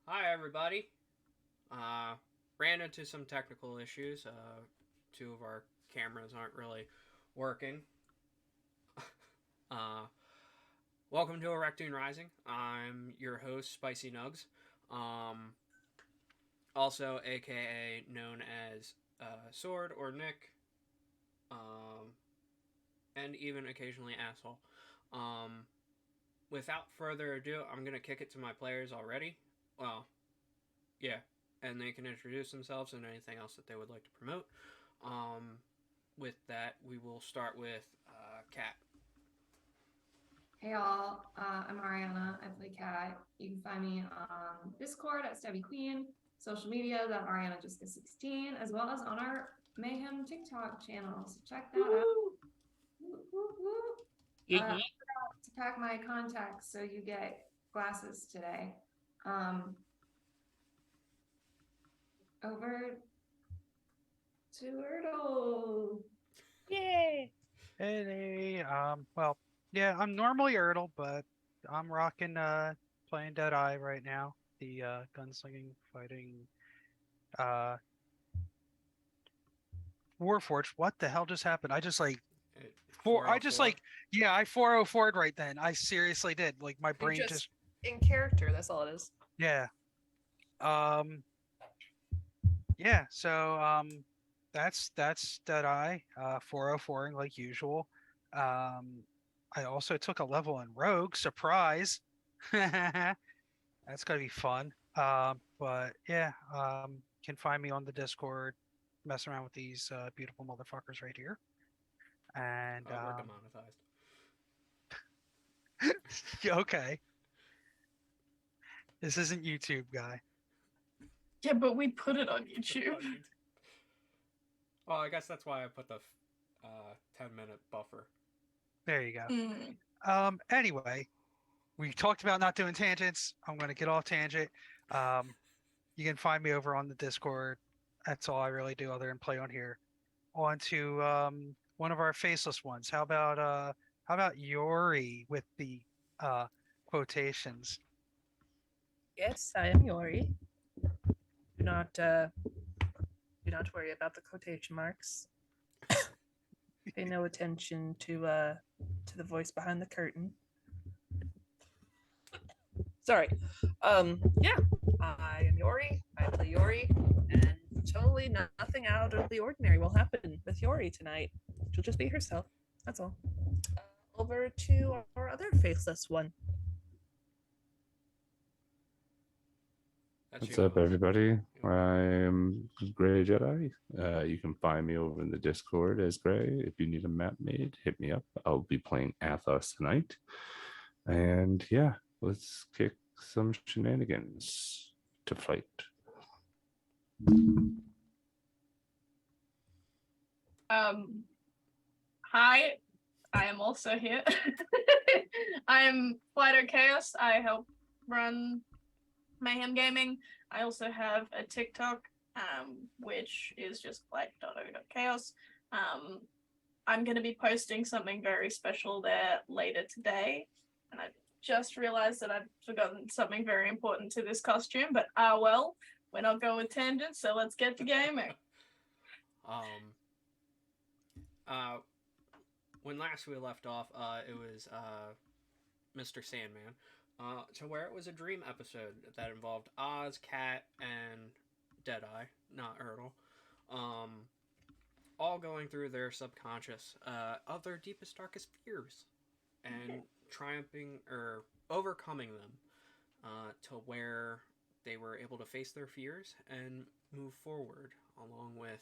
Hi, everybody. Ran into some technical issues. Two of our cameras aren't really working. Uh, Welcome to Ereckdoon Rising. I'm your host, Spicy Nugs. Um, Also, aka known as Sword or Nick, um, and even occasionally Asshole. Um, Without further ado, I'm going to kick it to my players already. Well, yeah, and they can introduce themselves and anything else that they would like to promote. Um, with that, we will start with Kat. Hey all, I'm Ariana. I play Cat. You can find me on Discord at Stabby Queen, social media that Ariana Jessica 16, as well as on our Mayhem TikTok channel. So check that out. Woo, woo, woo. I Yee forgot to pack my contacts, so you get glasses today. Over to Ertl. Yay! Hey, yeah, I'm normally Ertl, but I'm rocking playing Deadeye right now. The gunslinging fighting uh Warforged. What the hell just happened? I just like I just 404. like yeah, I 404'd right then. I seriously did. Like my You're brain just just in character, that's all it is. yeah. Um yeah, so that's Deadeye, 404ing like usual. Um I also took a level in Rogue, surprise. That's gonna be fun. But yeah, can find me on the Discord, messing around with these beautiful motherfuckers right here. And We're demonetized. okay, this isn't YouTube, guy. Yeah, but we put it on YouTube. Well, I guess that's why I put the 10-minute buffer. There you go. Mm. Anyway, we talked about not doing tangents. I'm gonna get off tangent. Um, you can find me over on the Discord. That's all I really do other than play on here. On to one of our faceless ones. How about Yori with the uh quotations? Yes, I am Yori. Do not worry about the quotation marks. Pay no attention to the voice behind the curtain. Sorry. Yeah, I am Yori. I play Yori, and totally nothing out of the ordinary will happen with Yori tonight. She'll just be herself. That's all. Over to our other faceless one. That's What's you. up, everybody? I'm Gray Jedi. You can find me over in the Discord as Gray. If you need a map made, hit me up. I'll be playing Athos tonight. And yeah, let's kick some shenanigans to fight. Hi, I am also here. I'm Flighto Chaos. I help run Mayhem Gaming. I also have a TikTok, which is just flight.o.chaos. I'm going to be posting something very special there later today, and I just realized that I've forgotten something very important to this costume, but well, we're not going with tangents, so let's get to gaming. Um, uh, when last we left off, it was Mr. Sandman. To where it was a dream episode that involved Oz, Cat, and Deadeye, not Ertl. Um, all going through their subconscious of their deepest, darkest fears and triumphing or overcoming them to where they were able to face their fears and move forward along with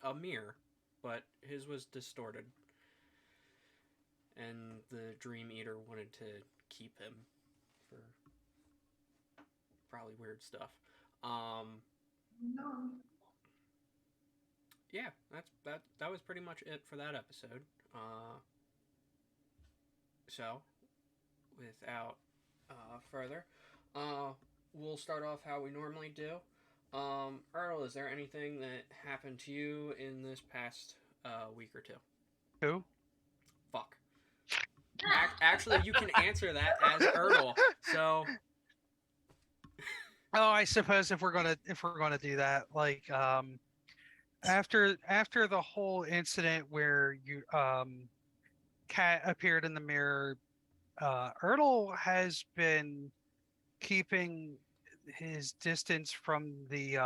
a mirror, but his was distorted, and the Dream Eater wanted to keep him for probably weird stuff. No. Yeah, that was pretty much it for that episode. So, without further, uh, we'll start off how we normally do. Earl, is there anything that happened to you in this past week or two? Who? Fuck. Actually, you can answer that as Ertl. So, Oh, I suppose if we're gonna do that, like after the whole incident where you Cat appeared in the mirror, Ertl has been keeping his distance from the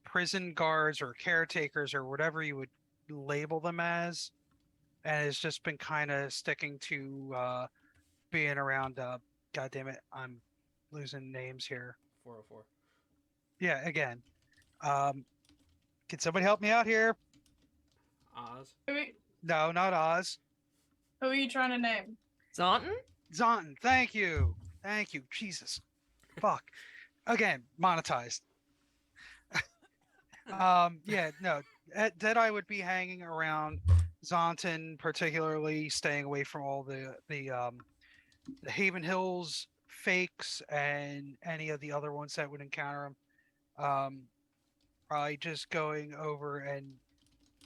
prison guards or caretakers or whatever you would label them as, and has just been kind of sticking to being around. God damn it, I'm losing names here. 404. Yeah, again. Um, can somebody help me out here? Oz. No, not Oz. Who are you trying to name? Zonton? Zonton. Thank you. Thank you. Jesus. Fuck. Again, monetized. Yeah, no. Deadeye would be hanging around Zonton, particularly staying away from all the Haven Hills fakes and any of the other ones that would encounter him. Probably just going over and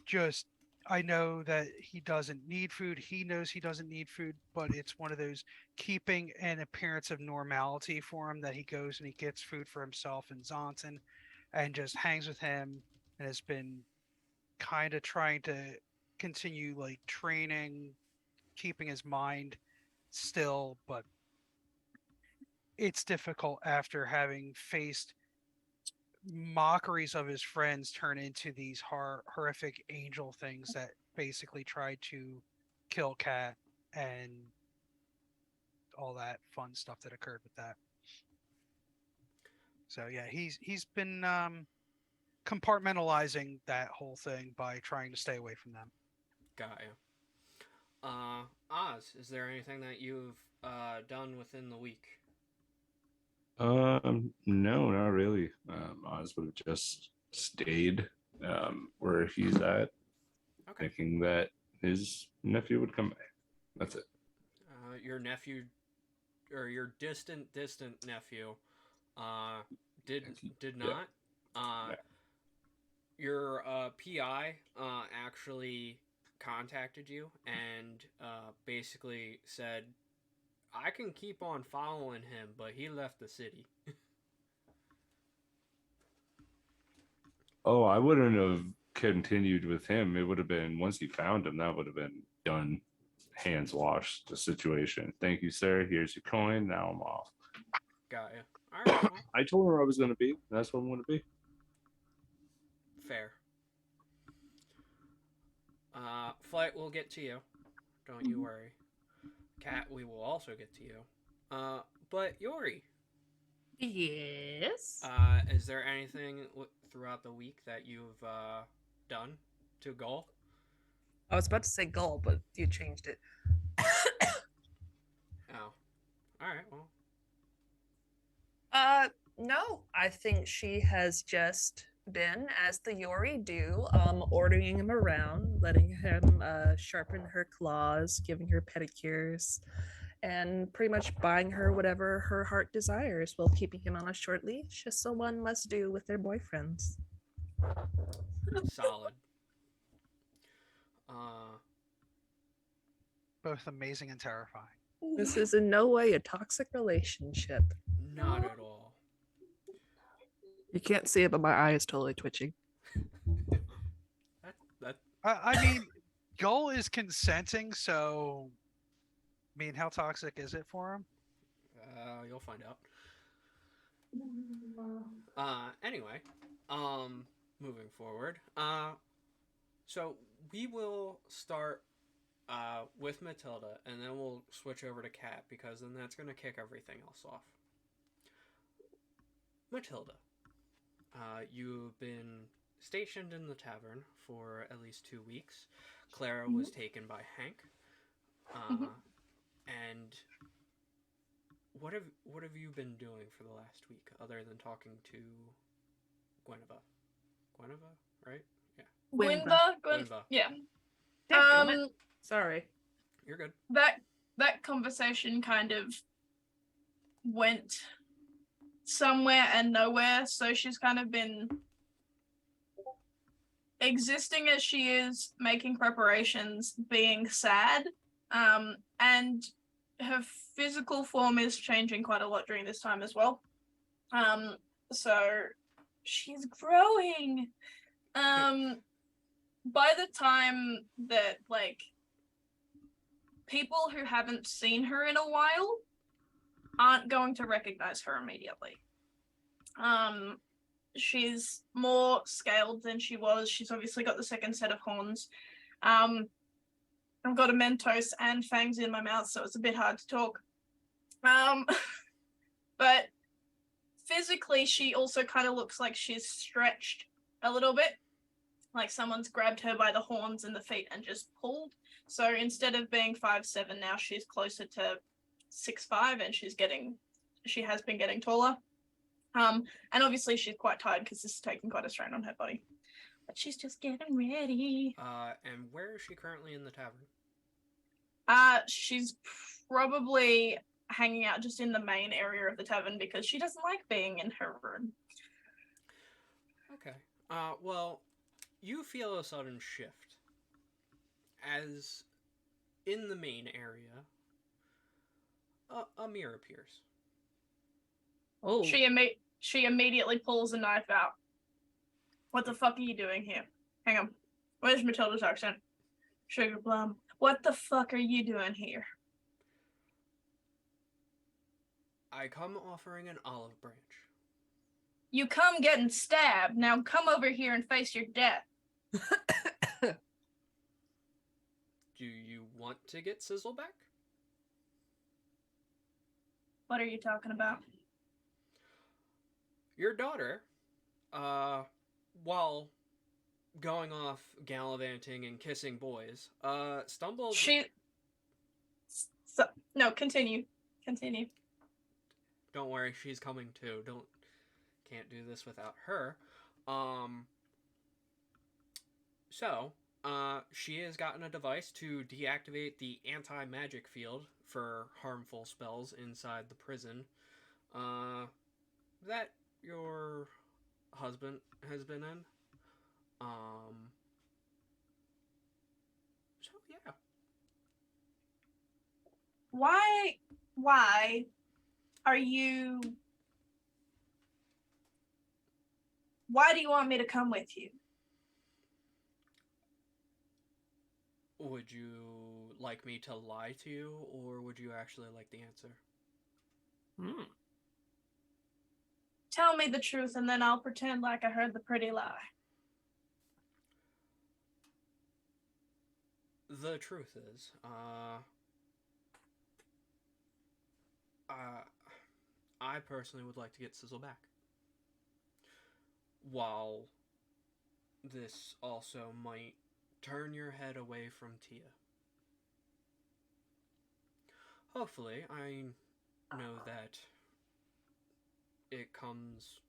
just I know that he doesn't need food. He knows he doesn't need food, but it's one of those keeping an appearance of normality for him that he goes and he gets food for himself and Zonton and just hangs with him and has been kind of trying to continue like training, keeping his mind still, but it's difficult after having faced mockeries of his friends turn into these horrific angel things that basically tried to kill Cat and all that fun stuff that occurred with that. So yeah, he's been compartmentalizing that whole thing by trying to stay away from them. Got you. Oz, is there anything that you've done within the week? No, not really. Oz would have just stayed where he's at, Okay. thinking that his nephew would come back. That's it. Your nephew, or your distant nephew, did Yeah. not. Yeah. Your PI actually contacted you and basically said, I can keep on following him, but he left the city. Oh, I wouldn't have continued with him. It would have been once he found him, that would have been done. Hands washed the situation. Thank you, sir. Here's your coin. Now I'm off. Got you. All right. Well, I told her I was going to be. That's what I'm going to be. fair. Flight will get to you. Don't you worry. Cat, we will also get to you. But Yori, Yes. is there anything throughout the week that you've done to goal? I was about to say goal, but you changed it. Oh, all right. Well, No. I think she has just been, as the Yori do, ordering him around, letting him sharpen her claws, giving her pedicures, and pretty much buying her whatever her heart desires while keeping him on a short leash, as someone must do with their boyfriends. solid. Both amazing and terrifying. This is in no way a toxic relationship. Not at all. You can't see it, but my eye is totally twitching. That I mean, Gull is consenting, so I mean, how toxic is it for him? you'll find out. Anyway, moving forward. So we will start with Matilda, and then we'll switch over to Kat, because then that's going to kick everything else off. Matilda, you've been stationed in the tavern for at least 2 weeks. Clara was taken by Hank. And what have you been doing for the last week other than talking to Guinevere, right? Yeah. Gwynva? Yeah. Dadgummit. Sorry. You're good. That conversation kind of went somewhere and nowhere, so she's kind of been existing as she is, making preparations, being sad, and her physical form is changing quite a lot during this time as well. So she's growing. By the time that like people who haven't seen her in a while aren't going to recognize her immediately. She's more scaled than she was. She's obviously got the second set of horns. I've got a Mentos and fangs in my mouth, so it's a bit hard to talk. But physically, she also kind of looks like she's stretched a little bit, like someone's grabbed her by the horns and the feet and just pulled. So instead of being 5'7", now she's closer to 6'5", and she has been getting taller. And obviously she's quite tired because this is taking quite a strain on her body. But she's just getting ready. And where is she currently in the tavern? She's probably hanging out just in the main area of the tavern because she doesn't like being in her room. Okay. Well, you feel a sudden shift as in the main area, a mirror appears. Oh. She immediately pulls a knife out. What the fuck are you doing here? Hang on. Where's Matilda's accent? Sugar plum. What the fuck are you doing here? I come offering an olive branch. You come getting stabbed. Now come over here and face your death. Do you want to get Sizzle back? What are you talking about? Your daughter, while going off gallivanting and kissing boys, stumbled... No, continue. Continue. Don't worry, she's coming too. Can't do this without her. She has gotten a device to deactivate the anti-magic field for harmful spells inside the prison. That your husband has been in. So yeah. Why are you... Why do you want me to come with you? Would you like me to lie to you, or would you actually like the answer? Tell me the truth, and then I'll pretend like I heard the pretty lie. The truth is, I personally would like to get Sizzle back. While this also might turn your head away from Tia. Hopefully, I know that it comes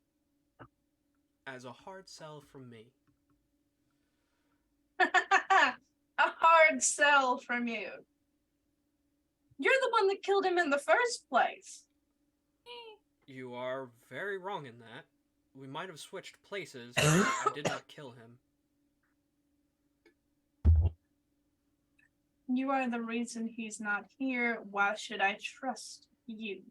as a hard sell from me. A hard sell from you. You're the one that killed him in the first place. You are very wrong in that. We might have switched places, but I did not kill him. You are the reason he's not here. Why should I trust you?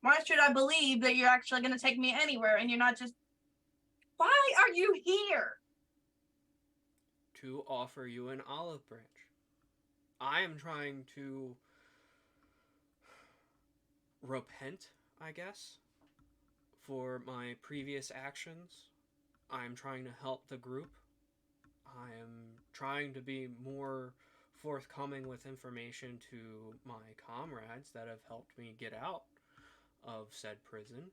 Why should I believe that you're actually going to take me anywhere and you're not just... Why are you here? To offer you an olive branch. I am trying to repent, I guess, for my previous actions. I'm trying to help the group. I am trying to be more forthcoming with information to my comrades that have helped me get out of said prison,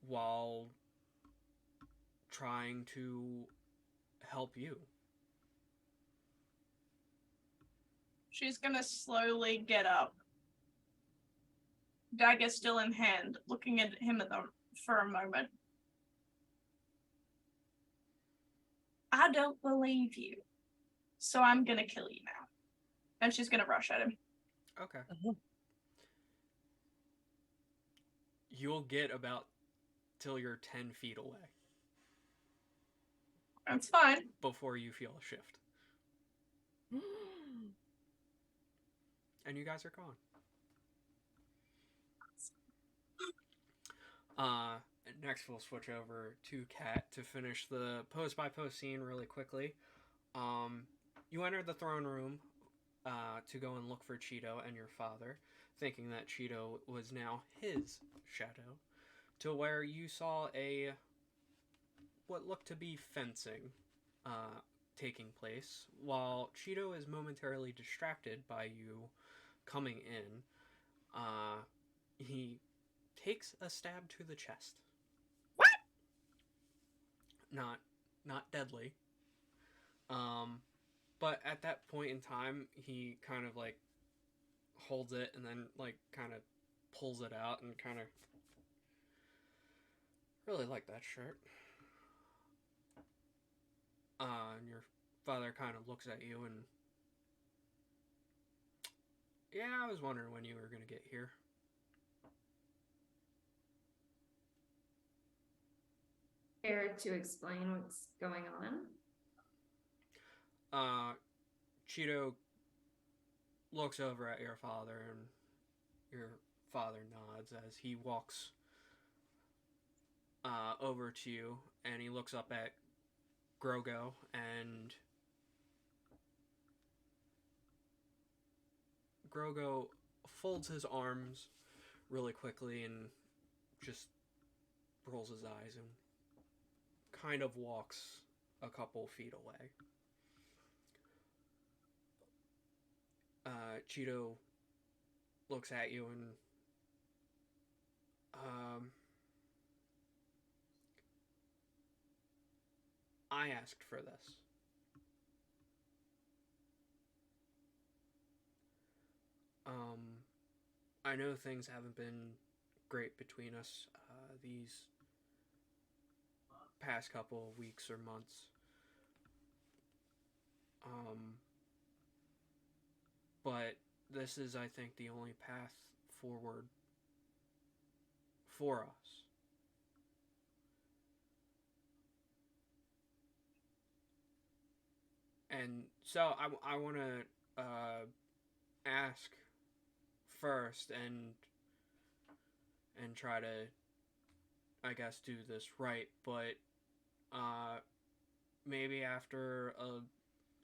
while trying to help you. She's gonna slowly get up, dagger still in hand, looking at him for a moment. I don't believe you, so I'm gonna kill you now. And she's gonna rush at him. Okay. You'll get about till you're 10 feet away That's fine. before you feel a shift. And you guys are gone. Uh, Next, we'll switch over to Kat to finish the post by post scene really quickly. Um, you enter the throne room to go and look for Cheeto and your father, thinking that Cheeto was now his shadow, to where you saw a what looked to be fencing taking place, while Cheeto is momentarily distracted by you coming in. He takes a stab to the chest. What? Not deadly. But at that point in time, he kind of like holds it and then like kind of pulls it out and kind of really like that shirt. And your father kind of looks at you and yeah, I was wondering when you were gonna get here. Care to explain what's going on? Cheeto looks over at your father and your father nods as he walks over to you and he looks up at Grogo and Grogo folds his arms really quickly and just rolls his eyes and kind of walks a couple feet away. Cheeto looks at you and I asked for this. I know things haven't been great between us these past couple of weeks or months. But this is, I think, the only path forward for us. And so I want to ask first and try to, I guess, do this right. But maybe after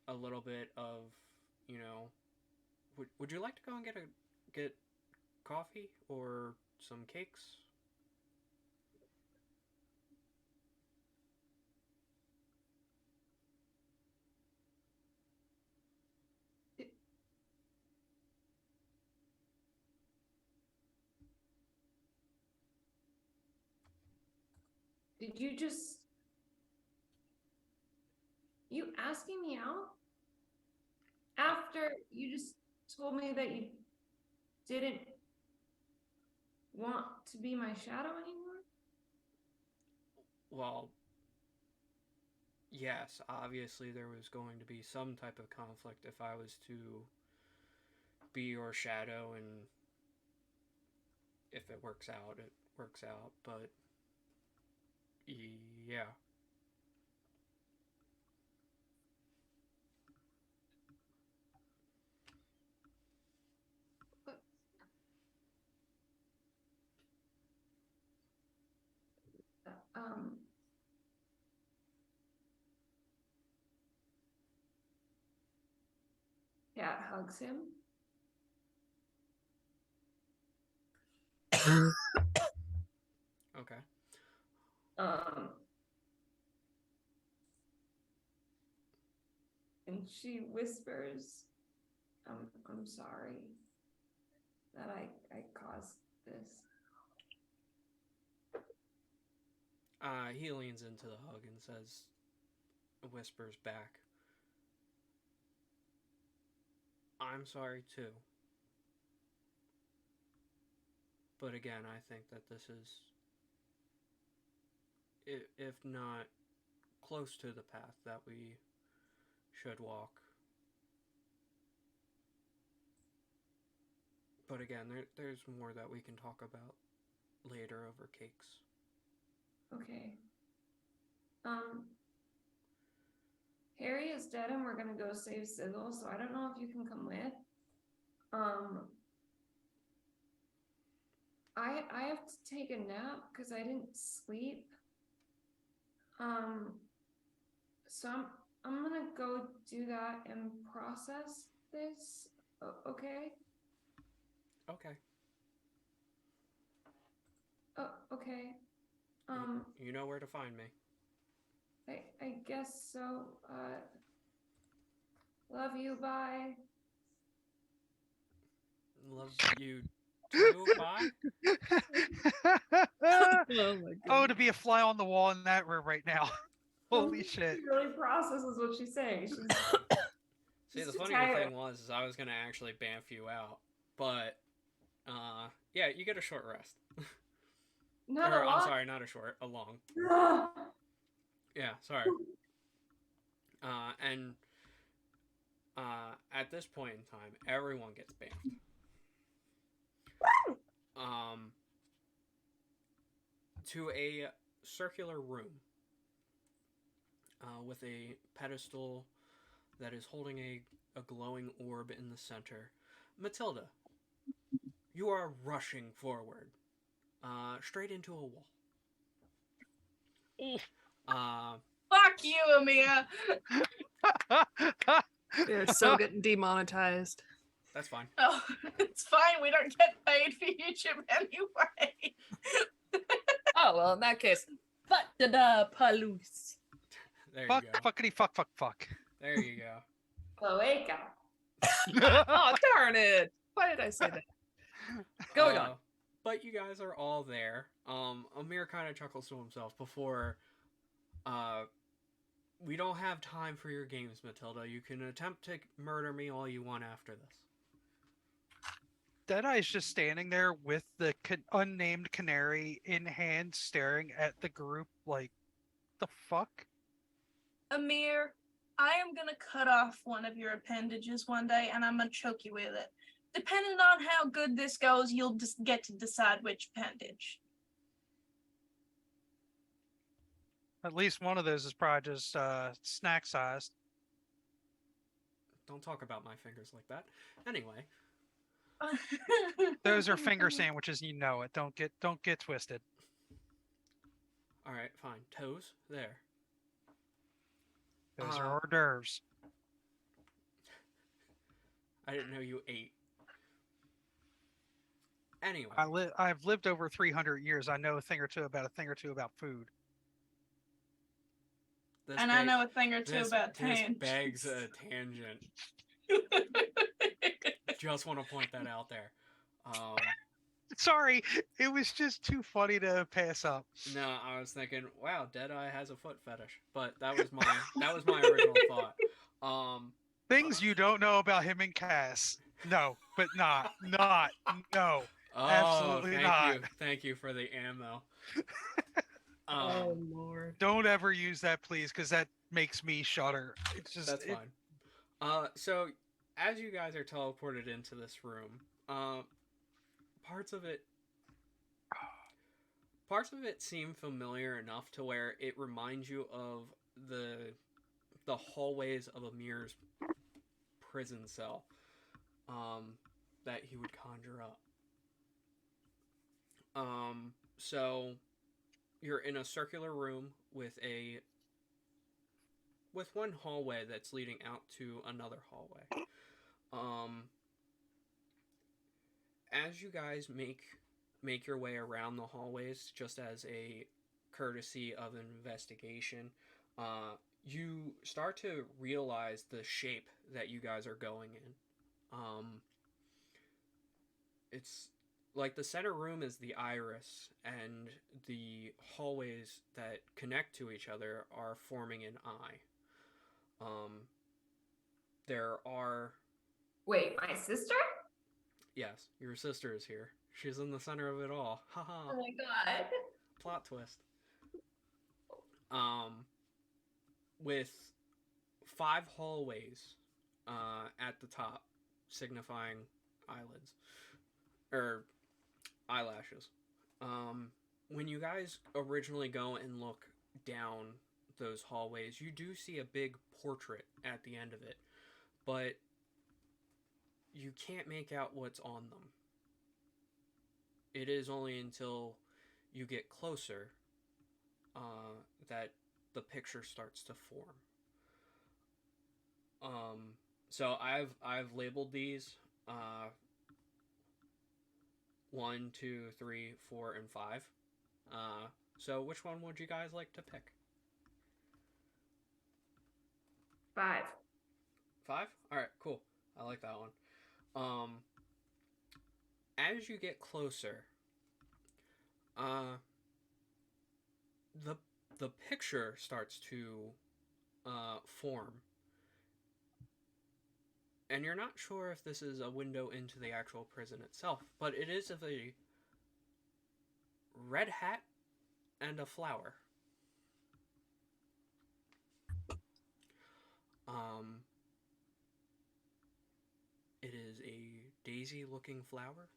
a little bit of, you know, would you like to go and get coffee or some cakes? Did you asking me out? After you just told me that you didn't want to be my shadow anymore? Well, yes, obviously there was going to be some type of conflict if I was to be your shadow, and if it works out, it works out, but yeah. But Cat hugs him. Okay. And she whispers, I'm sorry that I caused this. He leans into the hug and whispers back, I'm sorry too. But again, I think that this is, if not close to the path that we should walk. But again, there's more that we can talk about later over cakes. Okay. Harry is dead and we're gonna go save Sigil, so I don't know if you can come with. I have to take a nap because I didn't sleep. So I'm gonna go do that and process this. Okay. Okay. Oh, okay. You know where to find me. I guess so. Love you. Bye. Love you too. Bye. Oh my Oh, to be a fly on the wall in that room right now. Holy She shit. really processes what she's saying. She's See, the She's funny tired. thing was, is I was gonna actually bamf you out, but yeah, you get a short rest. not Or a I'm lot. sorry, not a short, a long. Yeah, sorry. And at this point in time, everyone gets bamfed. To a circular room with a pedestal that is holding a glowing orb in the center. Matilda, you are rushing forward, straight into a wall. Fuck you, Amir. They're so getting demonetized. That's fine. Oh, it's fine. We don't get paid for YouTube anyway. Oh well, in that case, fuck the police. There Fuck, you go. fuckity, fuck, fuck, fuck. There you go. Cloaca. Oh darn it! Why did I say that? Going on. But you guys are all there. Amir kind of chuckles to himself before. We don't have time for your games, Matilda. You can attempt to murder me all you want after this. Deadeye's just standing there with the unnamed canary in hand, staring at the group like, the fuck? Amir, I am gonna cut off one of your appendages one day, and I'm gonna choke you with it. Depending on how good this goes, you'll just get to decide which appendage. At least one of those is probably just snack sized. Don't talk about my fingers like that. Anyway. Those are finger sandwiches, you know it. Don't get twisted. All right, fine. Toes there. Those are hors d'oeuvres. I didn't know you ate. Anyway, I've lived over 300 years. I know a thing or two about food. And I know a thing or two about this tangents. begs a tangent. Just want to point that out there. Sorry, it was just too funny to pass up. No, I was thinking, wow, Deadeye has a foot fetish, but that was my original thought. Things you don't know about him and Cass. No, but not, no. Oh, Absolutely not. Thank you for the ammo. Oh Lord! Don't ever use that, please, because that makes me shudder. It's just That's fine. So as you guys are teleported into this room, parts of it seem familiar enough to where it reminds you of the hallways of Amir's prison cell that he would conjure up. So you're in a circular room with one hallway that's leading out to another hallway. As you guys make your way around the hallways, just as a courtesy of an investigation, you start to realize the shape that you guys are going in. It's like the center room is the iris, and the hallways that connect to each other are forming an eye. There are... Wait, my sister? Yes, your sister is here. She's in the center of it all. Haha. Oh my god. Plot twist. With 5 hallways at the top, signifying eyelids or eyelashes. When you guys originally go and look down those hallways, you do see a big portrait at the end of it, but you can't make out what's on them. it is only until you get closer that the picture starts to form. So I've labeled these 1, 2, 3, 4, and 5. So which one would you guys like to pick? 5. 5? All right, cool. I like that one. As you get closer, the the picture starts to form, and you're not sure if this is a window into the actual prison itself, but it is of a red hat and a flower. It is a daisy-looking flower.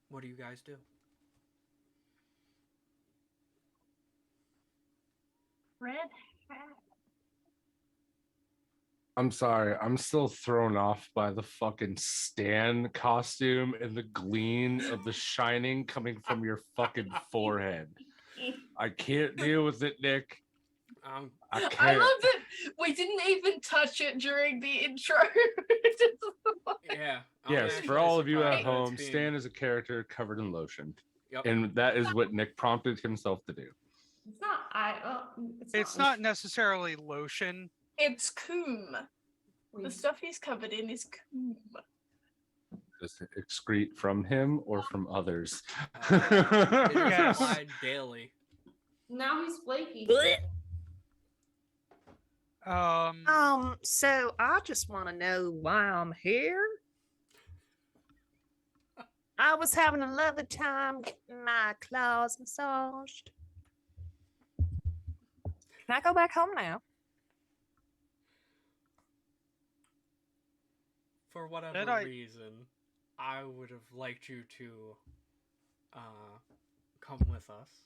What do you guys do? Red hat. I'm sorry, I'm still thrown off by the fucking Stan costume and the gleam of the shining coming from your fucking forehead. I can't deal with it, Nick. I I can't. love that we didn't even touch it during the intro. Yeah. Yes, for all of you at home, Stan is a character covered in lotion. Yep. And that is what Nick prompted himself to do. It's not. It's not necessarily lotion. It's coom. The stuff he's covered in is coom. Does it excrete from him or from others? It is Yes. applied daily. Now he's flaky. So I just want to know why I'm here. I was having a lovely time getting my claws massaged. Can I go back home now? For whatever reason, I would have liked you to come with us.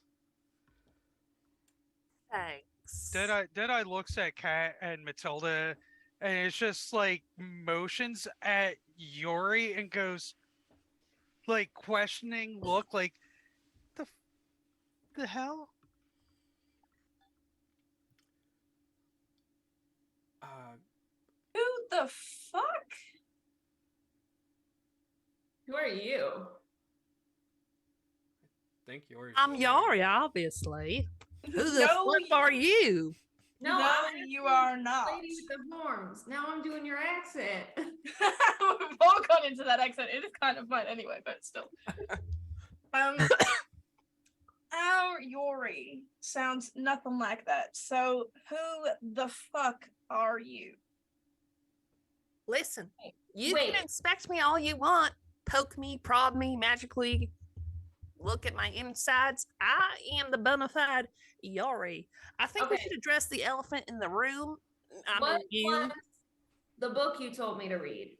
Thanks. Did I looks at Kat and Matilda, and it's just like motions at Yuri and goes like questioning look, like the hell? Who the fuck? Who are you? I think yours. I'm Yari, obviously. Who the No, fuck are you? No, No, I'm you are not. lady with the horns. Now I'm doing your accent. We've all gone into that accent. It is kind of fun anyway, but still. Our Yori sounds nothing like that. So who the fuck are you? Listen, you Wait. can inspect me all you want. Poke me, prod me, magically look at my insides. I am the bona fide Yori. I think we Okay. should address the elephant in the room. What was the book you told me to read?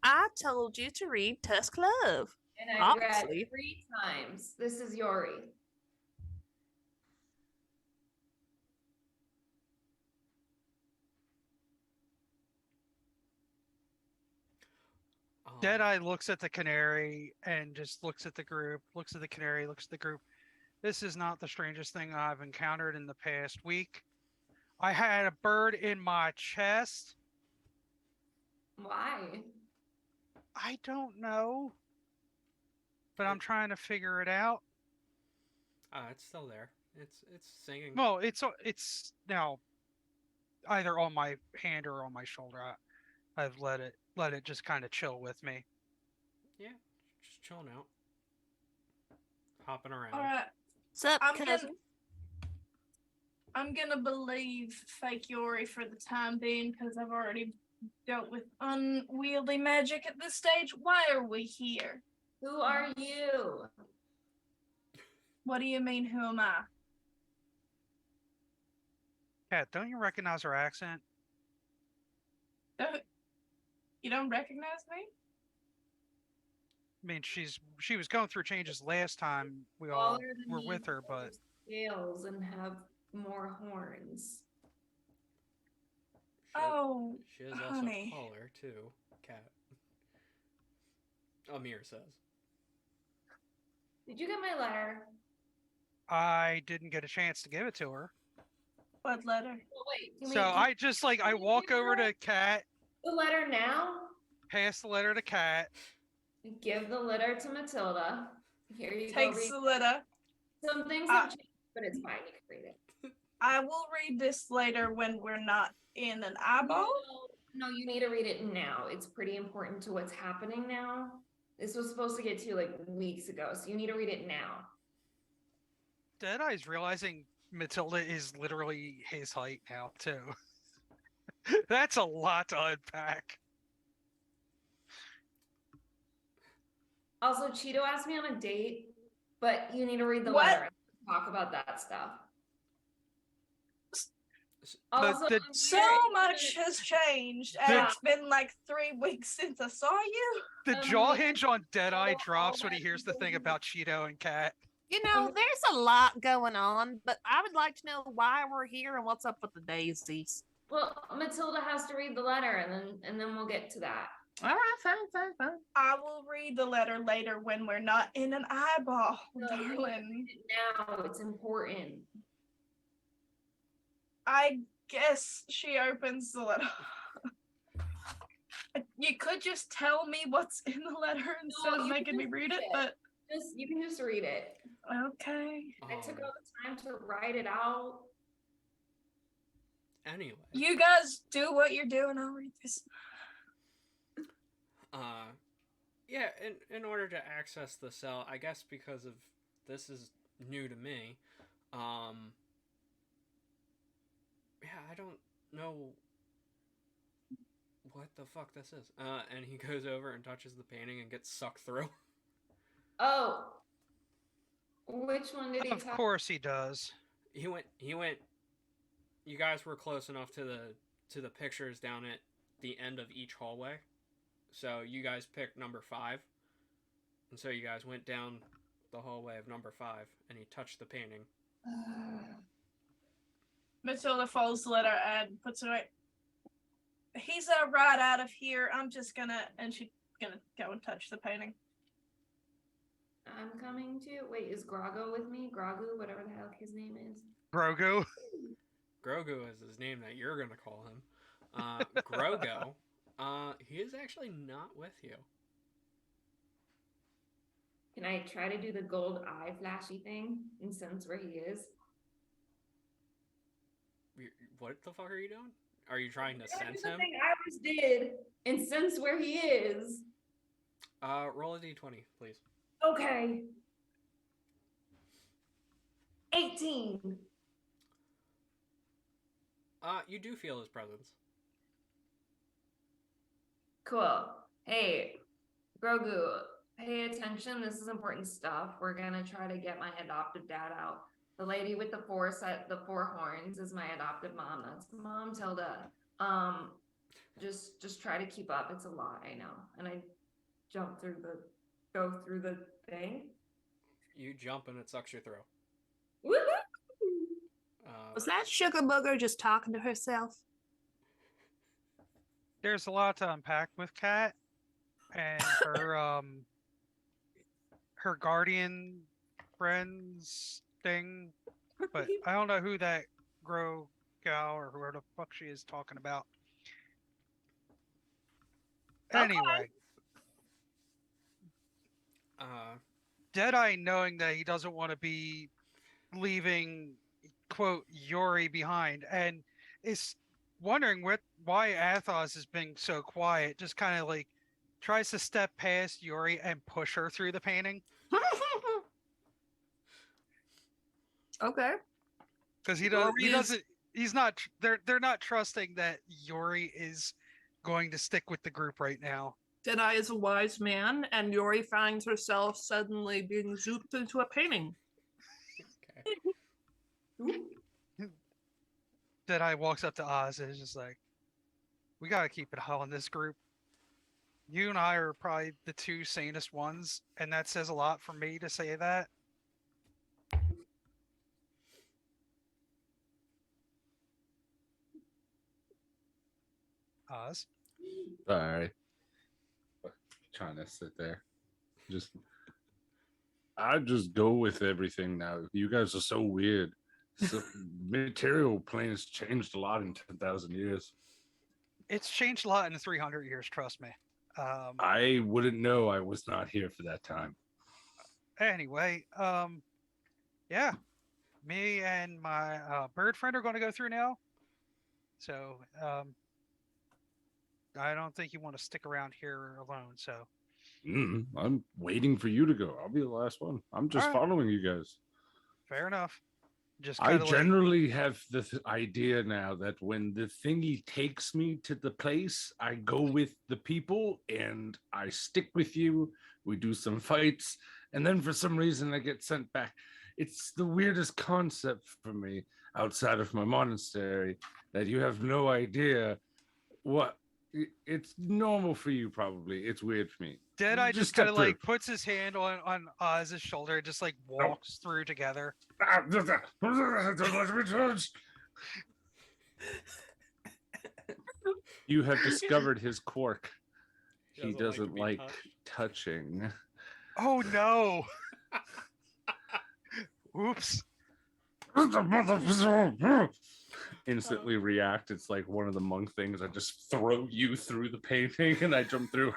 I told you to read Tusk Love. And I read Obviously. 3 times. This is Yori. Deadeye looks at the canary and just looks at the group, looks at the canary, looks at the group. This is not the strangest thing I've encountered in the past week. I had a bird in my chest. Why? I don't know. But I'm trying to figure it out. It's still there. It's singing. Well, it's now either on my hand or on my shoulder. I've let it just kind of chill with me. Yeah, just chilling out, hopping around. All right, Sup, I'm cousin? gonna believe fake Yori for the time being because I've already dealt with unwieldy magic at this stage. Why are we here? Who are you? What do you mean? Who am I? Kat, don't you recognize her accent? You don't recognize me? I mean, she was going through changes last time we all Taller than were me, with her, but scales and have more horns. Oh, She is also honey. taller too. Cat. Amir says. Did you get my letter? I didn't get a chance to give it to her. What letter? Oh, wait. So I just like I can you walk give over her to Kat, the letter now? pass the letter to Kat. Give the letter to Matilda. Here you go. Takes Read. the letter. Some things have changed, but it's fine. You can read it. I will read this later when we're not in an eyeball. No, you need to read it now. It's pretty important to what's happening now. This was supposed to get to you like weeks ago, so you need to read it now. Deadeye's realizing Matilda is literally his height now too. That's a lot to unpack. Also, Cheeto asked me on a date, but you need to read the What? letter and talk about that stuff. Also, the- I'm So here. much has changed, and The- it's been like 3 weeks since I saw you. The Um, jaw hinge on Deadeye all drops when that he hears the thing people- about Cheeto and Kat. You know, there's a lot going on, but I would like to know why we're here and what's up with the daisies. Well, Matilda has to read the letter, and then we'll get to that. All right, fine. I will read the letter later when we're not in an eyeball, No, you need to darling. read it now, it's important. I guess she opens the letter. You could just tell me what's in the letter instead you of can making me just read read it, it. but You can just read it. okay. I took all the time to write it out. Anyway, You guys do what you're doing. I'll read this. yeah, in order to access the cell, I guess because of this is new to me, yeah, I don't know what the fuck this is. And he goes over and touches the painting and gets sucked through. Oh, which one did he Of touch? course he does. He went. You guys were close enough to the pictures down at the end of each hallway, so you guys picked number 5, and so you guys went down the hallway of number 5, and he touched the painting. Matilda folds the letter and puts it away. He's right out of here. I'm just gonna, and she's gonna go and touch the painting. I'm coming to. Wait, is Grago with me? Gragu, whatever the hell his name is. Grogu. Grogu is his name that you're gonna call him. Grogo. He is actually not with you. Can I try to do the gold eye flashy thing and sense where he is? What the fuck are you doing? Are you trying to Can I do sense the him? thing Iris did and sense where he is. Roll a d20, please. Okay. 18. You do feel his presence. Cool. Hey, Grogu, pay attention. This is important stuff. We're gonna try to get my adoptive dad out. The lady with the 4 horns is my adoptive mom. That's Mom Tilda. Just try to keep up. It's a lot, I know. And I go through the thing. You jump and it sucks you through. Woohoo! Was that Sugar Booger just talking to herself? There's a lot to unpack with Kat and her her guardian friends thing, but I don't know who that Grow gal or whoever the fuck she is talking about. Okay. Anyway, Deadeye, knowing that he doesn't want to be leaving quote Yori behind, and is wondering why Athos is being so quiet, just kind of like tries to step past Yori and push her through the painting Okay. because he Yori is- doesn't he's not they're not trusting that Yori is going to stick with the group right now. Deadeye is a wise man, and Yori finds herself suddenly being zooped into a painting. Okay. Deadeye walks up to Oz and is just like, we gotta keep it all in this group. You and I are probably the 2 sanest ones, and that says a lot for me to say that. Oz? Sorry. Trying to sit there. Just I just go with everything now. You guys are so weird. So material plane has changed a lot in 10,000 years. It's changed a lot in the 300 years, trust me. I wouldn't know. I was not here for that time. Anyway, yeah, me and my bird friend are going to go through now. So I don't think you want to stick around here alone. So I'm waiting for you to go. I'll be the last one. I'm just All right. following you guys. fair enough. Just I kind of like, generally have the idea now that when the thingy takes me to the place, I go with the people and I stick with you. We do some fights, and then for some reason I get sent back. It's the weirdest concept for me outside of my monastery that you have no idea what. It's normal for you, probably. It's weird for me. Deadeye just step kind of through. like puts his hand on Oz's shoulder and just like walks through together. You have discovered his quirk. He Doesn't doesn't to be like touched. touching. Oh no! Oops. Instantly react. It's like one of the monk things. I just throw you through the painting and I jump through.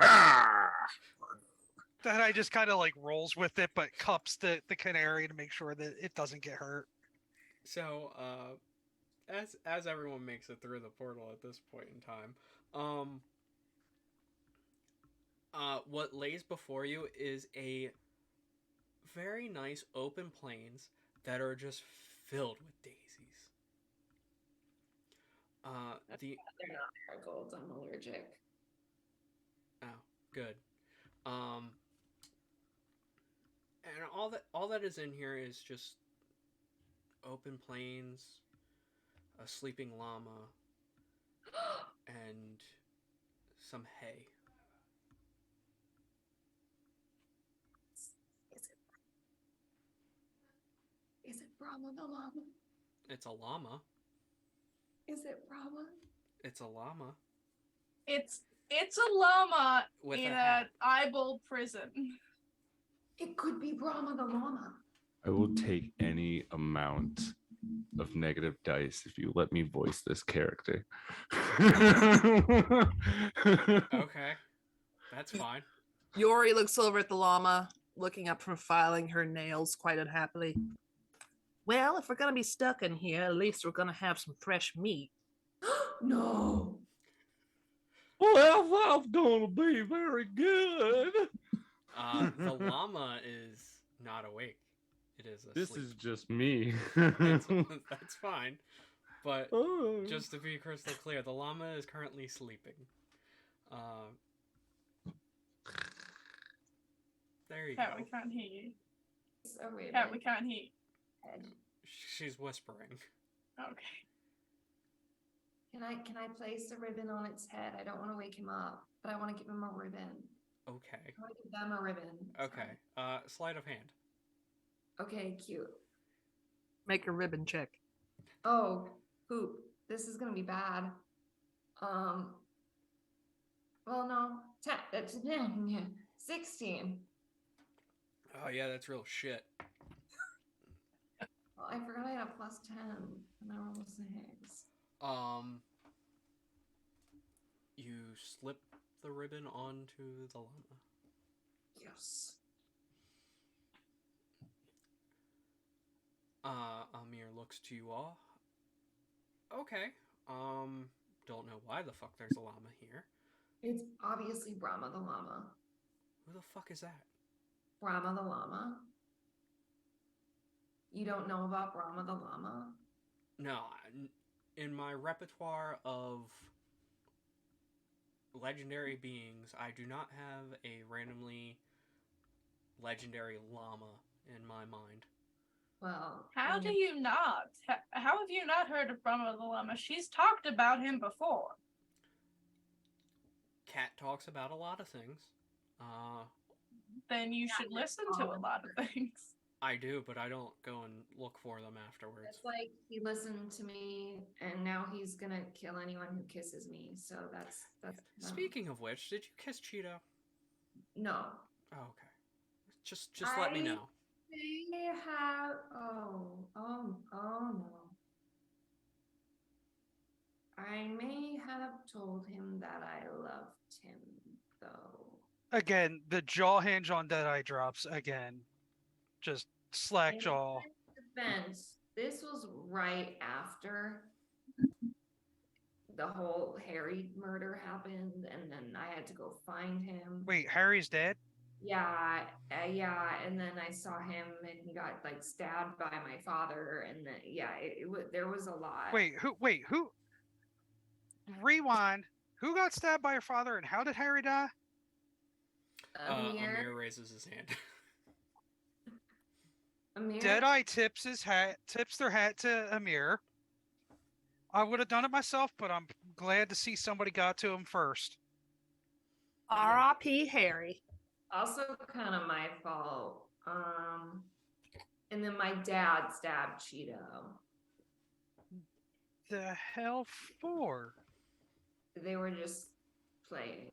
Deadeye just kind of like rolls with it, but cups the canary to make sure that it doesn't get hurt. So, as everyone makes it through the portal at this point in time, what lays before you is a very nice open plains that are just filled with daisies. The They're not marigolds. I'm allergic. good. And all that is in here is just open plains, a sleeping llama, and some hay. Is it Brahma the llama? It's a llama. Is it Brahma? It's a llama. It's a llama With in a an hat. eyeball prison. It could be Brahma the llama. I will take any amount of negative dice if you let me voice this character. Okay, that's fine. Yori looks over at the llama, looking up from filing her nails quite unhappily. Well, if we're going to be stuck in here, at least we're going to have some fresh meat. No. Well, that's gonna be very good. The llama is not awake. It is asleep. This is just me. That's fine. But Oh. just to be crystal clear, the llama is currently sleeping. There you Cat, go. we can't hear you. So weird. Cat, we can't hear you. She's whispering. Okay. Can I place a ribbon on its head? I don't want to wake him up, but I want to give him a ribbon. Okay. I want to give them a ribbon. Okay. Sleight of hand. Okay, cute. Make a ribbon check. Oh, poop. This is gonna be bad. Well, no. 16. Oh yeah, that's real shit. Well, I forgot I had a plus 10, and I rolled a 6. You slip the ribbon onto the llama. Yes. Amir looks to you all. Okay. Don't know why the fuck there's a llama here. It's obviously Brahma the llama. Who the fuck is that? Brahma the llama. You don't know about Brahma the llama? No, in my repertoire of legendary beings, I do not have a randomly legendary llama in my mind. Well, How when do you're- you not? How have you not heard of Brahma the llama? She's talked about him before. Cat talks about a lot of things. Then you should listen to a lot of things. I do, but I don't go and look for them afterwards. It's like he listened to me, and now he's gonna kill anyone who kisses me. So that's no. Speaking of which, did you kiss Cheeto? No. Oh, okay. Just let me I- know. may have. Oh no. I may have told him that I loved him, though. Again, the jaw hinge on Deadeye drops again. Just slack In jaw. his defense, this was right after the whole Harry murder happened, and then I had to go find him. Wait, Harry's dead? Yeah, and then I saw him, and he got like stabbed by my father, and then there was a lot. Wait, who? Rewind. Who got stabbed by your father, and how did Harry die? Amir, Amir raises his hand. Amir, Deadeye tips their hat to Amir. I would have done it myself, but I'm glad to see somebody got to him first. R.I.P. Harry. also kind of my fault. And then my dad stabbed Cheeto. The hell for? They were just playing.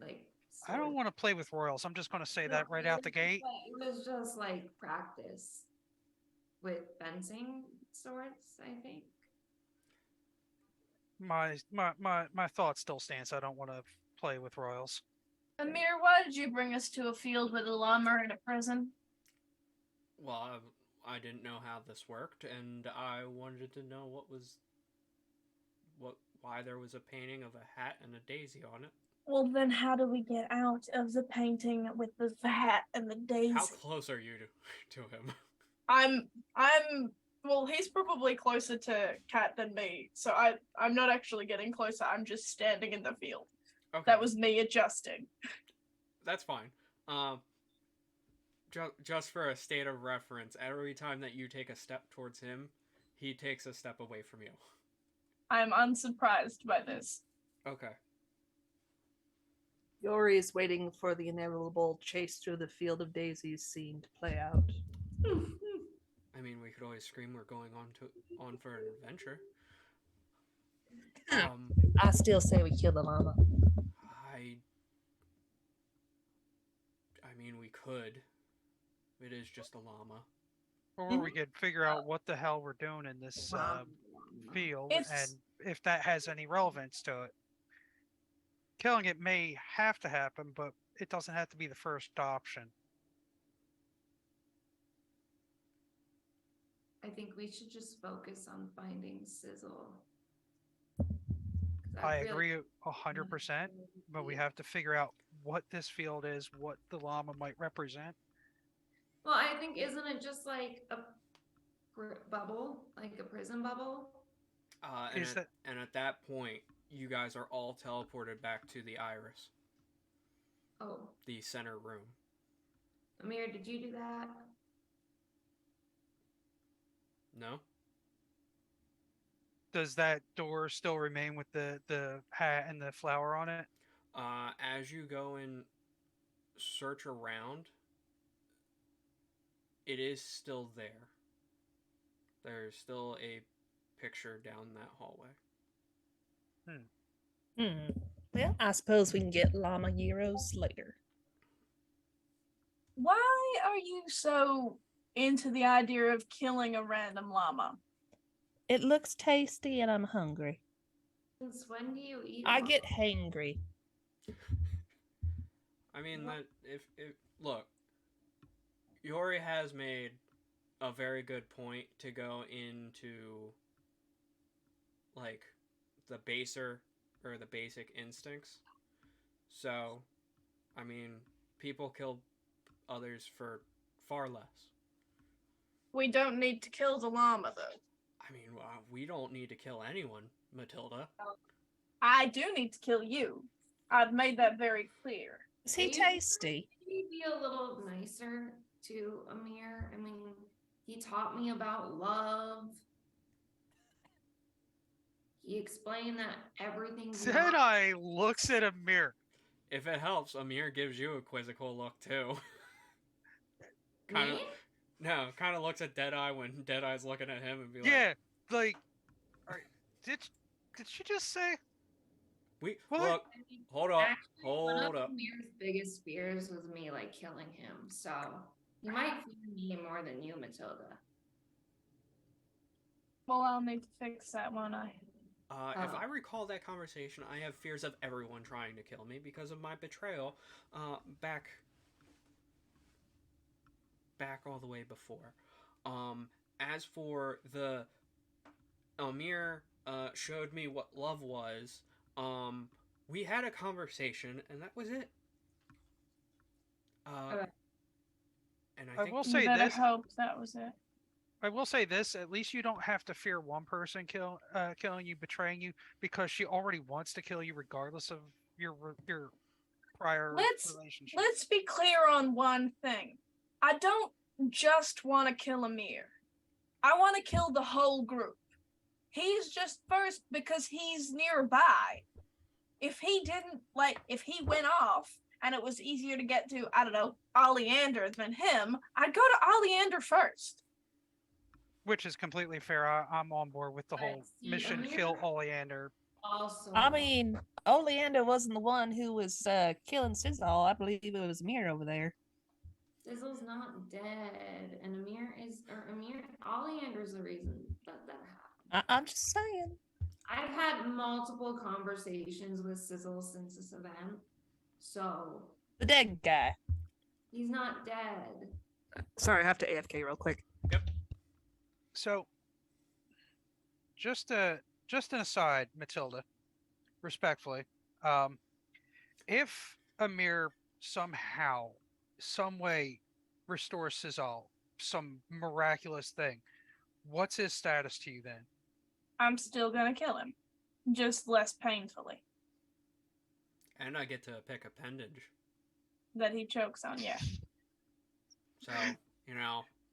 Like I don't want to play with royals. I'm just going to say that right out the gate. It was just like practice with fencing swords, I think. My thought still stands. I don't want to play with royals. Amir, why did you bring us to a field with a llama in a prison? Well, I didn't know how this worked, and I wanted to know why there was a painting of a hat and a daisy on it. Well, then how do we get out of the painting with the hat and the daisy? How close are you to him? I'm well, he's probably closer to Cat than me, so I'm not actually getting closer. I'm just standing in the field. Okay, That was me adjusting. that's fine. Just for a state of reference, every time that you take a step towards him, he takes a step away from you. I'm unsurprised by this. Okay. Yori is waiting for the inevitable chase through the field of daisies scene to play out. I mean, we could always scream we're going on for an adventure. I still say we kill the llama. I mean, we could. It is just a llama. Or we could figure out what the hell we're doing in this field, It's- and if that has any relevance to it. Killing it may have to happen, but it doesn't have to be the first option. I think we should just focus on finding Sizzle. I agree 100%, but we have to figure out what this field is, what the llama might represent. Well, I think isn't it just like a bubble, like a prison bubble? And at that point, you guys are all teleported back to the Iris, Oh, the center room. Amir, did you do that? No? Does that door still remain with the hat and the flower on it? As you go and search around, it is still there. There's still a picture down that hallway. Well, I suppose we can get llama gyros later. Why are you so into the idea of killing a random llama? It looks tasty and I'm hungry. Since when do you eat? I llama? get hangry. I mean, that if look, Yori has made a very good point to go into like the basic instincts. So, I mean, people kill others for far less. We don't need to kill the llama, though. I mean, we don't need to kill anyone, Matilda. I do need to kill you. I've made that very clear. Is he tasty? Can you be a little nicer to Amir? I mean, he taught me about love. He explained that everything's not- Deadeye looks at a mirror. If it helps, Amir gives you a quizzical look too. Me? Kind of looks at Deadeye when Deadeye's looking at him and be like, Yeah, like, did she just say? "We What? look, I mean, hold up, actually, one hold of up." Amir's biggest fears was me like killing him. So You might fear me more than you, Matilda. Well, I'll need to fix that, won't I? If Oh. I recall that conversation, I have fears of everyone trying to kill me because of my betrayal back all the way before. As for the Elmir showed me what love was, we had a conversation and that was it. Okay. And I I think will You say better this. hope that was it. I will say this. At least you don't have to fear one person killing you, betraying you, because she already wants to kill you, regardless of your prior relationship. Let's be clear on one thing. I don't just want to kill Amir. I want to kill the whole group. He's just first because he's nearby. If he didn't, if he went off and it was easier to get to, I don't know, Oleander than him, I'd go to Oleander first. Which is completely fair. I'm on board with the whole See, mission Amir- kill Oleander. Also, I mean, Oleander wasn't the one who was killing Sizzle. I believe it was Amir over there. Sizzle's not dead, and Oleander's the reason that happened. I'm just saying. I've had multiple conversations with Sizzle since this event, so The dead guy. he's not dead. Sorry, I have to AFK real quick. So, just an aside, Matilda, respectfully, if Amir somehow, some way, restores Sizzle, some miraculous thing, what's his status to you then? I'm still gonna kill him, just less painfully. and I get to pick appendage. That he chokes on, yeah. So,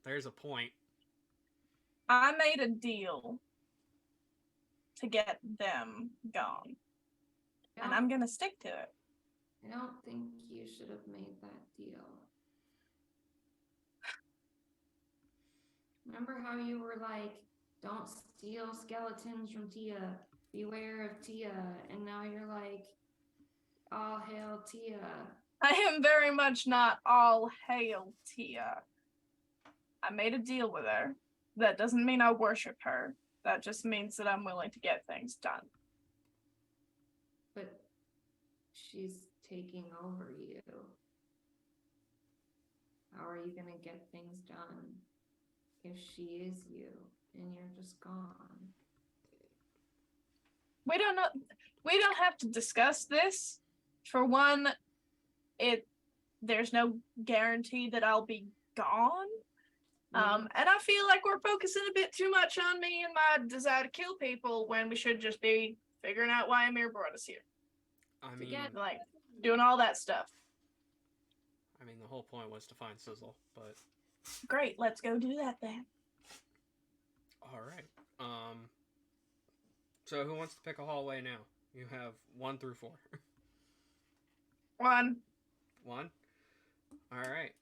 there's a point. I made a deal to get them gone, and I'm gonna stick to it. I don't think you should have made that deal. Remember how you were like, don't steal skeletons from Tia, beware of Tia, and now you're like, all hail Tia. I am very much not all hail Tia. I made a deal with her. That doesn't mean I worship her. That just means that I'm willing to get things done. But she's taking over you. How are you gonna get things done if she is you and you're just gone? We don't know. We don't have to discuss this. For one, there's no guarantee that I'll be gone. And I feel like we're focusing a bit too much on me and my desire to kill people when we should just be figuring out why Amir brought us here. I mean, Like, doing all that stuff. the whole point was to find Sizzle, but Great, let's go do that then. all right. So who wants to pick a hallway now? You have 1 through 4. 1. 1. All right.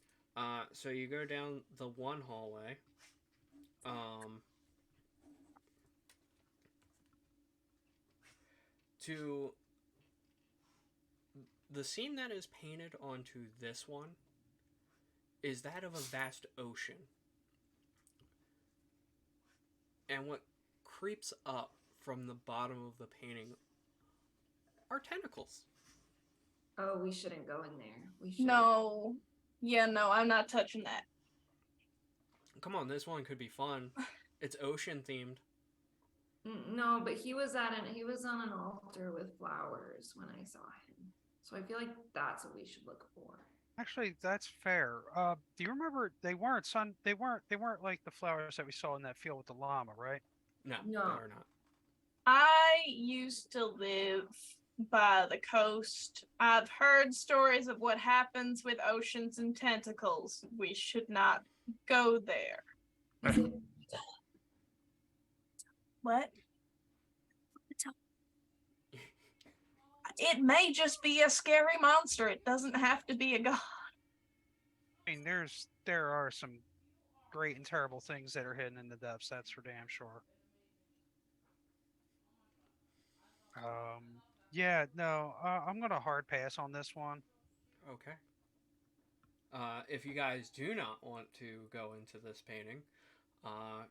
So you go down the 1 hallway. To the scene that is painted onto this one is that of a vast ocean. And what creeps up from the bottom of the painting are tentacles. Oh, we shouldn't go in there. We should. No. Yeah, no, I'm not touching that. Come on, this one could be fun. It's ocean themed. No, but he was on an altar with flowers when I saw him. So I feel like that's what we should look for. Actually, that's fair. Do you remember they weren't like the flowers that we saw in that field with the llama, right? No, No. they are not. I used to live by the coast. I've heard stories of what happens with oceans and tentacles. We should not go there. What? It may just be a scary monster. It doesn't have to be a god. I mean, there are some great and terrible things that are hidden in the depths. That's for damn sure. Yeah, no, I'm gonna hard pass on this one. Okay. If you guys do not want to go into this painting,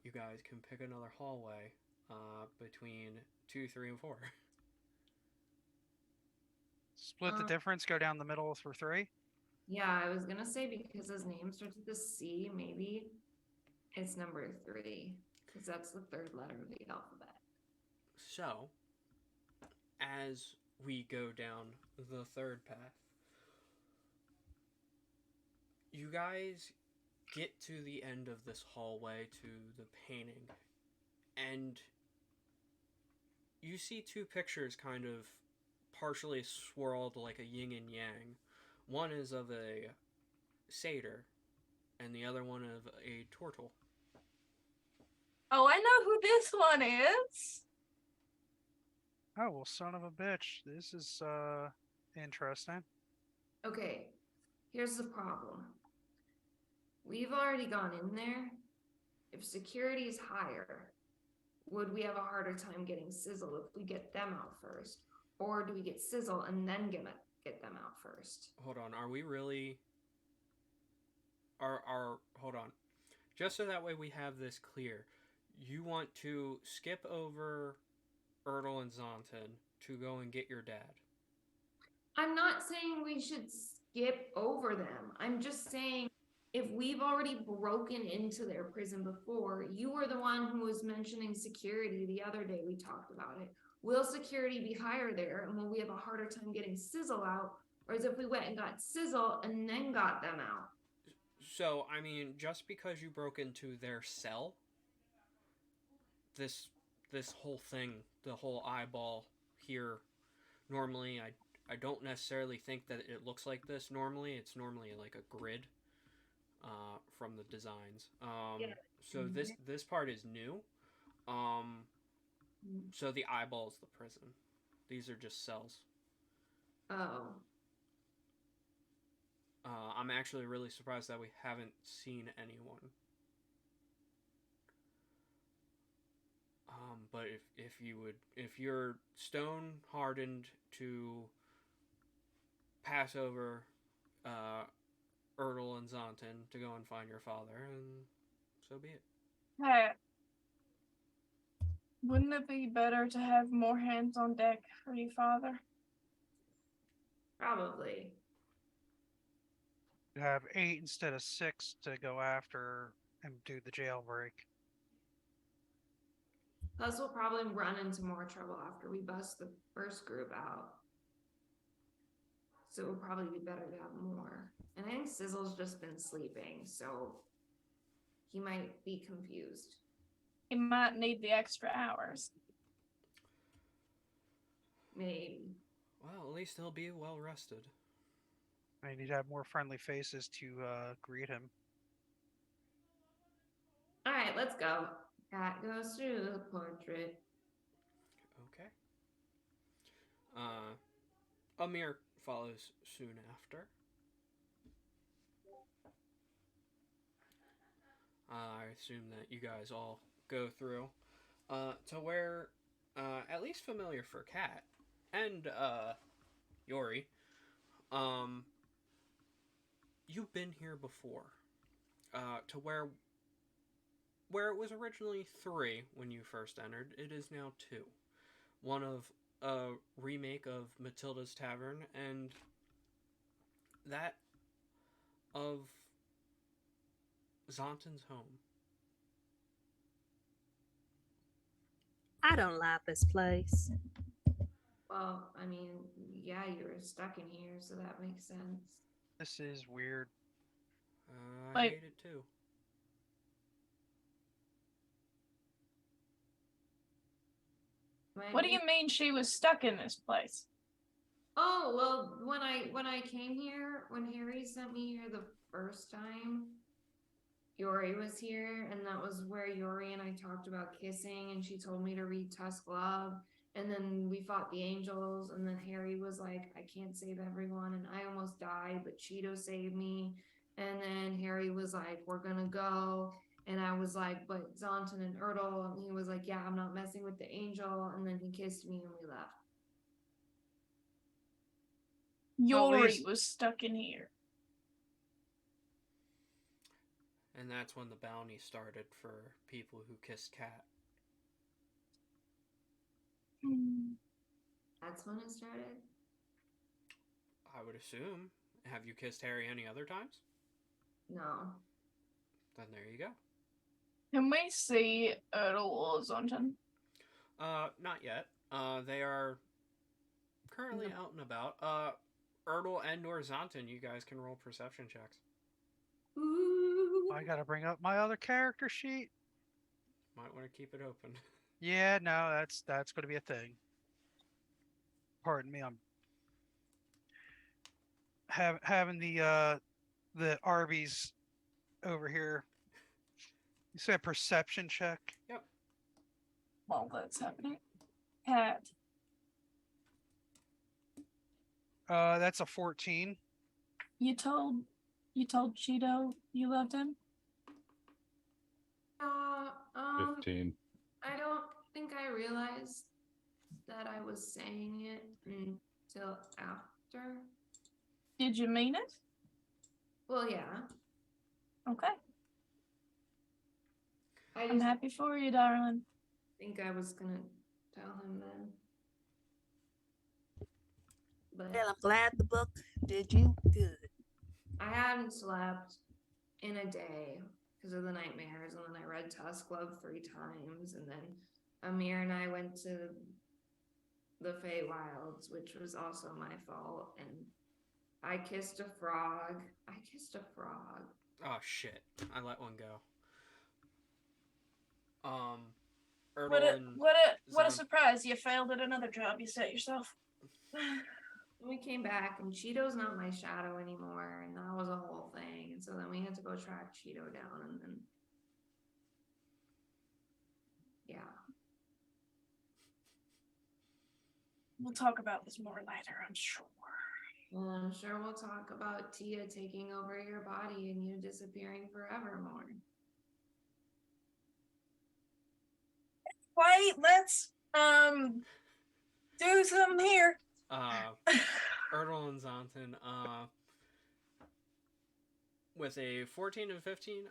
you guys can pick another hallway between 2, 3, and 4. Split the difference, go down the middle for 3. Yeah, I was gonna say because his name starts with a C, maybe it's number 3, because that's the third letter of the alphabet. So, as we go down the third path, you guys get to the end of this hallway to the painting, and you see two pictures kind of partially swirled like a yin and yang. One is of a satyr, and the other one of a turtle. Oh, I know who this one is. Oh, well, son of a bitch. This is interesting. Okay, here's the problem. We've already gone in there. If security is higher, would we have a harder time getting Sizzle if we get them out first? Or do we get Sizzle and then get them out first? Hold on, are we really... Hold on. Just so that way we have this clear, you want to skip over Ertl and Zonton to go and get your dad. I'm not saying we should skip over them. I'm just saying if we've already broken into their prison before, you were the one who was mentioning security the other day we talked about it. Will security be higher there, and will we have a harder time getting Sizzle out? Or as if we went and got Sizzle and then got them out? So, I mean, just because you broke into their cell, this whole thing, the whole eyeball here, normally I don't necessarily think that it looks like this normally. It's normally like a grid from the designs. Yeah. So this part is new. So the eyeball is the prison. These are just cells. Oh. I'm actually really surprised that we haven't seen anyone. But if you're stone hardened to pass over Ertl and Zonton to go and find your father, and so be it. Hey, wouldn't it be better to have more hands on deck for you, Father? Probably. You have 8 instead of 6 to go after and do the jailbreak. Plus, we'll probably run into more trouble after we bust the first group out. So it would probably be better to have more. And I think Sizzle's just been sleeping, so he might be confused. He might need the extra hours. Maybe. Well, at least he'll be well rested. I need to have more friendly faces to greet him. All right, let's go. Cat goes through the portrait. Okay. Amir follows soon after. I assume that you guys all go through to where, at least familiar for Kat and Yori, you've been here before, to where it was originally 3 when you first entered, it is now 2. One of a remake of Matilda's Tavern, and that of Zonton's home. I don't like this place. Well, I mean, yeah, you were stuck in here, so that makes sense. This is weird. I Wait. hate it too. What do you mean she was stuck in this place? Oh, well, when I came here, when Harry sent me here the first time, Yori was here, and that was where Yori and I talked about kissing, and she told me to read Tusk Love, and then we fought the angels, and then Harry was like, I can't save everyone, and I almost died, but Cheeto saved me, and then Harry was like, we're gonna go, and I was like, but Zonton and Ertl, and he was like, yeah, I'm not messing with the angel, and then he kissed me, and we left. Well, at Yori least- was stuck in here. And that's when the bounty started for people who kissed Cat. That's when it started. I would assume. Have you kissed Harry any other times? No. Then there you go. Can we see Erdal or Zonton? Not yet. They are currently out and about. Erdal and or Zonton, you guys can roll perception checks. Ooh. I gotta bring up my other character sheet. Might want to keep it open. Yeah, no, that's gonna be a thing. Pardon me, I'm having the Arby's over here. You said perception check. While that's happening. Cat. That's a 14. You told Cheeto you loved him? Uh, 15. I don't think I realized that I was saying it until after. Did you mean it? Well, yeah. Okay. I I'm just happy for you, darling. think I was gonna tell him then. But Well, I'm glad the book did you good. I hadn't slept in a day because of the nightmares, and then I read Tusk Love 3 times, and then Amir and I went to the Feywilds, which was also my fault, and I kissed a frog. Oh shit! I let one go. What Erdal a and what a Zon- surprise! You failed at another job you set yourself. And we came back, and Cheeto's not my shadow anymore, and that was a whole thing. And so then we had to go track Cheeto down, and then yeah. We'll talk about this more later, I'm sure. Well, I'm sure we'll talk about Tia taking over your body and you disappearing forevermore. Wait, let's do something here. Erdal and Zonton, with a 14 and 15,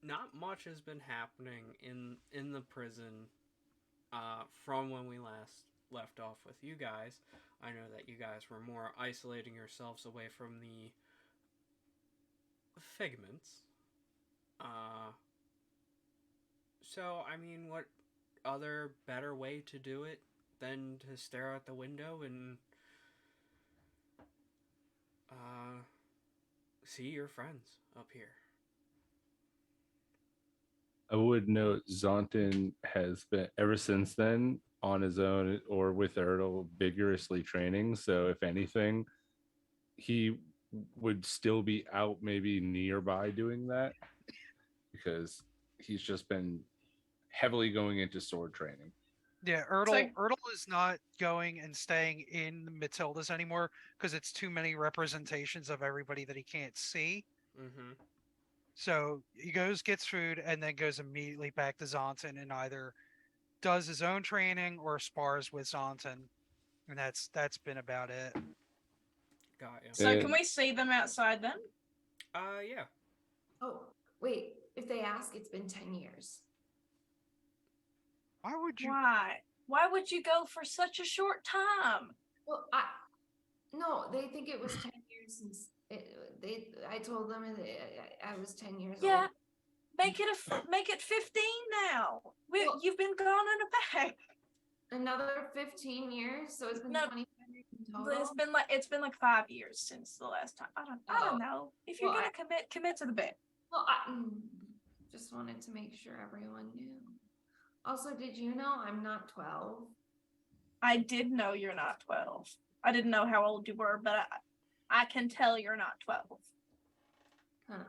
not much has been happening in the prison from when we last left off with you guys. I know that you guys were more isolating yourselves away from the figments. So, I mean, what other better way to do it than to stare out the window and see your friends up here? I would note Zonton has been ever since then on his own or with Ertl vigorously training. So if anything, he would still be out maybe nearby doing that because he's just been heavily going into sword training. Yeah, Ertl is not going and staying in the Matildas anymore because it's too many representations of everybody that he can't see. Mm-hmm. So he goes, gets food, and then goes immediately back to Zonton and either does his own training or spars with Zonton. And that's been about it. Got ya. So can we see them outside then? Yeah. Oh, wait. If they ask, it's been 10 years. Why would you? Why? Why would you go for such a short time? Well, no, they think it was 10 years since I told them I was 10 years Yeah. old. Make it 15 now. Well- You've been gone and back. Another 15 years, so it's been No. 25 years in total. It's been like 5 years since the last time. I don't know. If you're Well, gonna commit to the bet. Well, I just wanted to make sure everyone knew. Also, did you know I'm not 12? I did know you're not 12. I didn't know how old you were, but I can tell you're not 12. Huh.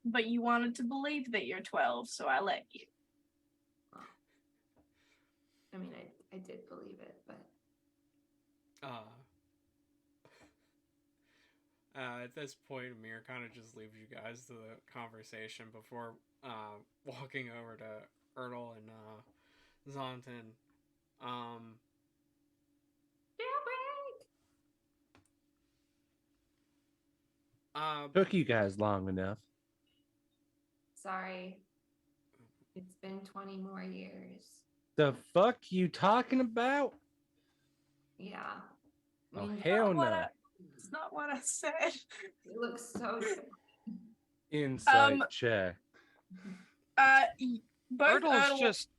But you wanted to believe that you're 12, so I let you. I mean, I did believe it, but at this point, Amir kind of just leaves you guys to the conversation before walking over to Ertl and Zonton. jailbreak. Took you guys long enough. Sorry. It's been 20 more years. The fuck you talking about? Yeah. I Oh mean, hell no! It's not what I said. it looks so different. Insight check. Both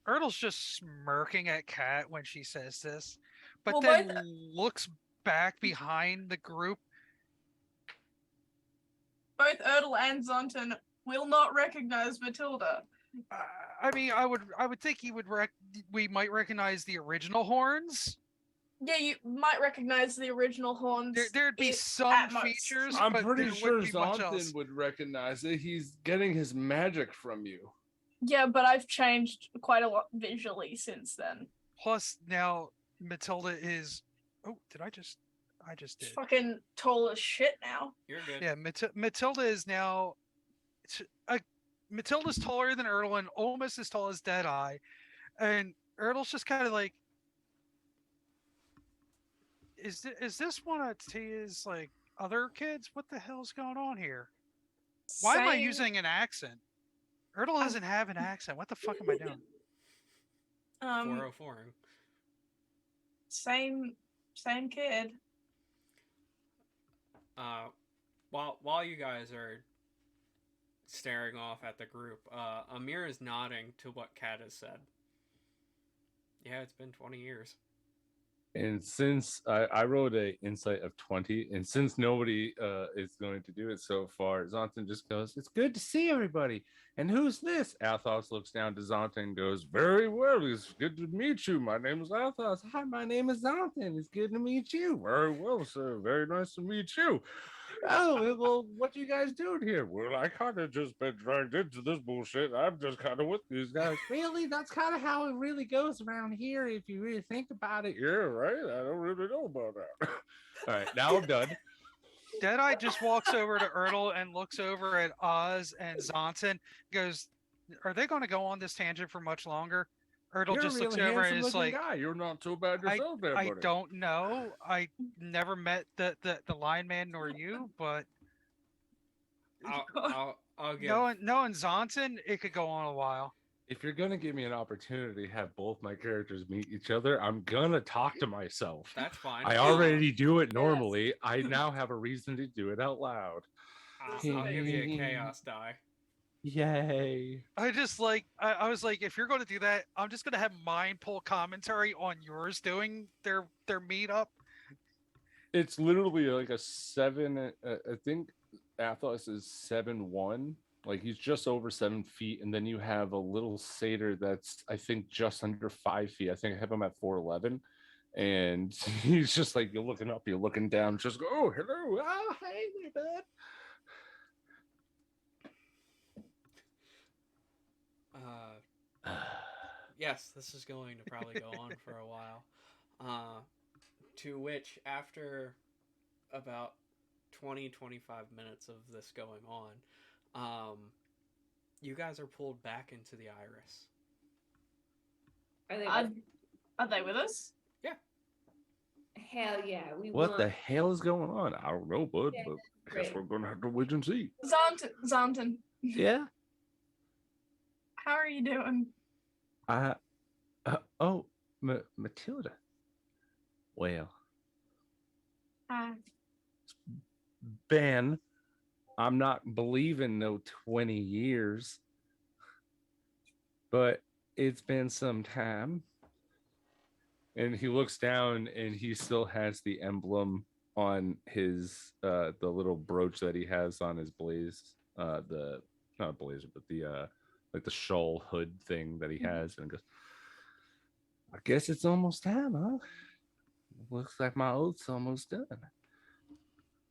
Ertle's just smirking at Kat when she says this, but Well, then both- looks back behind the group. both Erdl and Zonton will not recognize Matilda. I mean, I would think we might recognize the original horns. Yeah, you might recognize the original horns. There'd be some at most. features, I'm but pretty there sure wouldn't be much else. Zonthan would recognize it. He's getting his magic from you. Yeah, but I've changed quite a lot visually since then. Plus, now Matilda is. Oh, I just did. Fucking tall as shit now. You're good. Yeah, Matilda is now. Matilda's taller than Erlen, almost as tall as Deadeye, and Ertle's just kind of like, is this one of Tia's like other kids? What the hell's going on here? Why am I using an accent? Ertle doesn't have an accent. What the fuck am I doing? 404. Same kid. While you guys are staring off at the group, Amir is nodding to what Kat has said. Yeah, it's been 20 years. And since I rolled a insight of 20, and since nobody is going to do it so far, Zontan just goes, "It's good to see everybody. And who's this?" Athos looks down to Zontan and goes, "Very well. It's good to meet you. My name is Athos. Hi, my name is Zontan. It's good to meet you. Very well, sir. Very nice to meet you. Oh, well, what you guys doing here?" "Well, I kind of just been dragged into this bullshit. I'm just kind of with these guys." "Really? That's kind of how it really goes around here if you really think about it." "Yeah, right. I don't really know about that." All right, now I'm done. Deadeye just walks over to Ertle and looks over at Oz and Zonson. Goes, "Are they going to go on this tangent for much longer?" Ertle You're just a looks really over and is handsome-looking like, guy. You're not too bad yourself, there, I buddy. don't know. I never met the lion man nor you, but I'll give. knowing Zonson, it could go on a while. If you're gonna give me an opportunity to have both my characters meet each other, I'm gonna talk to myself. That's fine. I already do it normally. I now have a reason to do it out loud. I'll give you a chaos die. Yay. I just I was like, if you're going to do that, I'm just going to have mine pull commentary on yours doing their meetup. It's literally like a 7. I think Athos is 7'1". Like he's just over 7 feet, and then you have a little satyr that's I think just under 5 feet. I think I have him at 4'11", and he's just like, you're looking up, you're looking down, just go, "Oh, hello, oh, hey there, bud." Yes, this is going to probably go on for a while. To which, after about 20-25 minutes of this going on, you guys are pulled back into the iris. Are they with us? Yeah. Hell yeah. What the hell is going on? I don't know, bud, but I guess we're gonna have to wait and see. Zonton. Yeah. How are you doing? Matilda. Well, Ben, I'm not believing no 20 years, but it's been some time. And he looks down and he still has the emblem on his the little brooch that he has on his blaze, the not a blazer, but the like the shawl hood thing that he has, and goes, "I guess it's almost time, huh? Looks like my oath's almost done.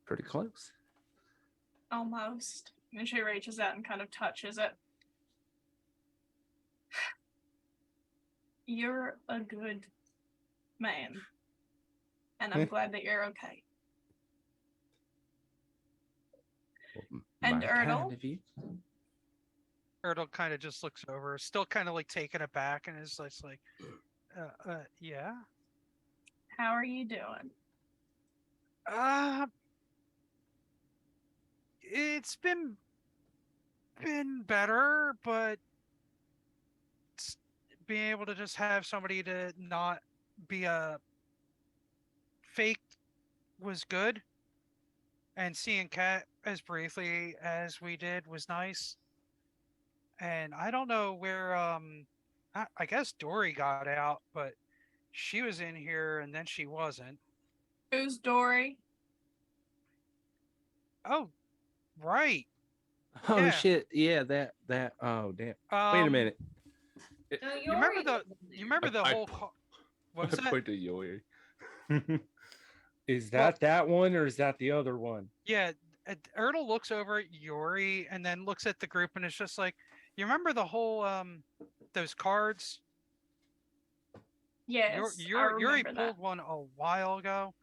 Pretty close." Almost. And she reaches out and kind of touches it. You're a good man. And I'm glad that you're okay. Well, And my Ertl? kind of you. Ertl kind of just looks over, still kind of like taken aback, and is just like, yeah. How are you doing? It's been better, but being able to just have somebody to not be a fake was good, and seeing Kat as briefly as we did was nice. And I don't know where I guess Dory got out, but she was in here and then she wasn't. Who's Dory? Oh, right. Oh Yeah. shit! Yeah, that. Oh damn! Wait a minute. No, You remember Yori the wasn't there. you remember the I- whole what was I that? point to Yori. Is Well- that one or is that the other one? Yeah, Ertl looks over at Yori and then looks at the group and it's just like, you remember the whole those cards? Yes, I Yuri remember pulled one a while ago,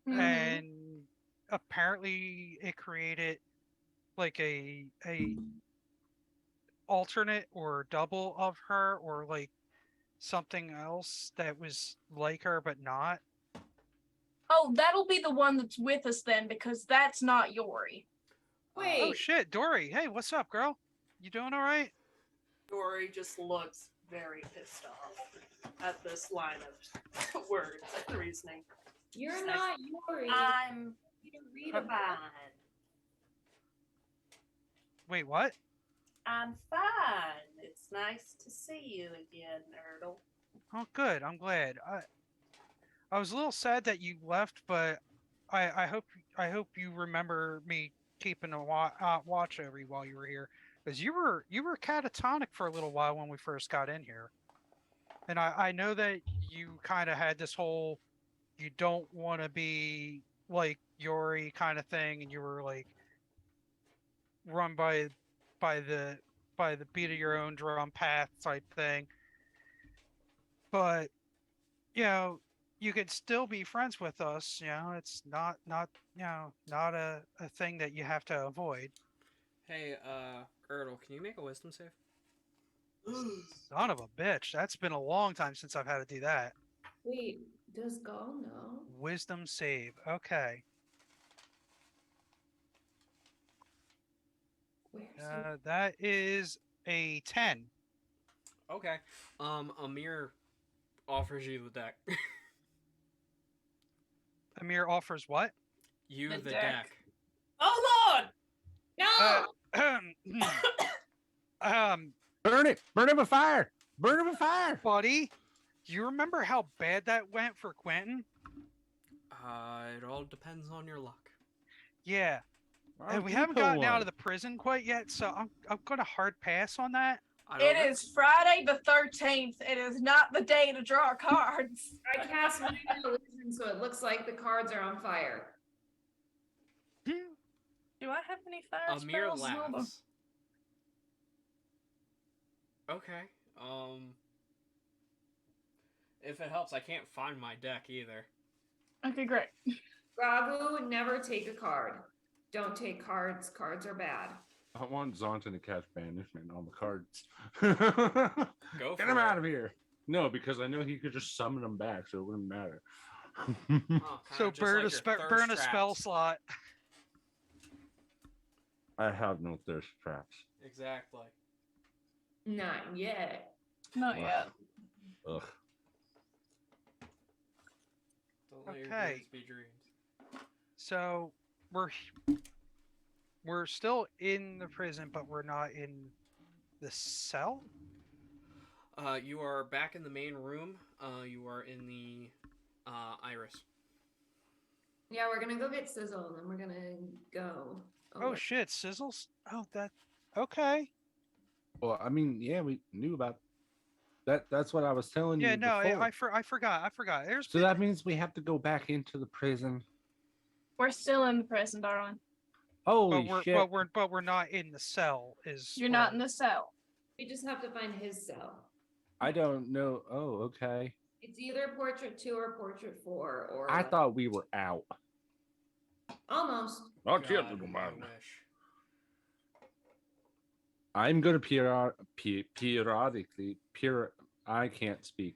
that. Mhm. and apparently it created like a alternate or double of her, or like something else that was like her but not. Oh, that'll be the one that's with us then, because that's not Yori. Oh Wait, shit, Dory! Hey, what's up, girl? You doing all right? Dory just looks very pissed off at this line of words and reasoning. you're It's not Yori. I'm Read about fine. Wait, what? I'm fine. It's nice to see you again, Erdle. Oh, good. I'm glad. I was a little sad that you left, but I hope you remember me keeping a watch over you while you were here, because you were catatonic for a little while when we first got in here, and I know that you kind of had this whole you don't want to be like Yori kind of thing, and you were like run by the by the beat of your own drum path type thing, but you know, you could still be friends with us. You know, it's not not a thing that you have to avoid. Hey, Erdl, can you make a wisdom save? Son of a bitch, that's been a long time since I've had to do that. Wait, does Gall know? Wisdom save. Okay. Where's That is a 10. Okay. Amir offers you the deck. Amir offers what? You The the deck. deck. Oh Lord! No! Burn it! Burn it with fire! Burn it with fire! Buddy, you remember how bad that went for Quentin? It all depends on your luck. Yeah. Why And don't we you haven't pull gotten out one? of the prison quite yet, so I'm gonna hard pass on that. I don't It know. is Friday the 13th. It is not the day to draw cards. I cast Minor Illusion so it looks like the cards are on fire. Do I have any fire Amir spells? Hold on. laughs. Okay. If it helps, I can't find my deck either. Okay, great. Ragu, never take a card. Don't take cards. Cards are bad. I want Zonta to cast banishment on the cards. Go Get for him it. out of here. No, because I know he could just summon them back, so it wouldn't matter. Oh, kinda So just burn like a your thirst burn a traps. spell slot. I have no thirst traps. Exactly. Not yet. Not Ugh. yet. Ugh. Don't let your Okay. dreams be dreams. So we're still in the prison, but we're not in the cell. You are back in the main room. You are in the Iris. Yeah, we're gonna go get Sizzle and then we're gonna go. Oh over. shit, Sizzles. Oh, that. Okay. Well, I mean, yeah, we knew about that. That's what I was telling Yeah, you. no, before. I forgot. There's So that means we have to go back into the prison. We're still in the prison, darling. Holy but shit! we're not in the cell. Is You're what not I'm- in the cell. We just have to find his cell. I don't know. Oh, okay. It's either Portrait 2 or Portrait 4 or I thought we were out. almost. Not yet, God, little I man. wish. I'm gonna periodically. I can't speak.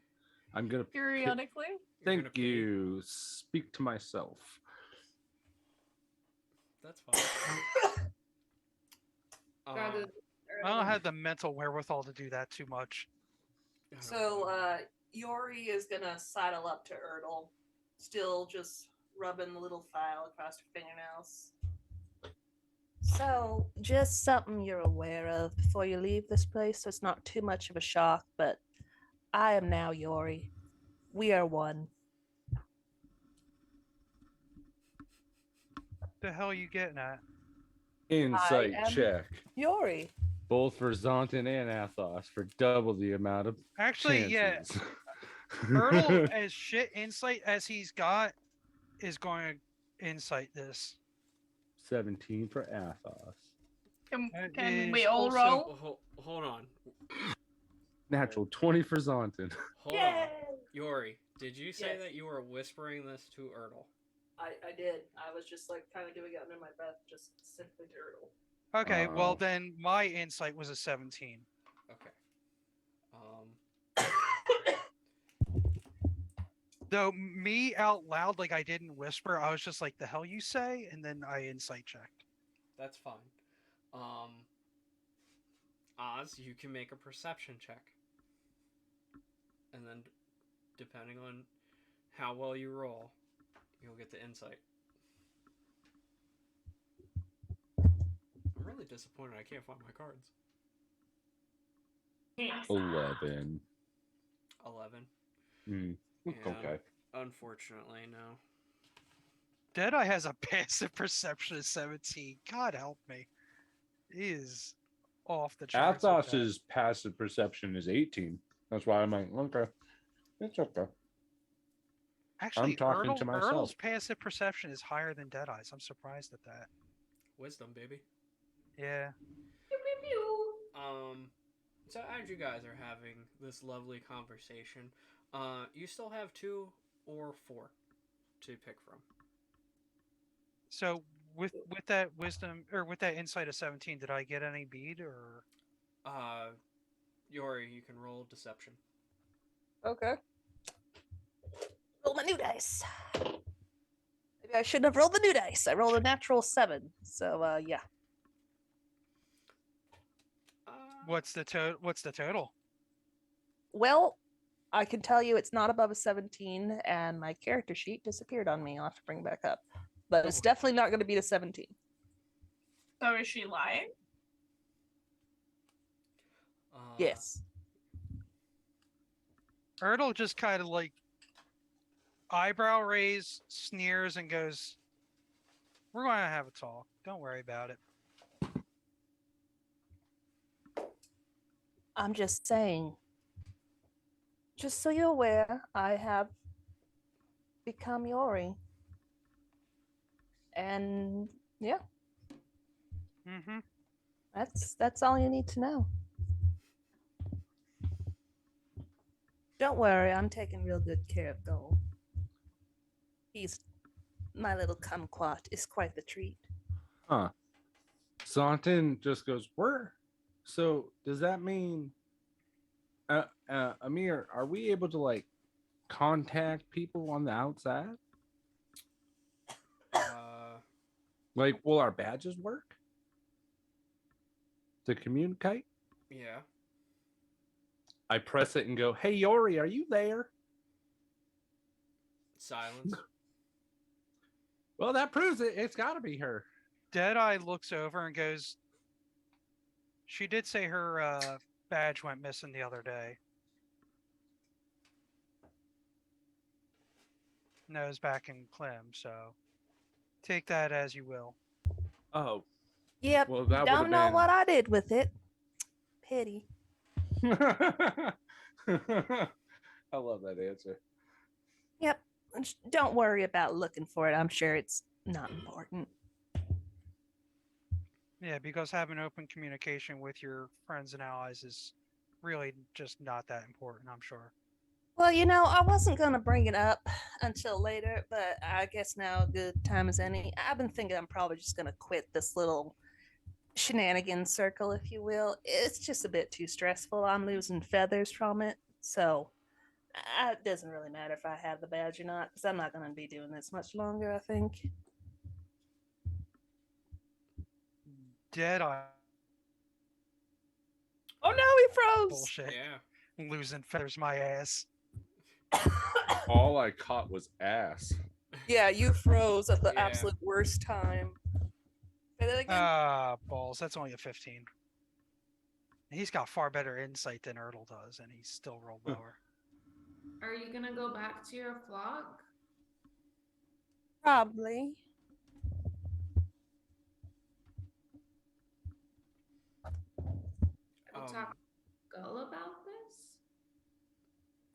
I'm gonna. Periodically. You're gonna Thank pee. you. Speak to myself. That's fine. Rather Um, than- I don't have the mental wherewithal to do that too much. I don't So, know. Yori is gonna sidle up to Erdle, still just rubbing the little file across her fingernails. So, just something you're aware of before you leave this place, so it's not too much of a shock, but I am now Yori. We are one. The hell are you getting at? Insight am- check, Yori. both for Zontan and Athos, for double the amount of Actually, yeah, chances. Ertl, as shit insight as he's got, is going to insight this. 17 for Athos. That Can we is all also- roll? Hold on. Natural 20 for Zontan. Hold on. Yori, did you say Yes. that you were whispering this to Ertl? I did. I was just like kind of doing it under my breath, just simply to Erdle. Okay, well Oh. then my insight was a 17. Okay. Though me out loud, like I didn't whisper, I was just like, "The hell you say?" And then I insight checked. That's fine. Oz, you can make a perception check. And then, depending on how well you roll, you'll get the insight. I'm really disappointed I can't find my cards. Yes. 11. 11. Hmm. Yeah. Okay. Unfortunately, no. Deadeye has a passive perception of 17. God help me. He is off the charts. with that. Athos's passive perception is 18. That's why I'm like, okay. It's okay. Actually, talking to myself. Ertl's passive perception is higher than Deadeye's. I'm surprised at that. Wisdom, baby. Yeah. Pew, pew, pew. So as you guys are having this lovely conversation, you still have 2 or 4 to pick from. So with that wisdom or with that insight of 17, did I get any bead or? Yori, you can roll deception. Okay. Roll my new dice. Maybe I shouldn't have rolled the new dice. I rolled a natural 7. So yeah. What's the total? Well, I can tell you it's not above a 17, and my character sheet disappeared on me. I'll have to bring it back up. But it's Oh. definitely not going to be the 17. So is she lying? Yes. Ertl just kind of like eyebrow raise, sneers, and goes, "We're going to have a talk. Don't worry about it." I'm just saying. Just so you're aware, I have become Yori. And yeah, Mm-hmm. that's all you need to know. Don't worry, I'm taking real good care of Gold. He's my little kumquat is quite the treat. Huh. Zontan just goes, where? So does that mean, Amir, are we able to like contact people on the outside? Like, will our badges work to communicate? Yeah. I press it and go, hey, Yori, are you there? Silence. Well, that proves it. It's got to be her. Deadeye looks over and goes, "She did say her badge went missing the other day." No, it was back in Clem, so take that as you will. Oh, Yep. well, that Don't would know have what I did with it. Pity. been. I love that answer. Yep. Don't worry about looking for it. I'm sure it's not important. Yeah, because having open communication with your friends and allies is really just not that important, I'm sure. Well, you know, I wasn't going to bring it up until later, but I guess now a good time as any. I've been thinking I'm probably just going to quit this little shenanigan circle, if you will. It's just a bit too stressful. I'm losing feathers from it. So it doesn't really matter if I have the badge or not, because I'm not going to be doing this much longer, I think. Deadeye Oh no, he froze. bullshit. Yeah. Losing feathers my ass. All I caught was ass. Yeah, you froze at the Yeah. absolute worst time. Say that again. Ah, balls. That's only a 15. He's got far better insight than Ertl does, and he's still rolled lower. Are you gonna go back to your flock? Probably. Have you talked to Gull about this?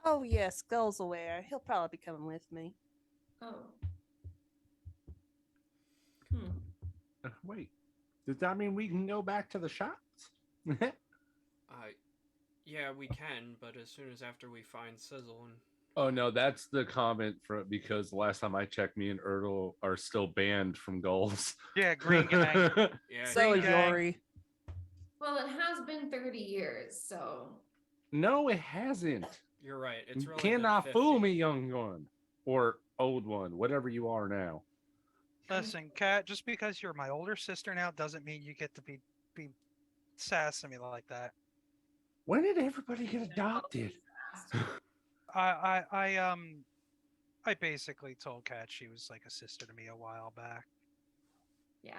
Oh, yes, Skull's aware. He'll probably be coming with me. Oh. Wait, does that mean we can go back to the shops? Yeah, we can, but as soon as after we find Sizzle and Oh no, that's the comment for because last time I checked, me and Ertl are still banned from goals. Yeah, Green Gang. yeah, So Green is Gang. Yori. Well, it has been 30 years, so No, it hasn't. you're right. It's You really cannot been fool 50. me, young one or old one, whatever you are now. Listen, Kat, just because you're my older sister now doesn't mean you get to be sassing me like that. When did everybody get adopted? I basically told Kat she was like a sister to me a while back. yeah.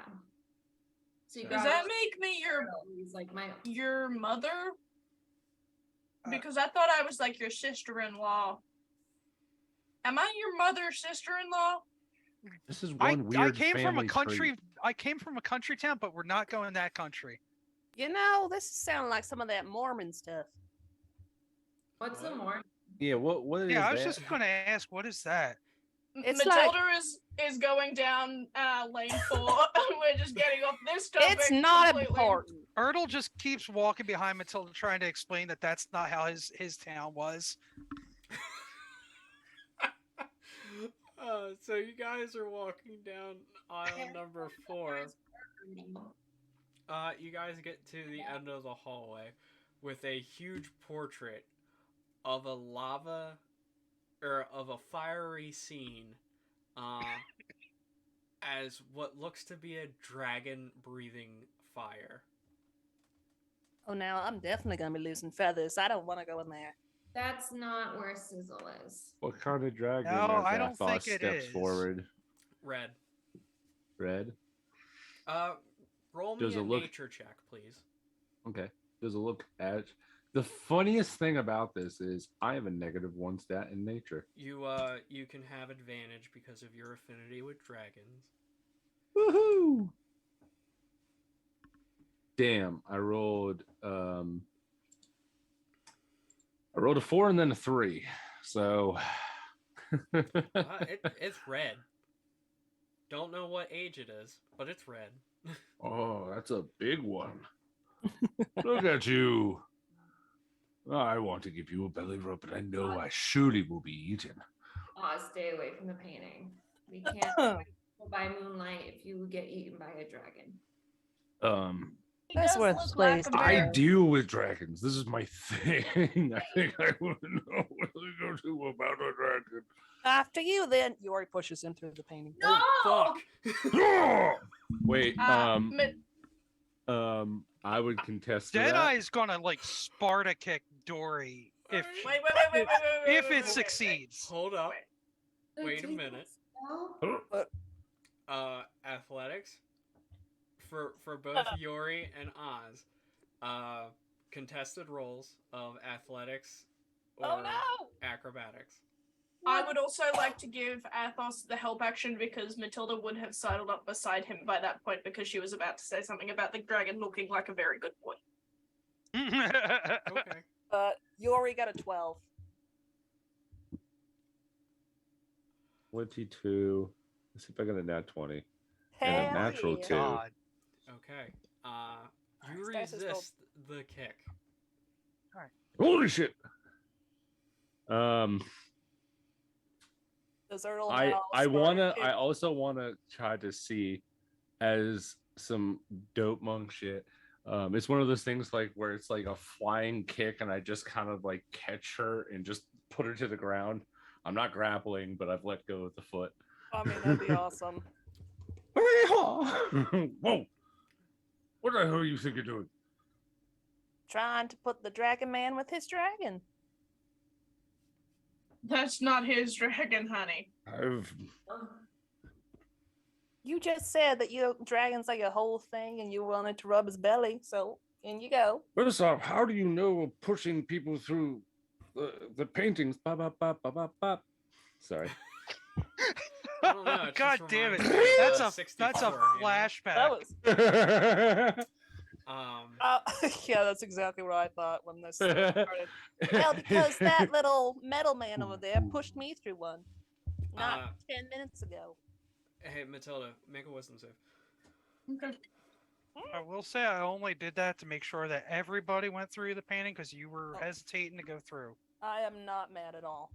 So you Does got that make me he's like my your mother? Uh, Because I thought I was like your sister-in-law. Am I your mother's sister-in-law? This is I one weird came from a family country. trait. I came from a country town, but we're not going that country. You know, this is sounding like some of that Mormon stuff. what's the What? more? Yeah, what is Yeah, I was that? just going to ask, what is that? It's Matilda is going down lane 4. We're just getting off this topic. It's not completely. important. Ertl just keeps walking behind Matilda, trying to explain that that's not how his town was. So you guys are walking down aisle number 4. You guys get to the end of the hallway with a huge portrait of a lava or of a fiery scene as what looks to be a dragon breathing fire. Oh, now I'm definitely going to be losing feathers. I don't want to go in there. That's not where Sizzle is. What kind of dragon? No, as I don't Athos think it steps is. forward. Red. Red. Roll me Does a it look- nature check, please. Okay. Does it look at the funniest thing about this is I have a -1 stat in nature. You can have advantage because of your affinity with dragons. Woohoo! Damn, I rolled a 4 and then a 3. So It's red. Don't know what age it is, but it's red. oh, that's a big one. Look at you. I want to give you a belly rub, but I know I surely will be eaten. Stay away from the painting. We can't go by moonlight if you get eaten by a dragon. He That's does worth look his like place a to I bear. deal with dragons. This is my thing. I think I would know what to go to about a dragon. After you, then. Yori pushes him through the painting. No! Oh, fuck! Wait, Ma- I would contest to that. Deadeye's gonna like Sparta kick Dory if Wait, if wait, it succeeds. Hold up. They're Wait a taking minute. spell? Athletics for both Yori and Oz. Contested rolls of athletics or Oh no! acrobatics. I would also like to give Athos the help action because Matilda would have sidled up beside him by that point because she was about to say something about the dragon looking like a very good boy. Okay. Yori got a 12. 22. Let's see if I got a nat 20. Hell And a natural yeah. 2. God. Okay. You Alright, status roll. resist the kick. Holy shit. Does Ertl I now wanna start I also wanna try to see as some dope monk shit. It's one of those things like where it's like a flying kick and I just kind of like catch her and just put her to the ground. I'm not grappling, but I've let go of the foot. I mean, that'd be awesome. Whoa. What the hell you think you're doing? Trying to put the dragon man with his dragon. That's not his dragon, honey. I've You just said that your dragon's like a whole thing and you wanted to rub his belly, so in you go. First off, how do you know pushing people through the paintings? Bop, bop, bop, bop, bop, bop. Sorry. I don't know. It God just damn it! reminds me of, That's a 64, you know? flashback. That was yeah, that's exactly what I thought when this started. Well, because that little metal man over there pushed me through one not 10 minutes ago. Hey, Matilda, make a wisdom save. Okay. I will say I only did that to make sure that everybody went through the painting because you were hesitating to go through. I am not mad at all.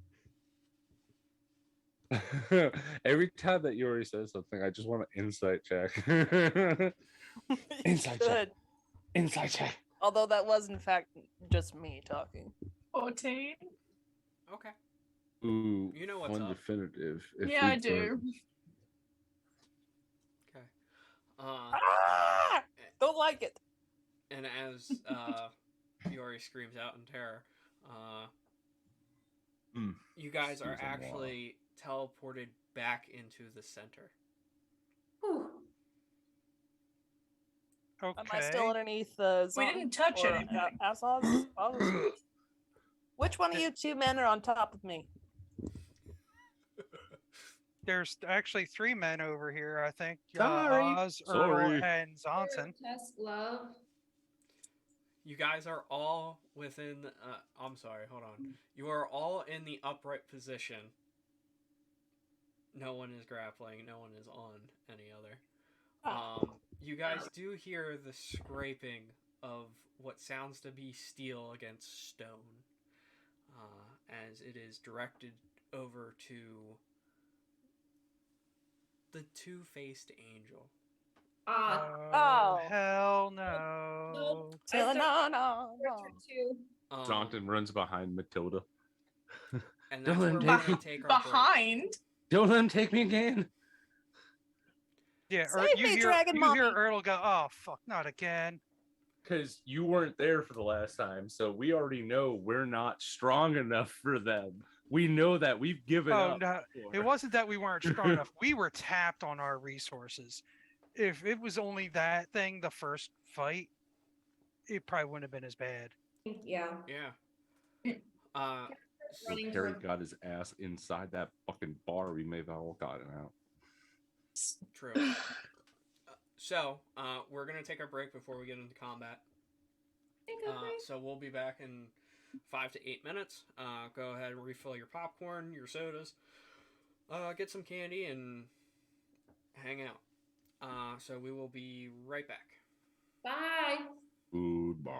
Every time that Yuri says something, I just want an insight check. Insight check. Good. Insight check. Although that was in fact just me talking. 14. Okay. Ooh, You know what's fun up. definitive. If Yeah, I we do. Okay. Ah! Don't like it. And as Yori screams out in terror, you guys are Excuse me, actually teleported back into the center. Whew. Okay. Am I still underneath the We didn't touch anything. Azaz? Which one of you two men are on top of me? There's actually 3 men over here, I think. Sorry. Oz, Sorry. Earl, and Zonson. Test love. You guys are all within. I'm sorry, hold on. You are all in the upright position. No one is grappling. No one is on any other. You guys do hear the scraping of what sounds to be steel against stone, as it is directed over to the two-faced angel. Oh, hell no. No, no, no. Zonton runs behind Matilda. And that's Don't where we're take going me to take our break. Behind. Don't let him take me again. Yeah, Save me, Dragon you hear Mommy. Ertl go, oh, fuck, not again. Because you weren't there for the last time, so we already know we're not strong enough for them. We know that we've given up. No, it wasn't that we weren't strong enough. We were tapped on our resources. If it was only that thing, the first fight, it probably wouldn't have been as bad. Yeah. Yeah. So Harry got his ass inside that fucking bar. We may have all gotten out. True. So, we're going to take our break before we get into combat. So we'll be back in 5 to 8 minutes. Go ahead and refill your popcorn, your sodas, get some candy, and hang out. So we will be right back. Bye. Goodbye.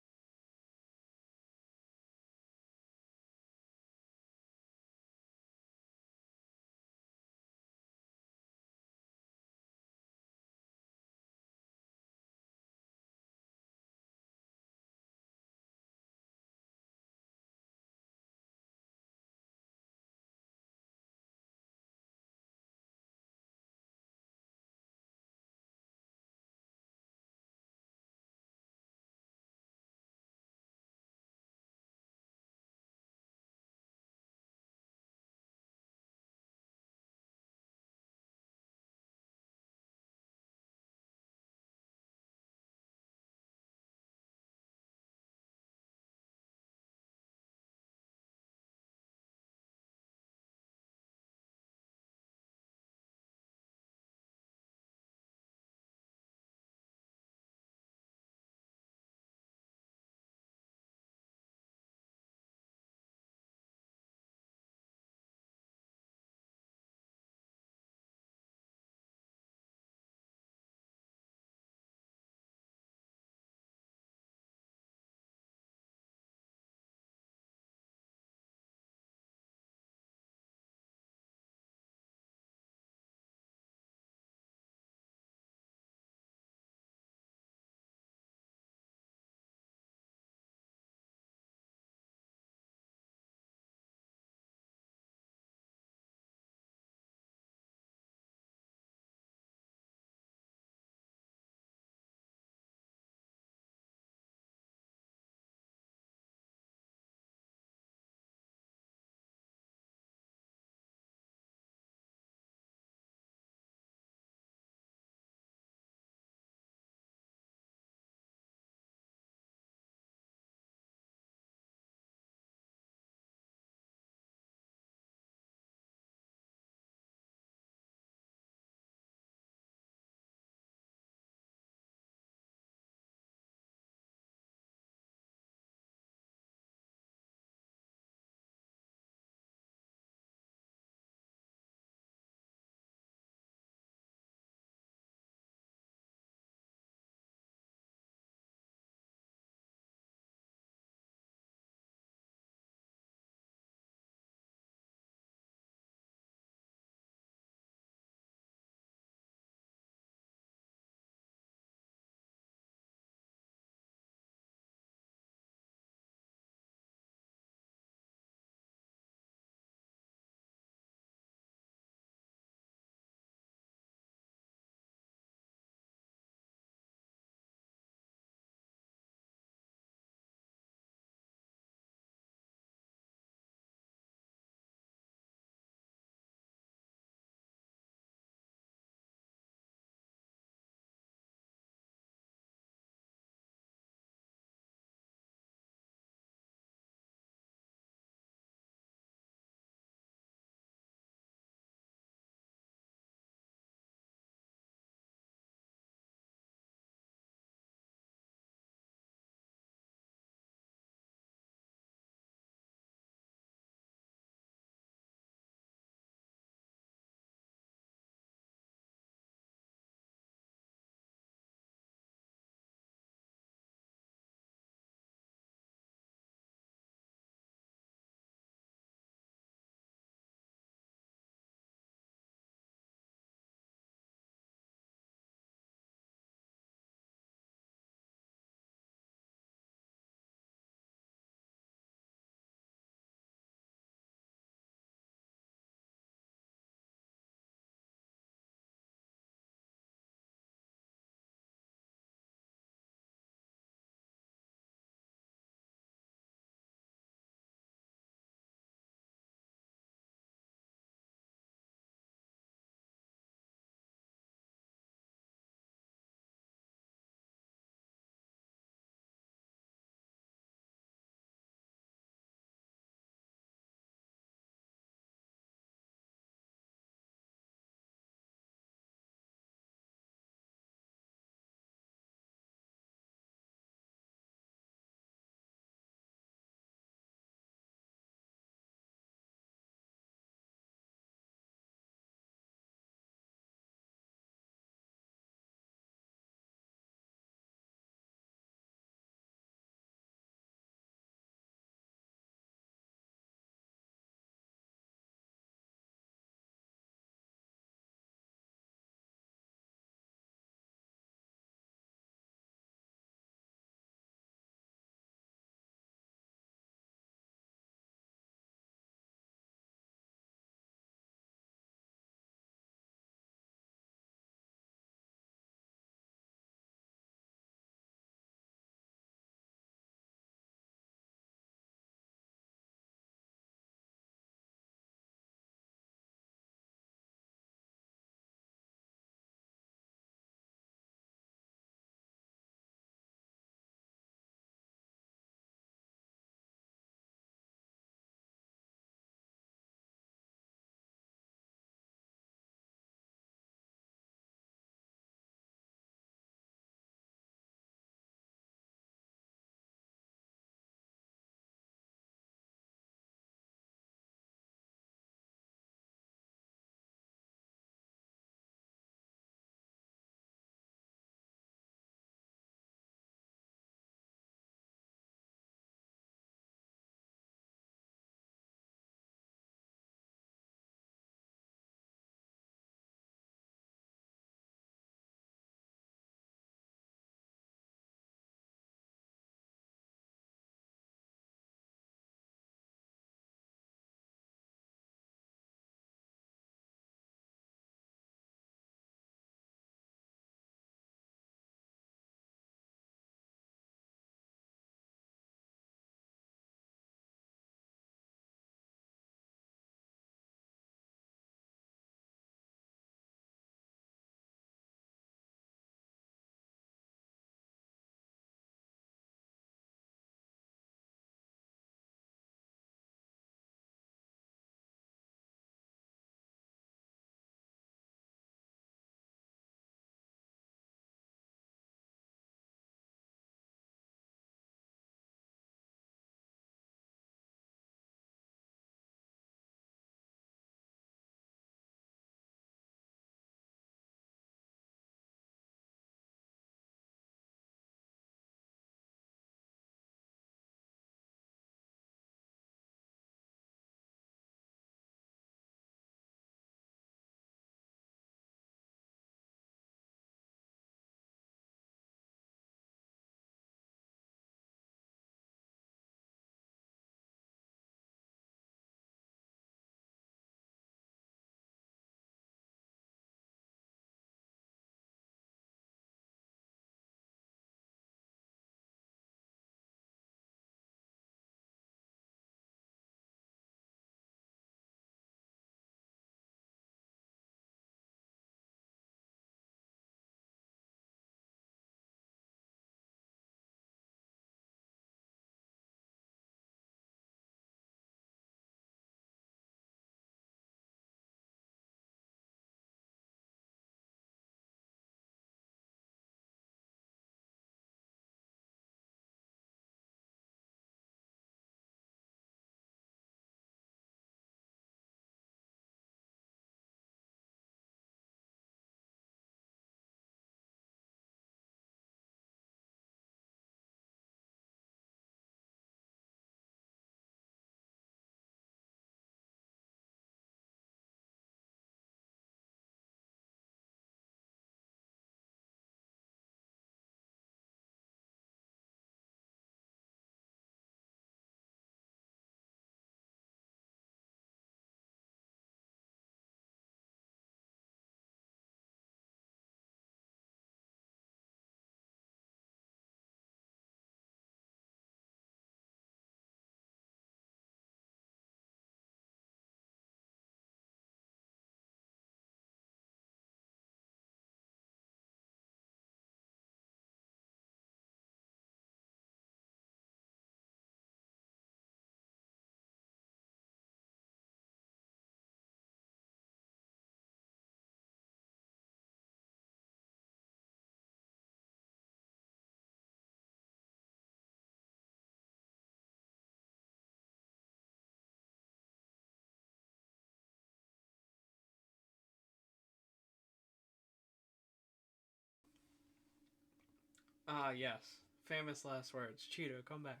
Yes. Famous last words. Cheeto, come back.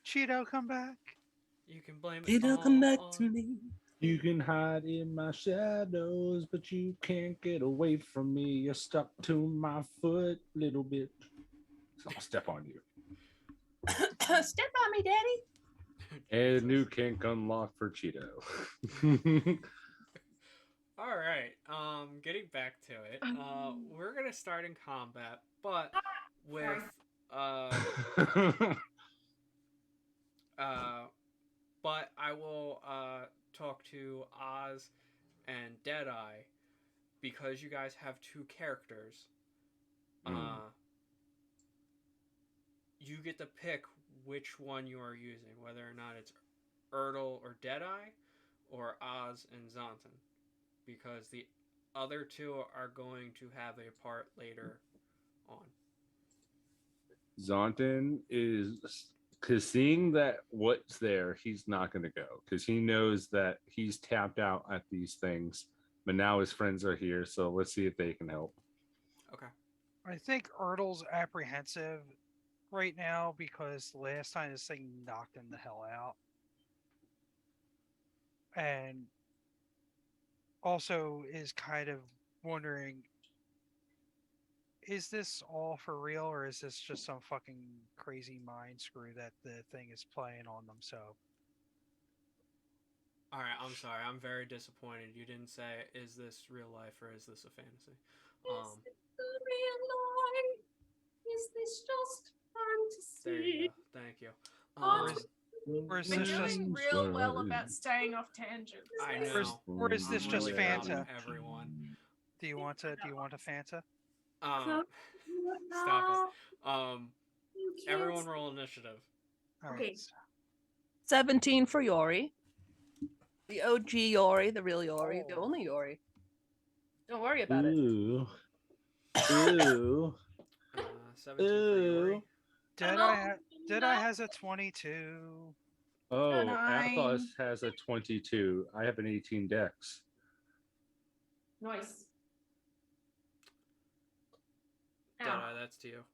Cheeto, come back. You can blame it It'll all come back to on- me. You can hide in my shadows, but you can't get away from me. You're stuck to my foot, little bit. I'll step on you. Step on me, Daddy. And Jesus. new kink unlocked for Cheeto. All right. Getting back to it. We're gonna start in combat, but with but I will talk to Oz and Deadeye because you guys have two characters. You get to pick which one you are using, whether or not it's Ertl or Deadeye, or Oz and Zonton, because the other two are going to have a part later on. Zonton is, because seeing that what's there, he's not going to go because he knows that he's tapped out at these things, but now his friends are here, so let's see if they can help. Okay. I think Ertl's apprehensive right now because last time this thing knocked him the hell out. And also is kind of wondering, is this all for real or is this just some fucking crazy mind screw that the thing is playing on them? So All right. I'm sorry. I'm very disappointed. You didn't say, "Is this real life or is this a fantasy?" Is this the real life? Is this just There fantasy? you go. Thank you. or is We're this just doing real well about staying off tangents. I Where's- know. or is this I'm just really proud of Fanta? everyone. do you want a Fanta? Stop it. Everyone roll initiative. All Okay. right. 17 for Yori. The OG Yori, the real Yori, the Oh. only Yori. Don't worry about it. Ooh. Ooh. 17 for Yori. Ooh. Deadeye has a 22. Oh, 9. Athos has a 22. I have an 18 dex. Nice. Ow. Deadeye, that's to you.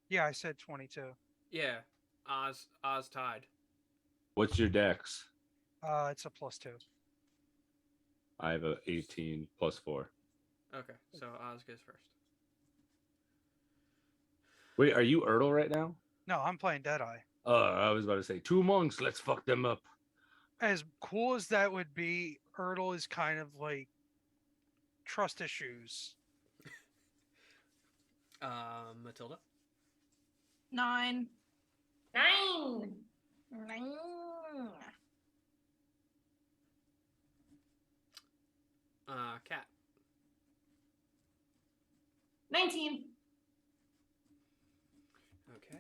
Yeah, I said 22. Yeah. Oz tied. What's your dex? It's a +2. I have a 18 plus 4. Okay, so Oz goes first. Wait, are you Ertl right now? No, I'm playing Deadeye. I was about to say 2 monks. Let's fuck them up. As cool as that would be, Ertl is kind of like trust issues. Matilda. 9. 9. 9. Cat. 19. Okay.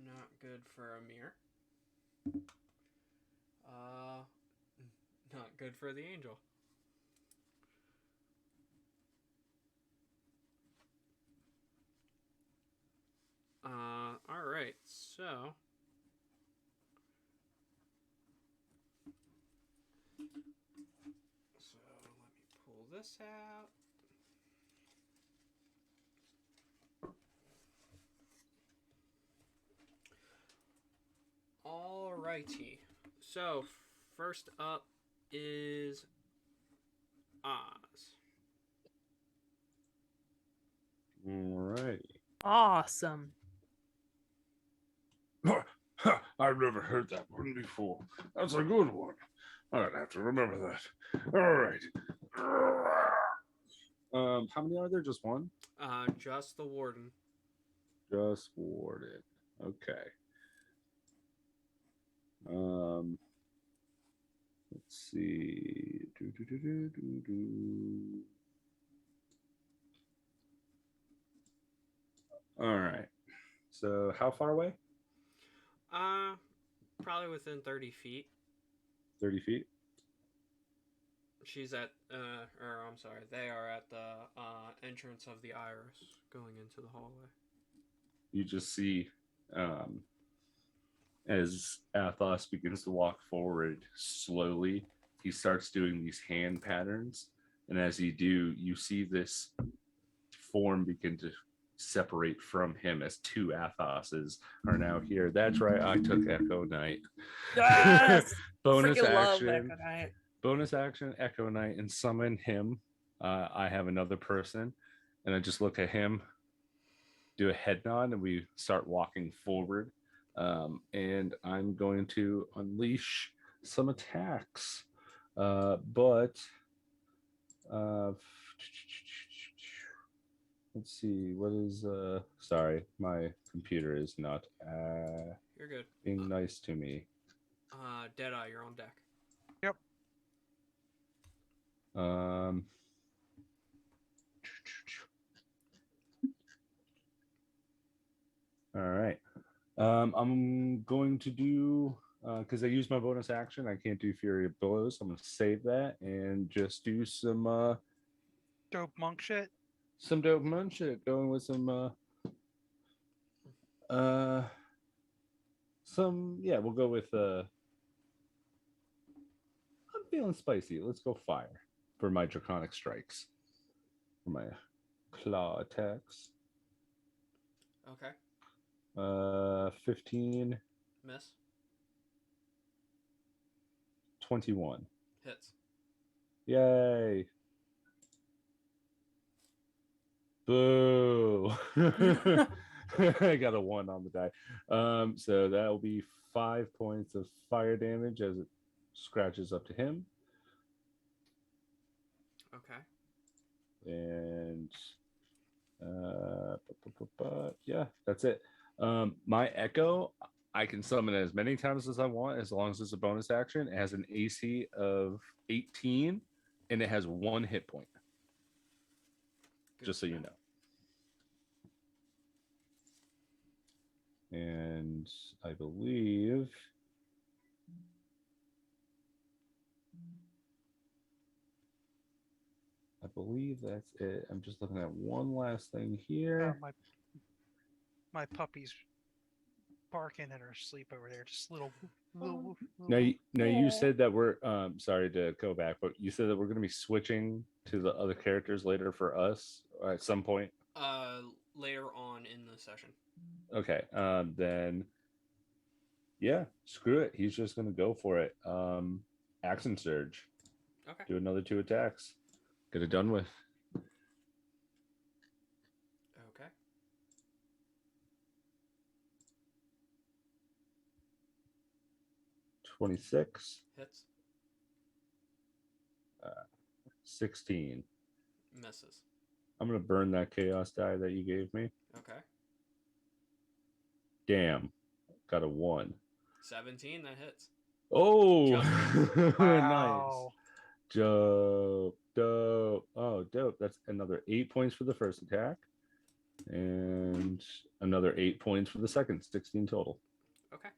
Not good for Amir. Not good for the angel. All right. So let me pull this out. Alrighty. So first up is Oz. Alrighty. Awesome. I've never heard that one before. That's a good one. I'd have to remember that. All right. How many are there? Just one? Just the warden. Just warded. Okay. Let's see. All right. So how far away? Probably within 30 feet. 30 feet. She's at, or I'm sorry, they are at the entrance of the iris going into the hallway. You just see as Athos begins to walk forward slowly, he starts doing these hand patterns, and as you do, you see this form begin to separate from him as two Athoses are now here. That's right, I took Echo Knight. Yes! Bonus Freaking love action. Echo Knight. Bonus action, Echo Knight, and summon him. I have another person, and I just look at him, do a head nod, and we start walking forward. And I'm going to unleash some attacks. But let's see, what is sorry, my computer is not You're good. being nice to me. Deadeye, you're on deck. Yep. All right. I'm going to do because I used my bonus action. I can't do Fury of Blows. I'm going to save that and just do some Dope monk shit. dope monk shit. Going with some we'll go with I'm feeling spicy. Let's go fire for my draconic strikes. For my claw attacks. Okay. 15, Miss. 21. Hits. Yay. Boo. I got a 1 on the die. So that'll be 5 points of fire damage as it scratches up to him. Okay. And yeah, that's it. My Echo, I can summon it as many times as I want, as long as it's a bonus action. It has an AC of 18, and it has 1 hit point. Good Just so to you know. And I believe that's it. I'm just looking at one last thing here. My puppy's barking in her sleep over there. Just little. Now you said that we're sorry to go back, but you said that we're going to be switching to the other characters later for us at some point. Later on in the session. Okay. Then yeah, screw it. He's just going to go for it. Action Surge. Okay. Do another 2 attacks. Get it done with. Okay. 26. Hits. 16. Misses. I'm going to burn that chaos die that you gave me. Okay. Damn. Got a 1. 17, that hits. Oh, Wow. nice. Dope. Oh, dope. That's another 8 points for the first attack. And another 8 points for the second. 16 total. Okay.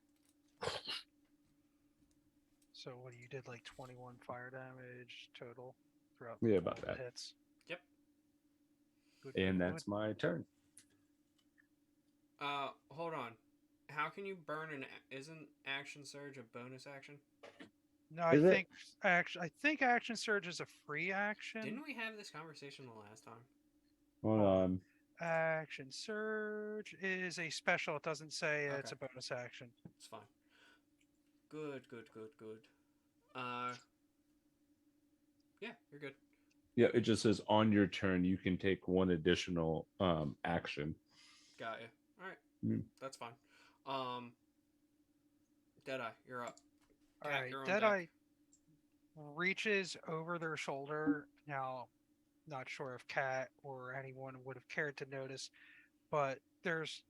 So what you did, like 21 fire damage total throughout Yeah, about all the that. hits. Yep. Good, And good. that's my turn. Hold on. How can you burn isn't action surge a bonus action? No, I Is it? think action surge is a free action. Didn't we have this conversation the last time? Hold on. Action surge is a special. It doesn't say it's a Okay. bonus action. It's fine. Good. Yeah, you're good. Yeah, it just says on your turn you can take 1 additional action. Got you. All right. Mm. That's fine. Deadeye, you're up. All Cat, right, you're on Deadeye deck. reaches over their shoulder. Now, not sure if Cat or anyone would have cared to notice, but there's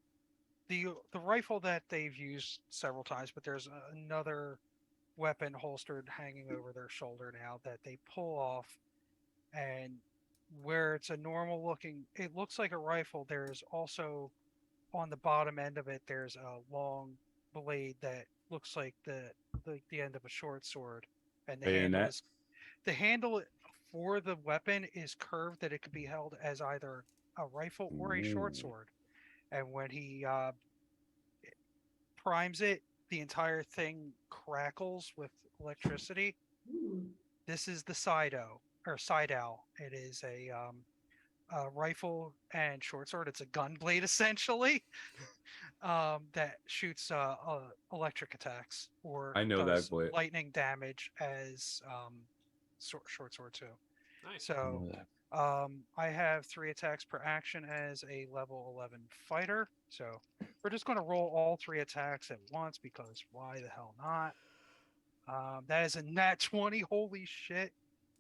the rifle that they've used several times, but there's another weapon holstered hanging over their shoulder now that they pull off, and where it's a normal looking, it looks like a rifle. There's also on the bottom end of it, there's a long blade that looks like the end of a short sword, and Bayonet. the handle for the weapon is curved that it could be held as either a rifle or a short Ooh. sword. And when he primes it, the entire thing crackles with electricity, Ooh. This is the Sido or Side Owl. It is a rifle and short sword. It's a gun blade essentially that shoots electric attacks or I know that does blade. lightning damage as short sword too. Nice. So I have 3 attacks per action as a level 11 fighter. So we're just going to roll all 3 attacks at once because why the hell not? That is a nat 20. Holy shit.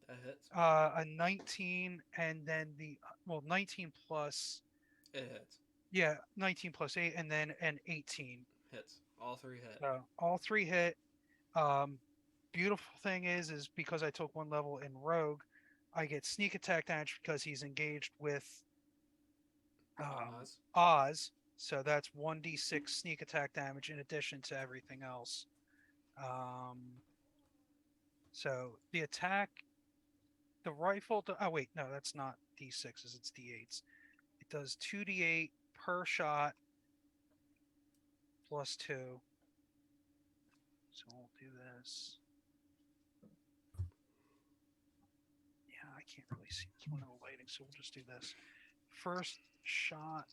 That hits. A 19 and then 19 plus, It hits. yeah, 19 plus 8 and then an 18. Hits. All 3 hit. So all 3 hit. Beautiful thing is because I took 1 level in Rogue, I get sneak attack damage because he's engaged with Oz. Oz. So that's 1d6 sneak attack damage in addition to everything else. So the attack, the rifle. Oh wait, no, that's not d6s. It's d8s. It does 2d8 per shot plus 2. So we'll do this. Yeah, I can't really see this one in the lighting, so we'll just do this. First shot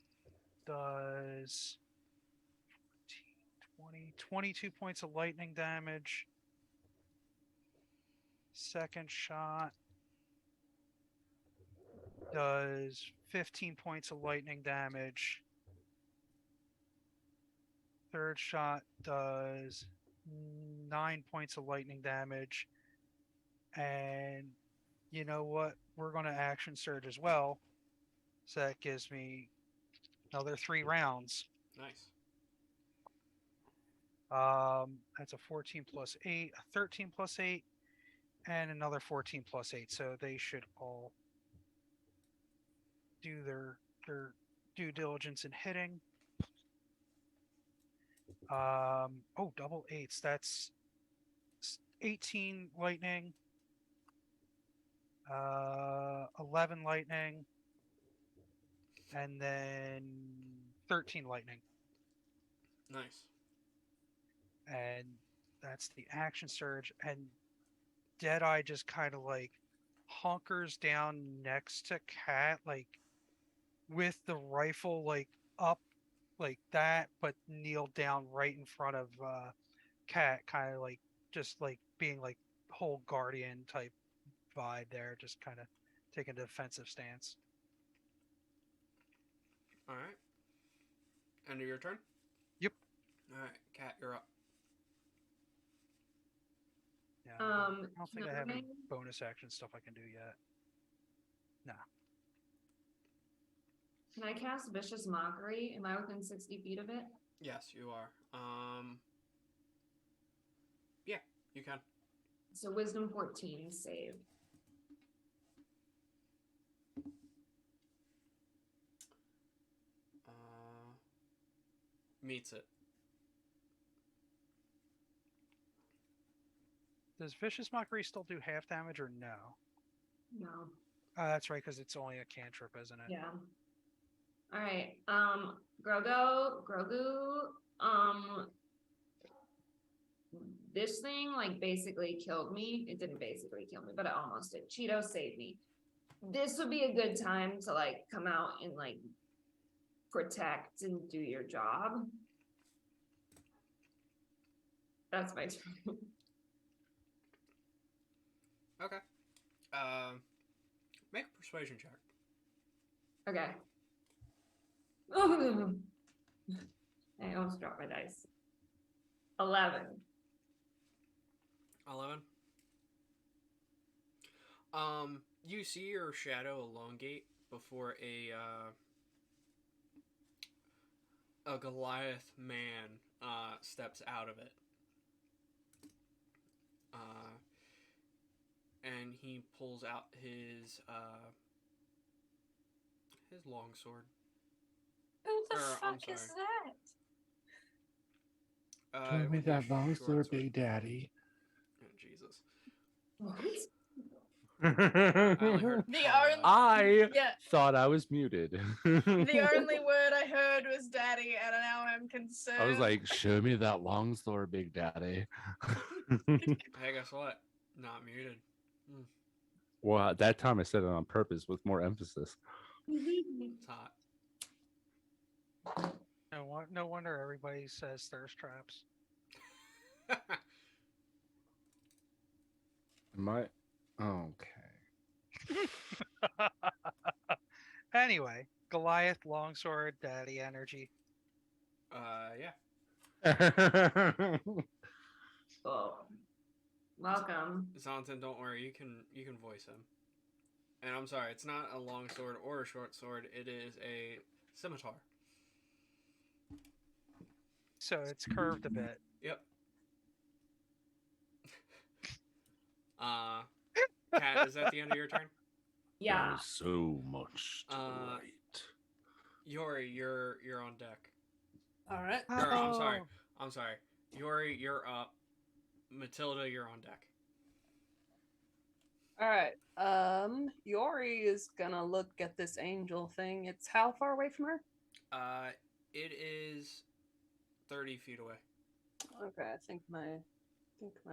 does 14, 20, 22 points of lightning damage. Second shot does 15 points of lightning damage. Third shot does 9 points of lightning damage. And you know what? We're going to action surge as well. So that gives me another 3 rounds. Nice. That's a 14 plus 8, a 13 plus 8, and another 14 plus 8. So they should all do their due diligence in hitting. Double 8s. That's 18 lightning, 11 lightning, and then 13 lightning. Nice. And that's the action surge. And Deadeye just kind of like hunkers down next to Cat, like with the rifle like up like that, but kneeled down right in front of Cat, kind of like just like being like whole guardian type vibe there, just kind of taking a defensive stance. All right. End of your turn? Yep. All right, Cat, you're up. Yeah, I don't think I can have any bonus action stuff I can do yet. Can I cast Vicious Mockery? Am I within 60 feet of it? Yes, you are. Yeah, you can. So Wisdom 14 save. Meets it. Does Vicious Mockery still do half damage or no? No. Oh, that's right, because it's only a cantrip, isn't it? Yeah. All right. Grogu. This thing like basically killed me. It didn't basically kill me, but it almost did. Cheeto saved me. This would be a good time to like come out and like protect and do your job. That's my turn. Okay. Make a persuasion check. Okay. Oh, I almost dropped my dice. 11. 11. You see your shadow elongate before a Goliath man steps out of it. And he pulls out his longsword. Who the I'm fuck is sorry. that? Show It me would be a that long short sword, sword. Big Daddy. Oh, Jesus. What? I only heard The "Oh, I Yeah. thought I was muted. The only word I heard was daddy, and now I'm concerned. I was like, show me that long sword, Big Daddy. Hey, guess what? Not muted. Well, at that time I said it on purpose with more emphasis. It's hot. No wonder everybody says thirst traps. Am I okay? Anyway, Goliath, longsword, daddy energy. Yeah. Oh, welcome. Zonton, don't worry. You can voice him. And I'm sorry, it's not a long sword or a short sword. It is a scimitar. So it's curved a bit. Yep. Kat, is that the end of your turn? Yeah. There's so much to Uh, write. Yori, you're on deck. All right. Or, Oh. I'm sorry. Yori, you're up. Matilda, you're on deck. All right. Yori is gonna look at this angel thing. It's how far away from her? It is 30 feet away. Okay, I think my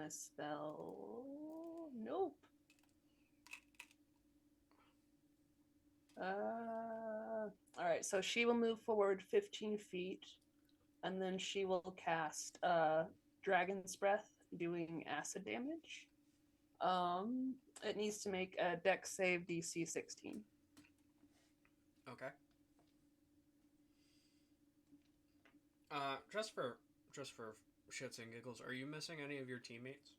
spell. Nope. All right. So she will move forward 15 feet, and then she will cast Dragon's Breath, doing acid damage. It needs to make a Dex save DC 16. Okay. Just for shits and giggles, are you missing any of your teammates?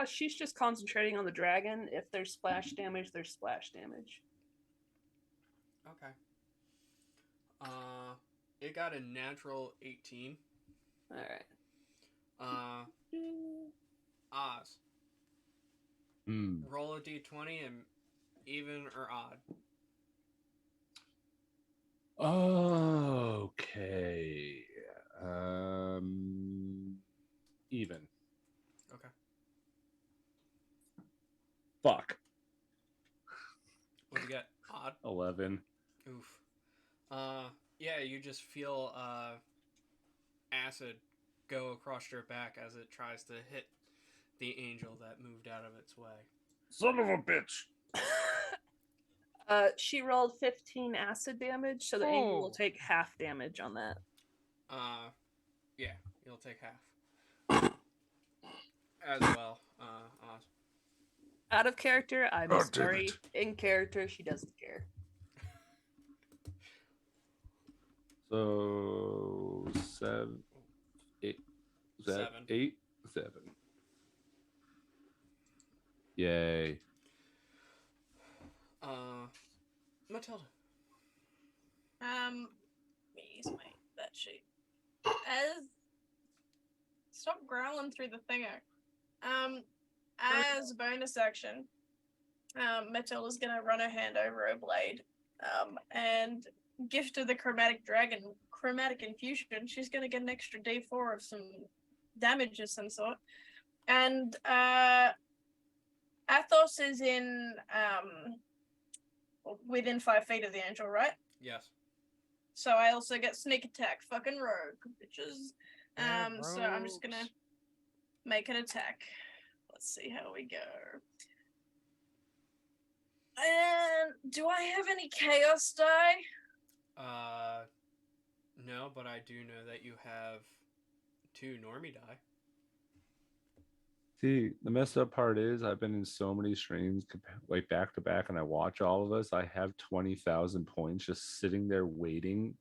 She's just concentrating on the dragon. If there's splash damage, there's splash damage. Okay. It got a natural 18. All right. Oz. Hmm. Roll a d20 and even or odd. Okay. Even. Okay. Fuck. What'd you get? Odd? 11. Oof. Yeah, you just feel acid go across your back as it tries to hit the angel that moved out of its way. Son of a bitch. She rolled 15 acid damage, so the angel will Oh. take half damage on that. Yeah, you'll take half. As well, Oz. Out of character, I'm God damn sorry. it. In character, she doesn't care. So 7, 8, is that 7. 8, 7. Yay. Matilda. Let me use my that sheet. Stop growling through the thinger. As a bonus action, Matilda's gonna run her hand over her blade. And gift of the chromatic infusion, she's gonna get an extra D4 of some damage of some sort. And Athos is in within 5 feet of the angel, right? Yes. So I also get sneak attack, fucking rogue, bitches. Yeah, So I'm just gonna rogues. make an attack. Let's see how we go. And do I have any chaos die? No, but I do know that you have 2 normie die. See, the messed up part is I've been in so many streams like back to back, and I watch all of us. I have 20,000 points just sitting there waiting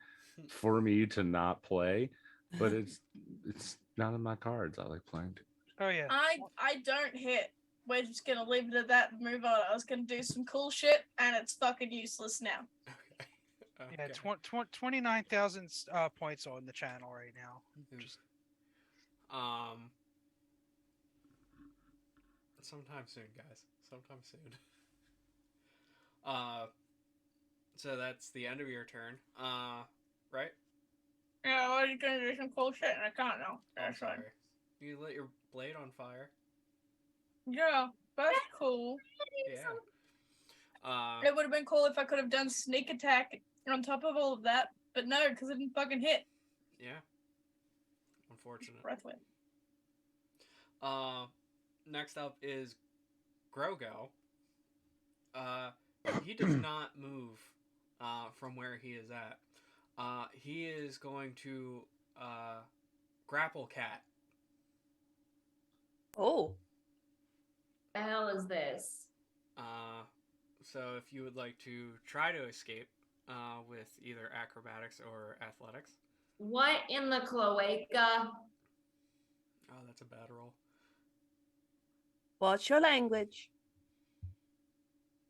for me to not play, but it's not in my cards. I like playing too. Oh yeah. I don't hit. We're just gonna leave it at that and move on. I was gonna do some cool shit, and it's fucking useless now. Okay. Yeah, 29,000 points on the channel right now. Just sometime soon, guys. Sometime soon. So that's the end of your turn. Right? Yeah, I was gonna do some cool shit, and I can't now. I'm That's fine. sorry. You lit your blade on fire. Yeah, that's cool. Yeah. It would have been cool if I could have done sneak attack on top of all of that, but no, because it didn't fucking hit. Yeah. Unfortunate. Breath weapon. next up is Grogo. He does not move from where he is at. He is going to grapple Cat. Oh. The hell is this? So if you would like to try to escape with either acrobatics or athletics. What in the cloaca? Oh, that's a bad roll. What's your language?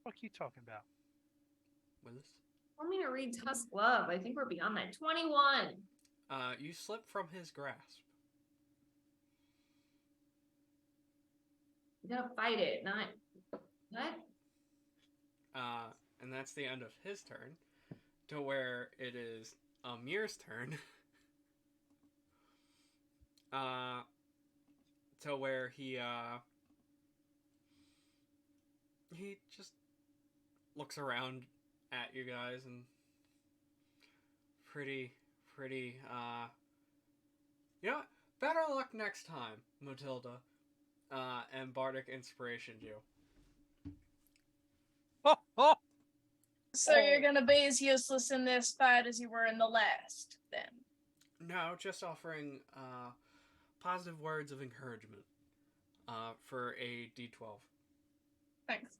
What are you talking about? Willis? Want me to read Tusk Love? I think we're beyond that. 21. You slip from his grasp. You gotta fight it, not what? And that's the end of his turn. To where it is Amir's turn. To where he just looks around at you guys and pretty you know what? Better luck next time, Matilda. And Bardic inspiration you. Oh. So you're gonna be as useless in this fight as you were in the last, then. No, just offering positive words of encouragement for a D12. Thanks.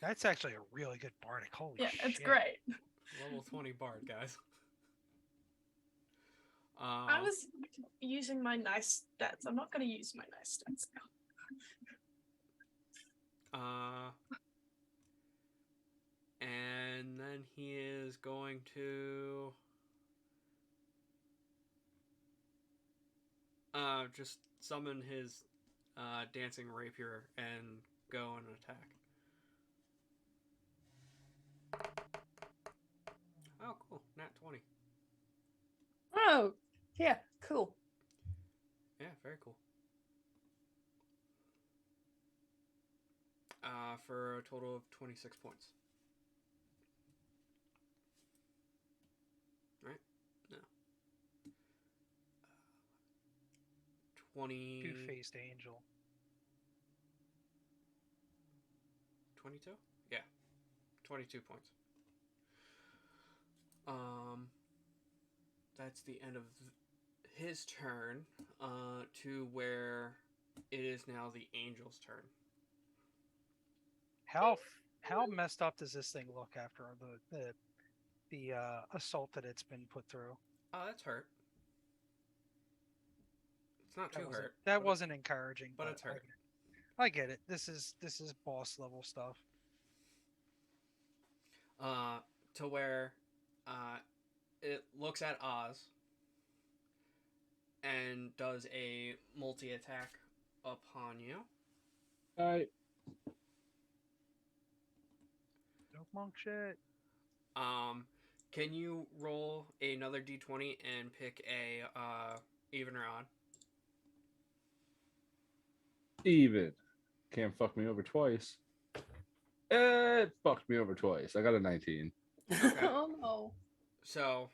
That's actually a really good bardic. Holy Yeah, shit. it's great. Level 20 bard, guys. I was using my nice stats. I'm not gonna use my nice stats now. And then he is going to just summon his dancing rapier and go and attack. Oh, cool. Nat 20. Oh, yeah, cool. Yeah, very cool. For a total of 26 points. Right? No. 20... Two-faced angel. 22? Yeah. 22 points. That's the end of his turn, to where it is now the angel's turn. How messed up does this thing look after the assault that it's been put through? Oh, that's hurt. It's not too hurt. That wasn't encouraging, but it's hurt. I get it. This is boss level stuff. To where it looks at Oz and does a multi-attack upon you. Alright. No monk shit. Can you roll another d20 and pick a even or odd? Even. Can't fuck me over twice. It fucked me over twice. I got a 19. Okay. Oh no. So,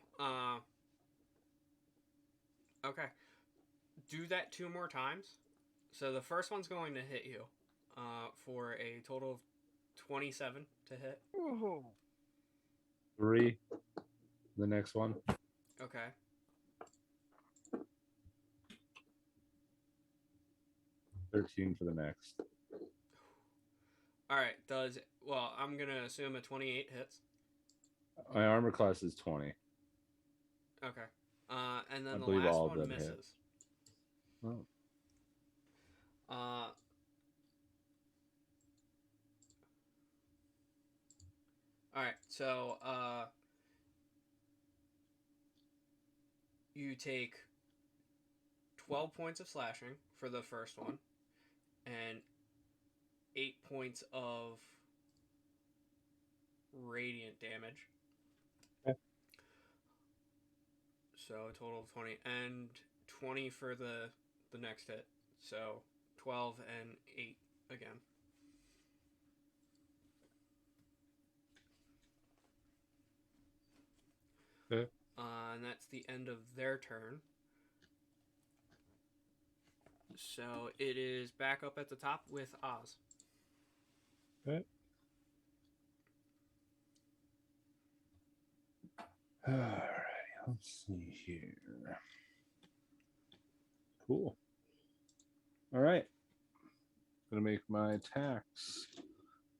okay. Do that 2 more times. So the first one's going to hit you for a total of 27 to hit. Ooh. 3. The next one. Okay. $13 for the next. All right. I'm going to assume a 28 hits. My armor class is 20. Okay. And then I the believe last all of one them hit. misses. Oh. All right. So, you take 12 points of slashing for the first one and 8 points of radiant damage. Okay. So a total of 20 and 20 for the next hit. So 12 and 8 again. Okay. And that's the end of their turn. So it is back up at the top with Oz. Okay. All right. Let's see here. Cool. All right. Gonna make my attacks.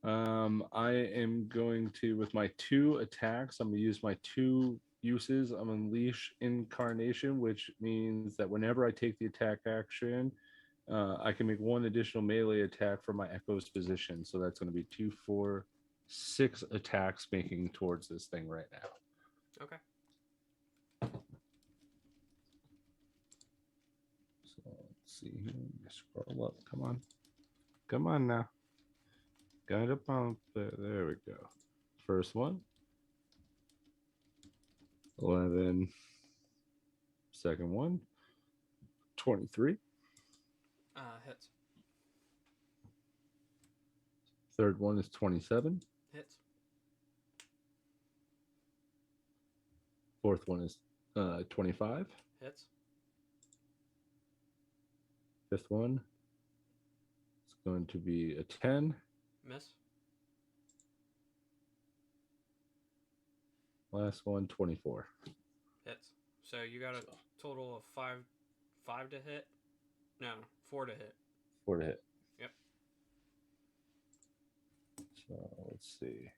I am going to, with my 2 attacks, I'm gonna use my 2 uses. I'm Unleash Incarnation, which means that whenever I take the attack action, I can make 1 additional melee attack from my Echo's position. So that's going to be 2, 4, 6 attacks making towards this thing right now. Okay. So let's see here. Scroll up. Come on. Come on now. Got it up there. There we go. First one. 11. Second one. 23. Hits. Third one is 27. Hits. Fourth one is 25. Hits. Fifth one is going to be a 10. Miss. Last one, 24. Hits. So you got a total of 5 to hit. No, 4 to hit. 4 to hit. Yep. So let's see.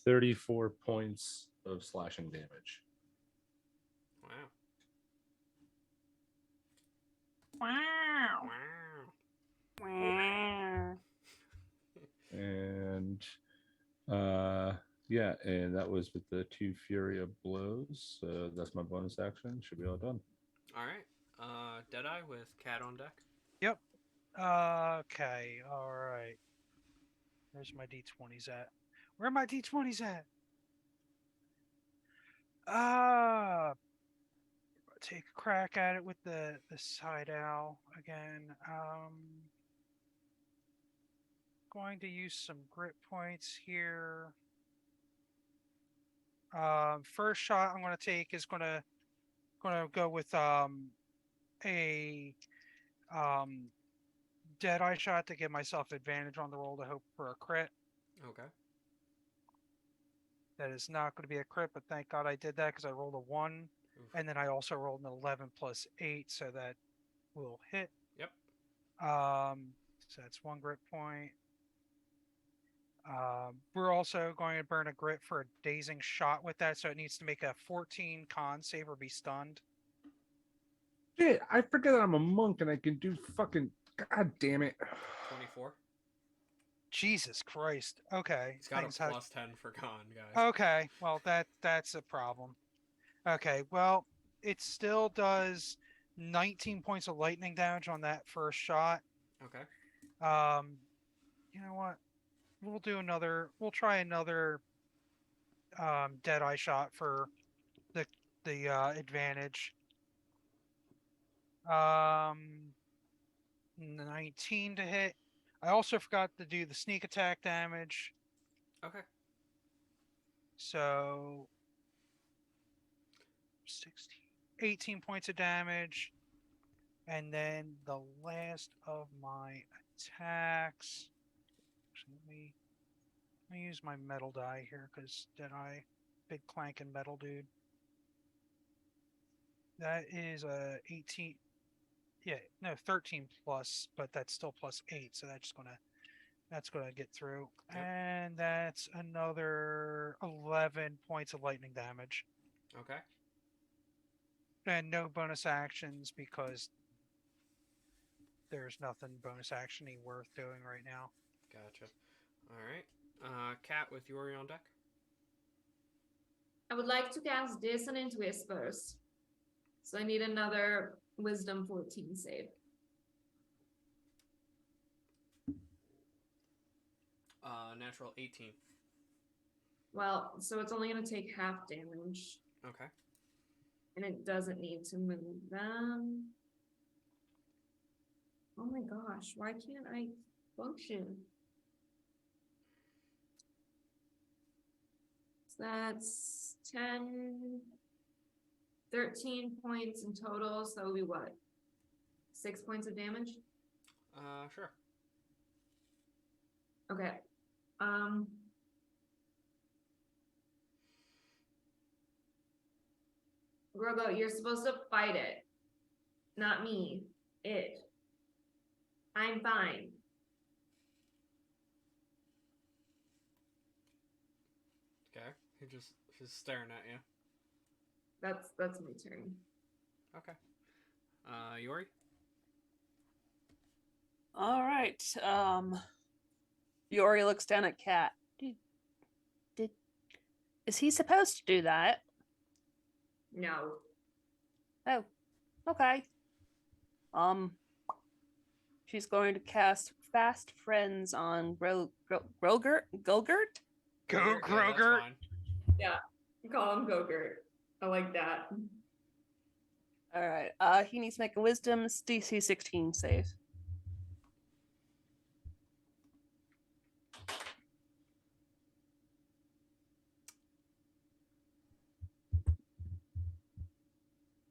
$34 points of slashing damage. Wow. Wow. Wow. And yeah, and that was with the 2 Fury of Blows. So that's my bonus action. Should be all done. All right. Deadeye with Cat on deck. Yep. Okay. All right. Where's my d20s at? Where are my d20s at? Take a crack at it with the side owl again. Going to use some grit points here. First shot I'm going to take is going to go with a Deadeye shot to give myself advantage on the roll to hope for a crit. Okay. That is not going to be a crit, but thank God I did that because I rolled a 1, Oof. and then I also rolled an 11 plus 8, so that will hit. Yep. So that's 1 grit point. We're also going to burn a grit for a dazing shot with that, so it needs to make a 14 con save or be stunned. Shit, I forget that I'm a monk and I can do fucking. God damn it. 24. Jesus Christ. Okay. He's got things a have- plus 10 for con, guys. Okay. Well, that's a problem. Okay. Well, it still does 19 points of lightning damage on that first shot. Okay. You know what? We'll try another Deadeye shot for the advantage. 19 to hit. I also forgot to do the sneak attack damage. Okay. So 16, 18 points of damage. And then the last of my attacks. Actually, let me use my metal die here because Deadeye, big clanking metal dude. That is a 18. Yeah, no, 13 plus, but that's still plus 8, so that's gonna get through. Yep. And that's another 11 points of lightning damage. Okay. And no bonus actions because there's nothing bonus actiony worth doing right now. Gotcha. All right. Cat with Yuri on deck. I would like to cast Dissonant Whispers. So I need another Wisdom 14 save. Natural 18. Well, so it's only going to take half damage. Okay. And it doesn't need to move them. Oh my gosh, why can't I function? So that's 10, 13 points in total. So that would be what? 6 points of damage? Sure. Okay. Grogo, you're supposed to fight it. Not me. It. I'm fine. Okay. He's staring at you. That's my turn. Okay. Yori? All right. Yori looks down at Cat. Is he supposed to do that? No. Oh, okay. She's going to cast Fast Friends on Grogert? Gogurt? Go, Yeah, that's Groger. fine. Yeah. Call him Gogurt. I like that. All right. He needs to make a Wisdom DC 16 save.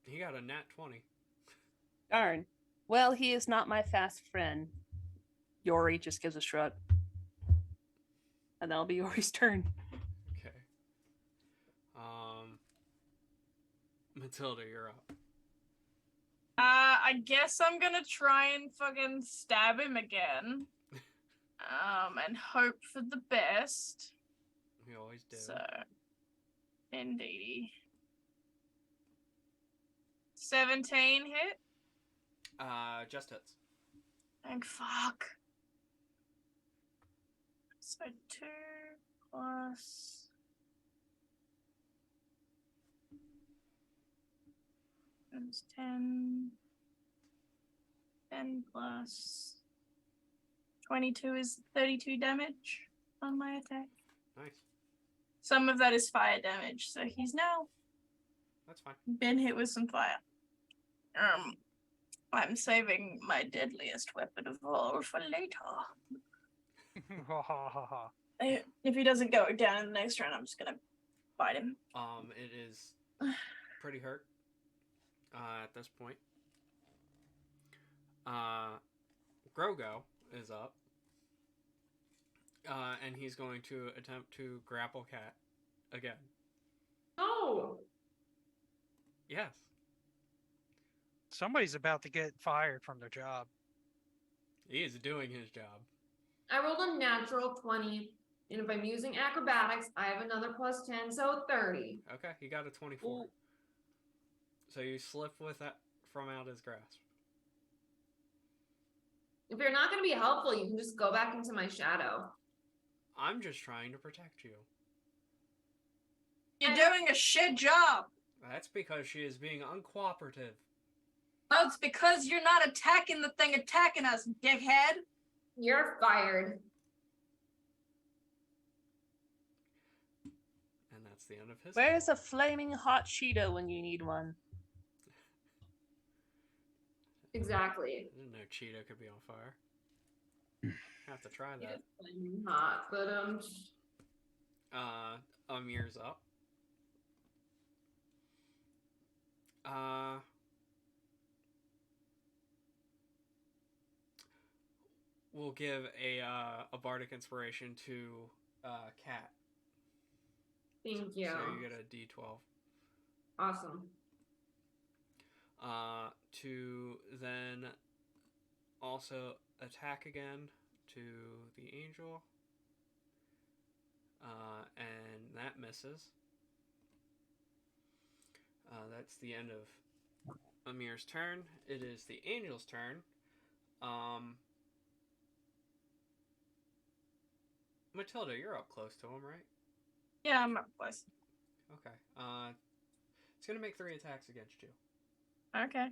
He got a nat 20. Darn. Well, he is not my fast friend. Yori just gives a shrug. And that'll be Yori's turn. Okay. Matilda, you're up. I guess I'm gonna try and fucking stab him again. And hope for the best. We always do. So, indeedy. 17 hit? Just hits. Thank fuck. So 2 plus. That's 10. 10 plus 22 is 32 damage on my attack. Nice. Some of that is fire damage, so he's now That's fine. been hit with some fire. I'm saving my deadliest weapon of all for later. Ha ha ha ha. If he doesn't go down in the next round, I'm just gonna bite him. It is pretty hurt at this point. Grogo is up. And he's going to attempt to grapple Cat again. No. Yes. Somebody's about to get fired from their job. He is doing his job. I rolled a natural 20. And if I'm using acrobatics, I have another plus 10, so 30. Okay, he got a 24. Ooh. So you slip with that from out his grasp. If you're not going to be helpful, you can just go back into my shadow. I'm just trying to protect you. You're doing a shit job. That's because she is being uncooperative. Oh, it's because you're not attacking the thing attacking us, dickhead. You're fired. And that's the end of his. Where's a flaming hot Cheeto when you need one? Exactly. I didn't know Cheeto could be on fire. Have to try that. It's flaming hot, but Amir's up. We'll give a bardic inspiration to Cat. thank you. So you get a D12. Awesome. To then also attack again to the angel. And that misses. That's the end of Amir's turn. It is the angel's turn. Matilda, you're up close to him, right? Yeah, I'm up close. Okay. It's gonna make 3 attacks against you. Okay.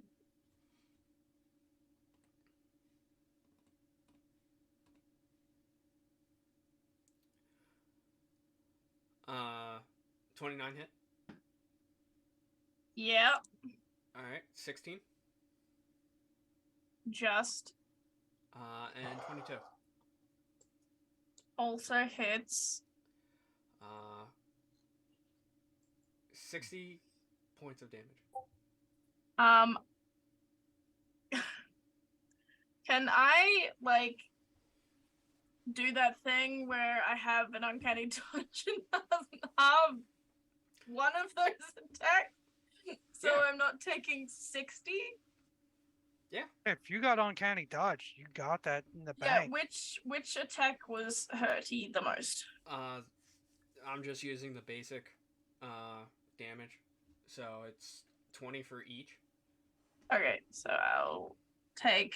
Uh, 29 hit. Yep. All right, 16. Just And 22. also hits. 60 points of damage. Um, can I like do that thing where I have an uncanny touch and have one of those attacks, so Yeah. I'm not taking 60? If you got uncanny dodge, you got that in the Yeah, bank. which attack was hurty the most? I'm just using the basic damage, so it's 20 for each. Okay, so I'll take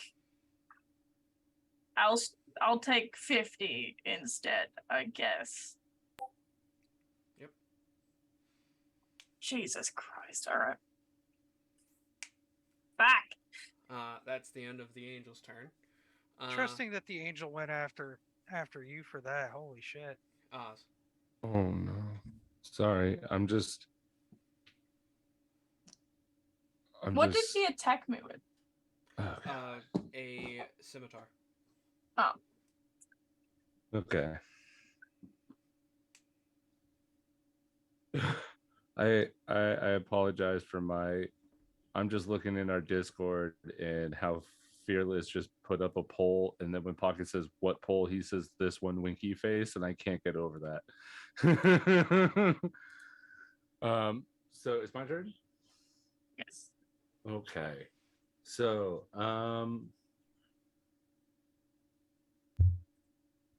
50 instead, I guess. Yep. Jesus Christ! All right. Back. That's the end of the angel's turn. Interesting that the angel went after you for that. Holy shit. Oz. Oh no. Sorry. I'm What did just he attack me with? oh, A scimitar. Oh, okay. I apologize for my I'm just looking in our Discord and how Fearless just put up a poll, and then when Pocket says what poll, he says this one winky face, and I can't get over that. So it's my turn. yes. Okay. So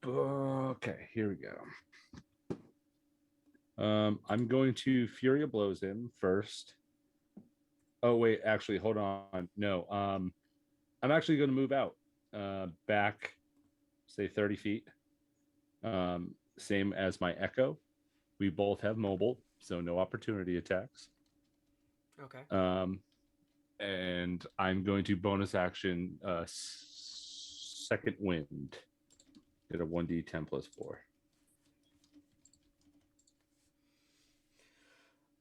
okay, here we go. I'm going to Fury of Blows him first. Oh wait, actually, hold on. No, I'm actually going to move out, back, say 30 feet. Same as my Echo. We both have mobile, so no opportunity attacks. Okay. And I'm going to bonus action second wind. Get a 1d10 plus 4.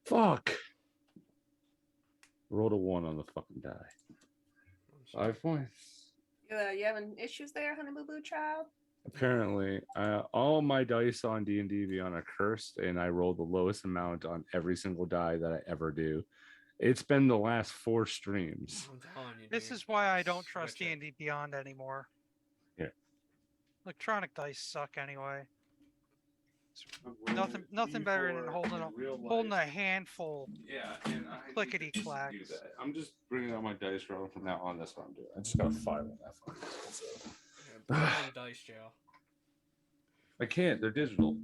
Fuck. Rolled a 1 on the fucking die. 5 points. You having issues there, Honey Boo Boo Child? Apparently, all my dice on D&D Beyond are cursed, and I roll the lowest amount on every single die that I ever do. It's been the last 4 streams. I'm telling you, This dude. is why I don't trust Switch it. D&D Beyond anymore. Yeah. Electronic dice suck anyway. Nothing better than holding a handful. Yeah, and I Clickety just clacks. do that. I'm just bringing out my dice roll from now on. That's what I'm doing. I just got a 5 on that fucking roll, so. Yeah, put it in dice jail. I can't. They're digital.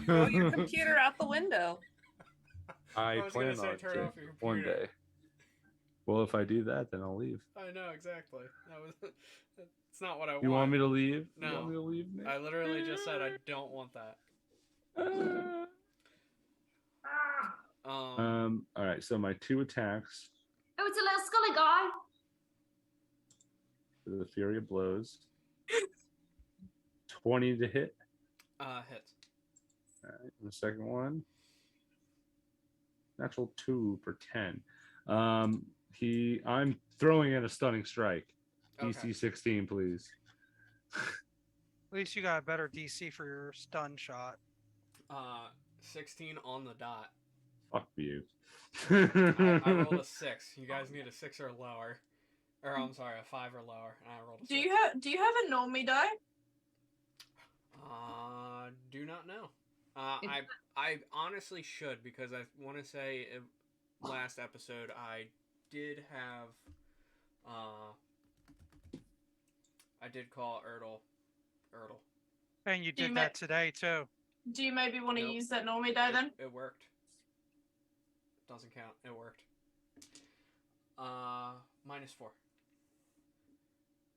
Throw your computer out the window. I was gonna plan say on turn to off your one computer. day. Well, if I do that, then I'll leave. I know exactly. That was. It's not what I want. You want me to leave? No. You want me to leave, Nick? I literally just said I don't want that. All right. So my 2 attacks Oh, it's a little scully guy. for the Fury of Blows. 20 to hit. Hits. All right. And the second one, natural 2 for 10. I'm throwing in a stunning strike. DC Okay. 16, please. At least you got a better DC for your stun shot. 16 on the dot. Fuck you. I rolled a 6. You guys need a 6 or lower. Or I'm sorry, a 5 or lower, and I rolled a 6. Do you have a normie die? Do not know. I honestly should, because I want to say last episode I did have I did call Ertl. And you Do you did that today too. Do you maybe want to Nope. use that normie die then? It worked. Doesn't count. It worked. -4.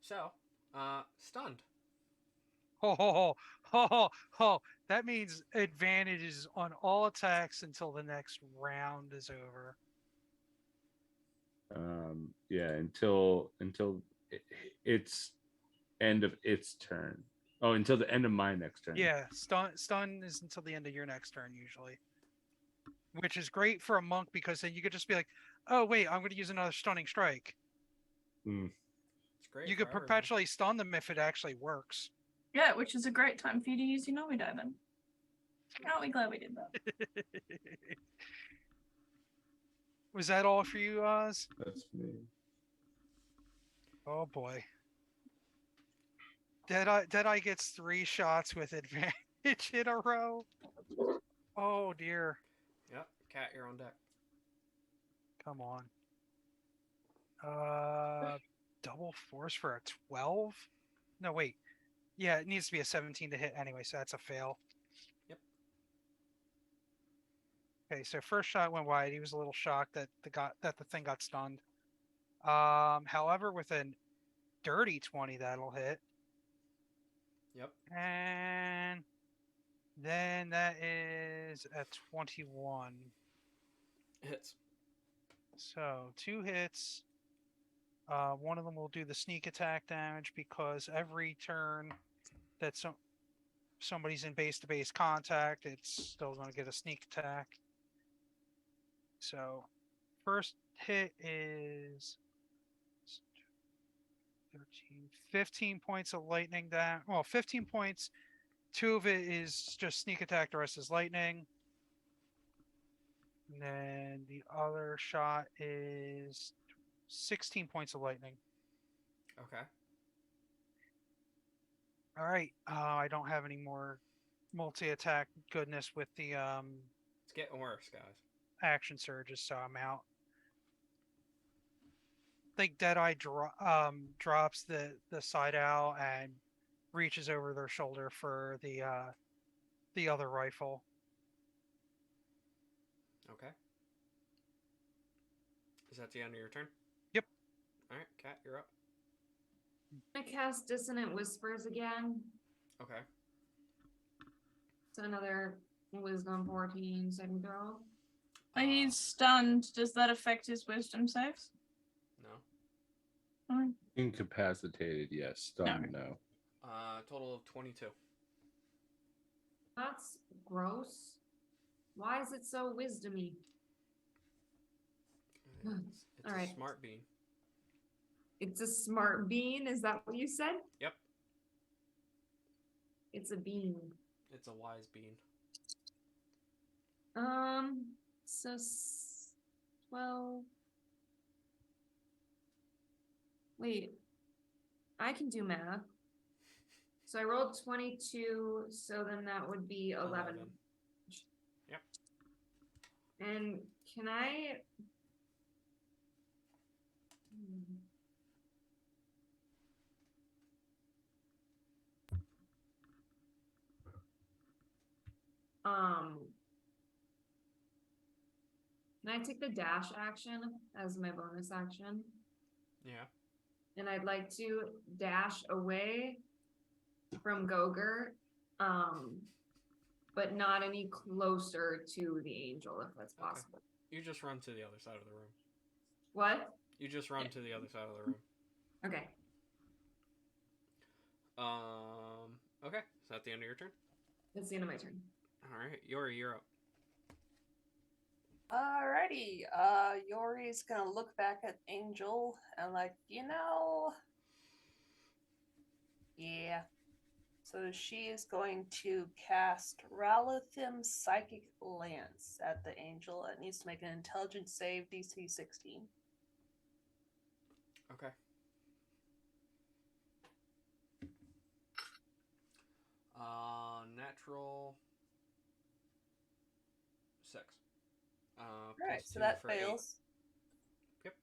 So, stunned. Ho ho ho ho ho ho. That means advantages on all attacks until the next round is over. Yeah, until it's end of its turn. Oh, until the end of my next turn. Yeah, stun is until the end of your next turn usually. Which is great for a monk because then you could just be like, oh wait, I'm going to use another stunning strike. It's great. You for could everyone. perpetually stun them if it actually works. Yeah, which is a great time for you to use your normie die then. Aren't we glad we did that? Was that all for you, Oz? That's me. Oh boy. Deadeye gets 3 shots with advantage in a row. Oh dear. Yep. Cat, you're on deck. Come on. Double force for a 12? No, wait. Yeah, it needs to be a 17 to hit anyway, so that's a fail. Yep. Okay, so first shot went wide. He was a little shocked that the thing got stunned. However, with a dirty 20, that'll hit. Yep. And then that is a 21. Hits. So 2 hits. One of them will do the sneak attack damage because every turn that somebody's in base-to-base contact, it's still going to get a sneak attack. So first hit is 13, 15 points of lightning damage. Well, 15 points. 2 of it is just sneak attack. The rest is lightning. And then the other shot is 16 points of lightning. Okay. All right. I don't have any more multi-attack goodness with the It's getting worse, guys. action surges, so I'm out. I think Deadeye drops the side owl and reaches over their shoulder for the other rifle. Okay. Is that the end of your turn? Yep. All right, Cat, you're up. I'm gonna cast Dissonant Whispers again. Okay. So another Wisdom 14 saving throw. He's stunned. Does that affect his wisdom saves? No. Fine. Incapacitated, yes. Stunned, no. Total of 22. That's gross. Why is it so wisdomy? It's All a right. smart bean. It's a smart bean. Is that what you said? Yep. It's a bean. It's a wise bean. So 12. Wait. I can do math. So I rolled 22, so then that would be 11. Yep. And can I... Can I take the dash action as my bonus action? Yeah. And I'd like to dash away from Gogurt, but not any closer to the angel, if that's Okay. possible. You just run to the other side of the room. What? You just run to the other side of the room. Okay. Okay. Is that the end of your turn? That's the end of my turn. All right. Yori, you're up. Alrighty. Yori's gonna look back at Angel and like, yeah. So she is going to cast Ralathim Psychic Lance at the Angel. It needs to make an intelligence save, DC 16. Okay. Natural 6. Alright, so 2 that for 8. fails. Yep.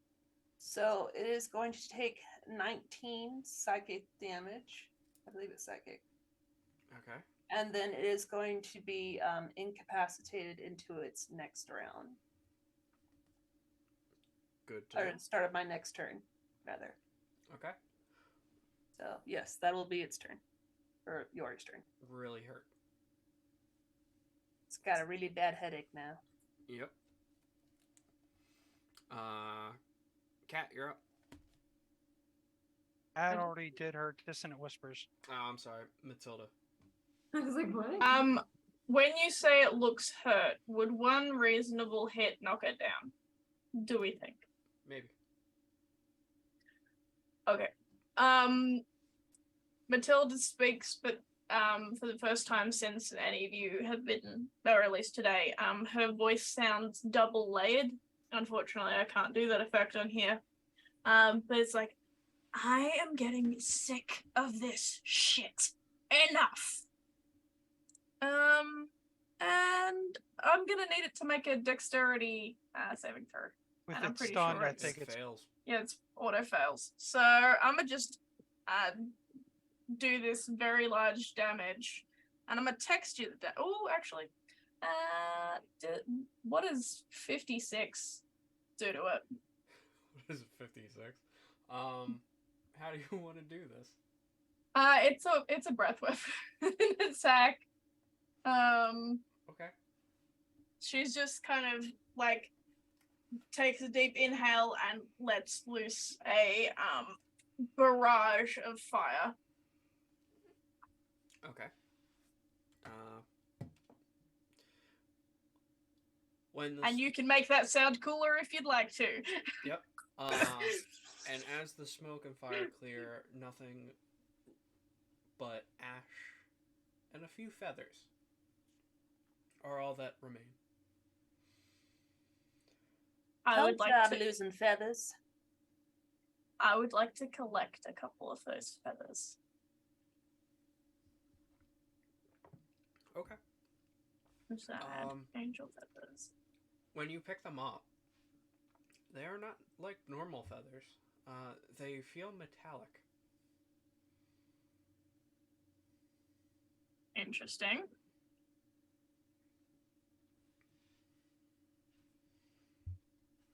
So it is going to take 19 psychic damage. I believe it's psychic. Okay. And then it is going to be incapacitated into its next round. Good to Or know. start of my next turn, rather. Okay. So, yes, that will be its turn. Or Yori's turn. Really hurt. It's got a really bad headache now. Yep. Cat, you're up. I already did her Dissonant Whispers. Oh, I'm sorry, Matilda. I was like, what? When you say it looks hurt, would one reasonable hit knock it down? Do we think? Maybe. Okay. Matilda speaks, but for the first time since any of you have been, or at least today, her voice sounds double layered. Unfortunately, I can't do that effect on here. But it's like, I am getting sick of this shit. Enough. And I'm gonna need it to make a dexterity saving throw. With And I'm it pretty stunned, sure I it's- think It it's fails. Yeah, it's auto fails. So I'm gonna just do this very large damage, and I'm gonna text you that. Oh, actually, what does 56 do to it? What is it, 56? How do you want to do this? It's a breath weapon attack. Okay. She's just kind of like takes a deep inhale and lets loose a barrage of fire. Okay. When the And you can make that sound cooler if you'd like to. Yep. And as the smoke and fire clear, nothing but ash and a few feathers are all that remain. I would like job to losing feathers. I would like to collect a couple of those feathers. Okay. So add Um, angel feathers. When you pick them up, they are not like normal feathers. They feel metallic. Interesting.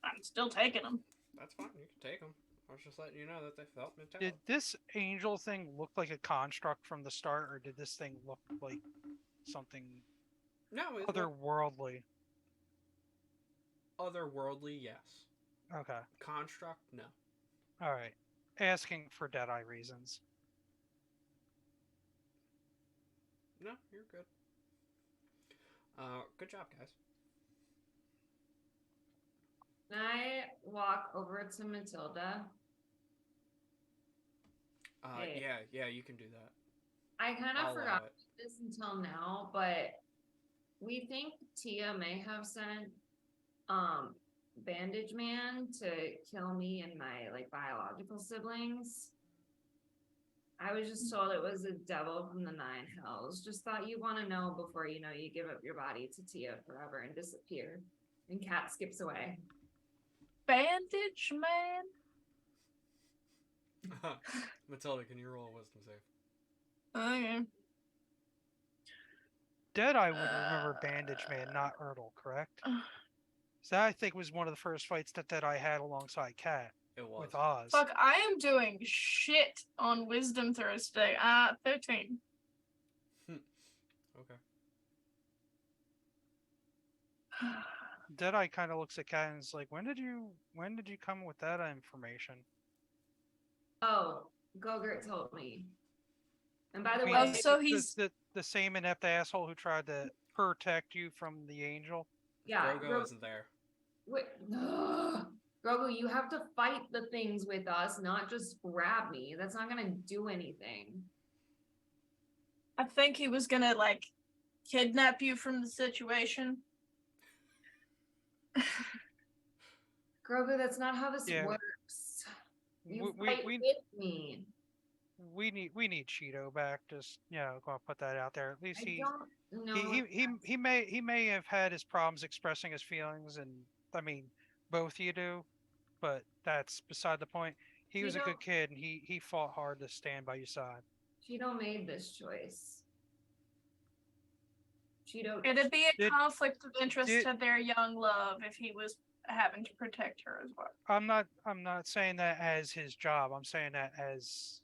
I'm still taking them. That's fine. You can take them. I was just letting you know that they felt metallic. Did this angel thing look like a construct from the start, or did this thing look like something No, it looked otherworldly? otherworldly, yes. Okay. Construct, no. All right. Asking for Deadeye reasons. No, you're good. Good job, guys. Can I walk over to Matilda? Hey. Yeah, you can do that. I kind I'll of allow forgot it. this until now, but we think Tia may have sent Bandage Man to kill me and my like biological siblings. I was just told it was a devil from the nine hells. Just thought you want to know before you give up your body to Tia forever and disappear. And Cat skips away. Bandage man? Matilda, can you roll a wisdom save? Okay. Deadeye would remember Bandage Man, not Erdle, correct? So that, I think, was one of the first fights that Deadeye had alongside Cat It was. with Oz. Fuck, I am doing shit on wisdom throws today. 13. Okay. Deadeye kind of looks at Cat and is like, "When did you come with that information?" Oh, Gogurt told me. And by the I mean, Oh, way, so he's the same inept asshole who tried to protect you from the angel. yeah, Grogo isn't there. Wait, Grogu, you have to fight the things with us, not just grab me. That's not gonna do anything. I think he was gonna like kidnap you from the situation. Grogu, that's not how this Yeah. works. You We fight we, with me. we need Cheeto back. Just gonna put that out there. At least I he don't know. he may have had his problems expressing his feelings, and I mean both you do, but that's beside the point. He was a good kid, and he fought hard to stand by your side. Cheeto made this choice. Cheeto. It'd be a Did- conflict of interest did- to their young love if he was having to protect her as well. I'm not saying that as his job. I'm saying that as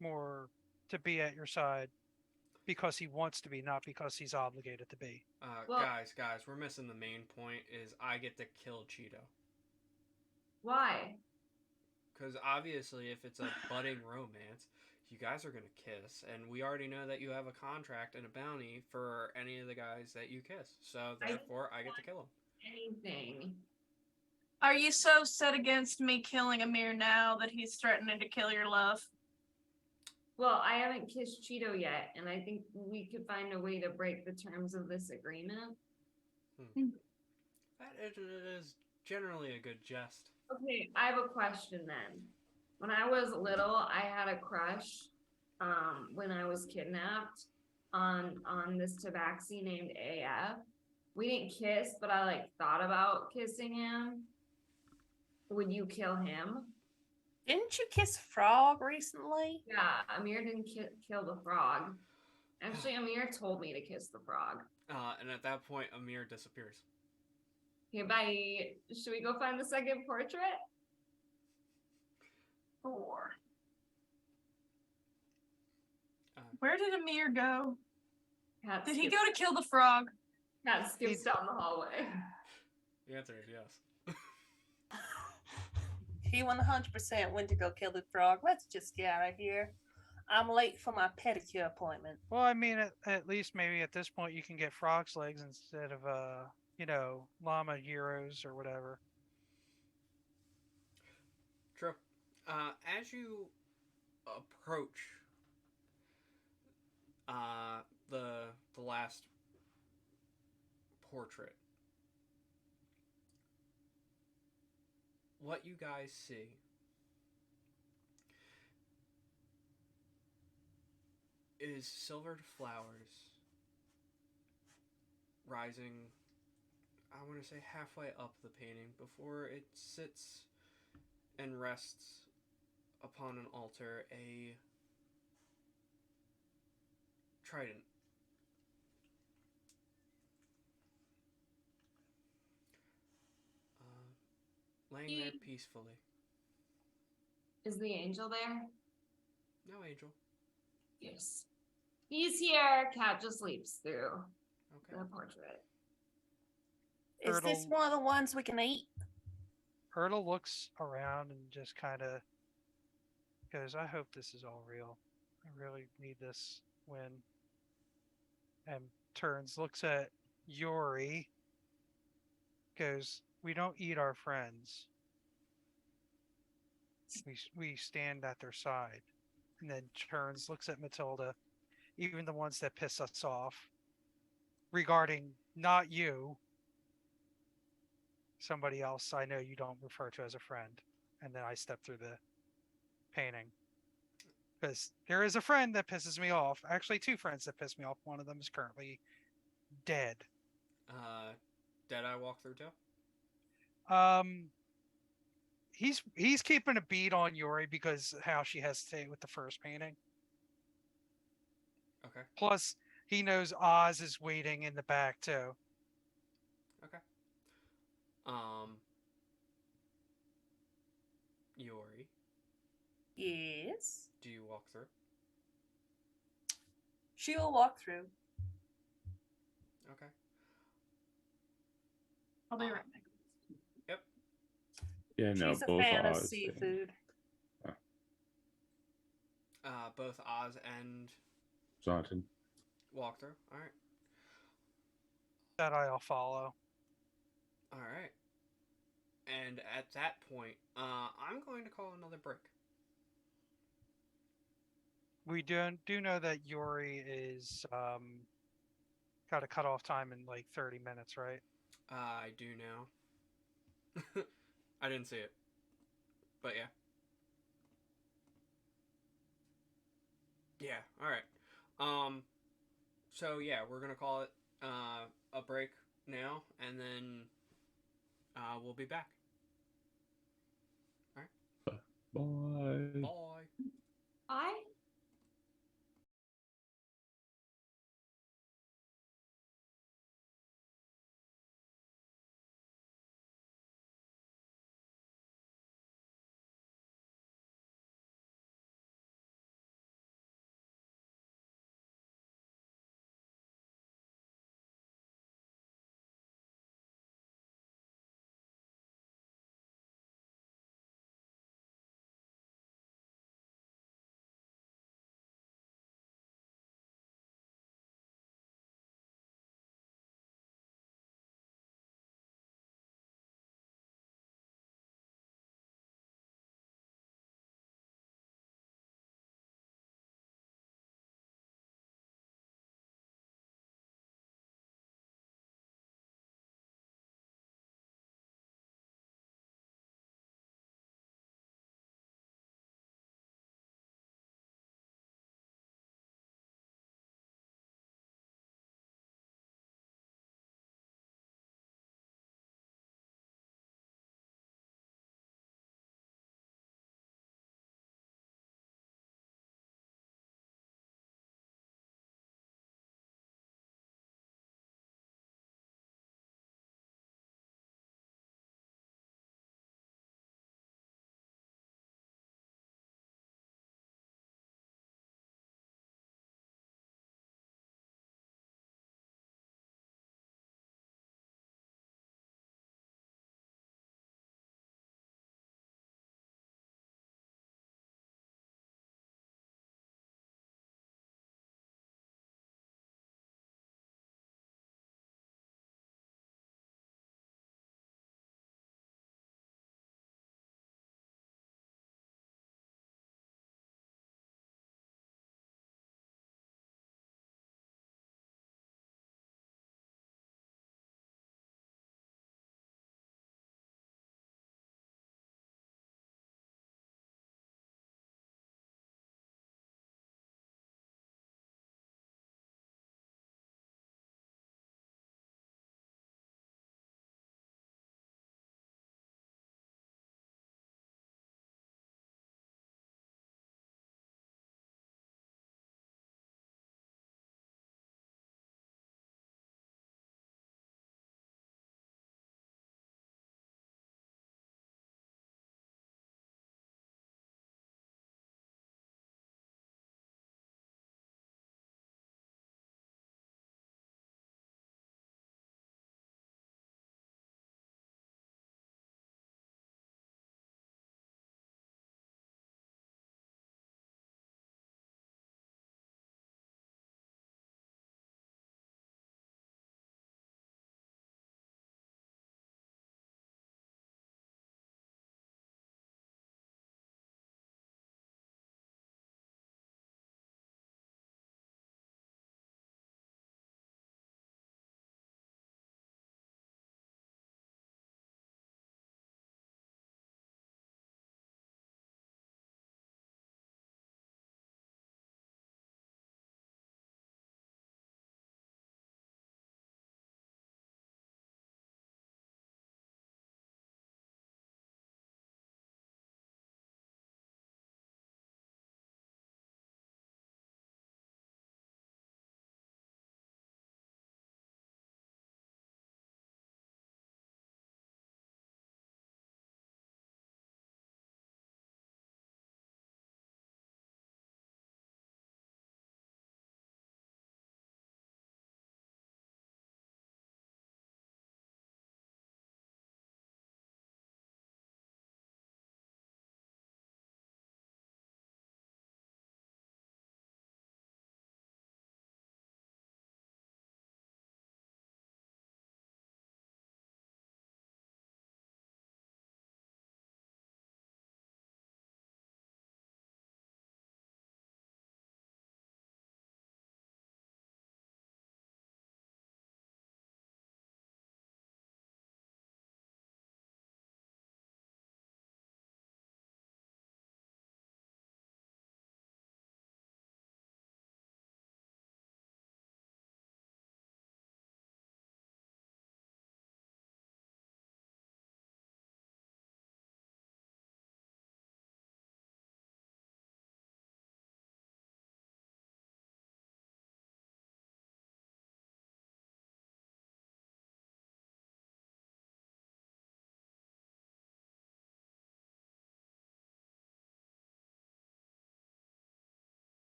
more to be at your side because he wants to be, not because he's obligated to be. Well- Guys, we're missing the main point. Is I get to kill Cheeto. Why? Because obviously, if it's a budding romance, you guys are gonna kiss, and we already know that you have a contract and a bounty for any of the guys that you kiss. So therefore, I get to kill him. Anything. Are you so set against me killing Amir now that he's threatening to kill your love? Well, I haven't kissed Cheeto yet, and I think we could find a way to break the terms of this agreement. That is generally a good jest. Okay, I have a question then. When I was little, I had a crush, when I was kidnapped on this tabaxi named AF. We didn't kiss, but I like thought about kissing him. Would you kill him? Didn't you kiss Frog recently? Yeah, Amir didn't kill the frog. Actually, Amir told me to kiss the frog. And at that point, Amir disappears. Okay, bye. Should we go find the second portrait? 4. Uh, Where did Amir go? Cat Did he skips- go to kill the frog? Cat skips down the hallway. The answer is yes. He 100% went to go kill the frog. Let's just get out of here. I'm late for my pedicure appointment. Well, I mean, at least maybe at this point you can get frog's legs instead of llama heroes or whatever. True. As you approach the last portrait, what you guys see is silvered flowers rising, I want to say halfway up the painting before it sits and rests upon an altar a trident. Laying there peacefully. Is the angel there? No angel. Yes. He's here. Cat just leaps through Okay. the portrait. Is this Turtle- one of the ones we can eat? Hurdle looks around and just kind of goes, I hope this is all real. I really need this win. And turns, looks at Yori, goes, we don't eat our friends. We stand at their side. And then turns, looks at Matilda, even the ones that piss us off, regarding not you, somebody else I know you don't refer to as a friend. And then I step through the painting. Because there is a friend that pisses me off. Actually, 2 friends that piss me off. One of them is currently dead. Deadeye walk through too? He's keeping a beat on Yori because how she hesitated with the first painting. Okay. Plus, he knows Oz is waiting in the back too. Okay. Yori, Yes. do you walk through? She will walk through. Okay. I'll be right back. Yeah, no, She's a both fan of Oz and- seafood. Both Oz and Zonton. walk through. All right. That I'll follow. All right. And at that point, I'm going to call another break. We do know that Yori is got a cutoff time in like 30 minutes, right? I do now. I didn't see it, but yeah. Yeah. All right. So yeah, we're gonna call it a break now, and then we'll be back. Bye. Bye. I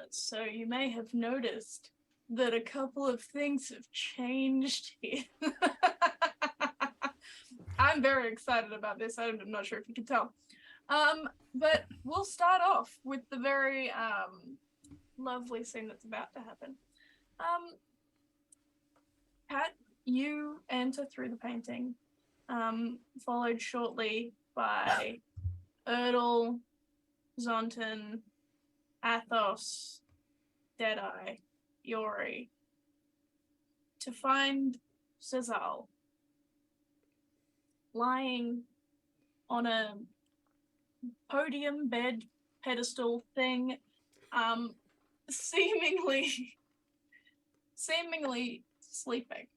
So you may have noticed that a couple of things have changed here. I'm very excited about this. I'm not sure if you can tell. But we'll start off with the very lovely scene that's about to happen. Pat, you enter through the painting, followed shortly by Erdal, Zontan, Athos, Deadeye, Yori, to find Cezal lying on a podium bed pedestal thing, seemingly sleeping.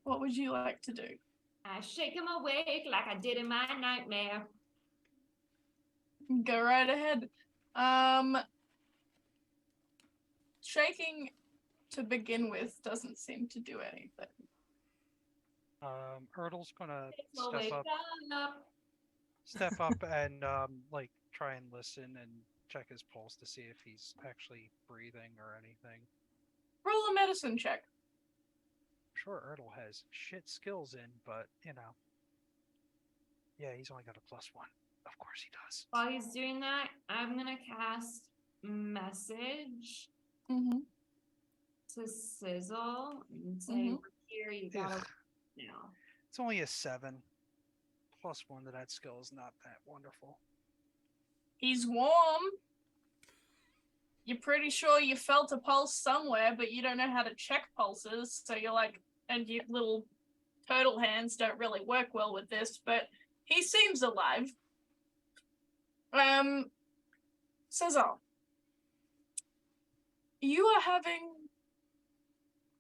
What would you like to do? I shake him awake like I did in my nightmare. Go right ahead. Shaking to begin with doesn't seem to do anything. Erdal's gonna Well, wake up. step up and like try and listen and check his pulse to see if he's actually breathing or anything. Roll a medicine check. I'm sure Erdal has shit skills in, but you know. Yeah, he's only got a +1. Of course he does. While he's doing that, I'm gonna cast message Mm-hmm. to Sizzle and say, Mhm. "We're here, you gotta Ugh. now." It's only a 7. +1 to that skill is not that wonderful. He's warm. You're pretty sure you felt a pulse somewhere, but you don't know how to check pulses, so you're like, and your little turtle hands don't really work well with this, but he seems alive. Cesar, you are having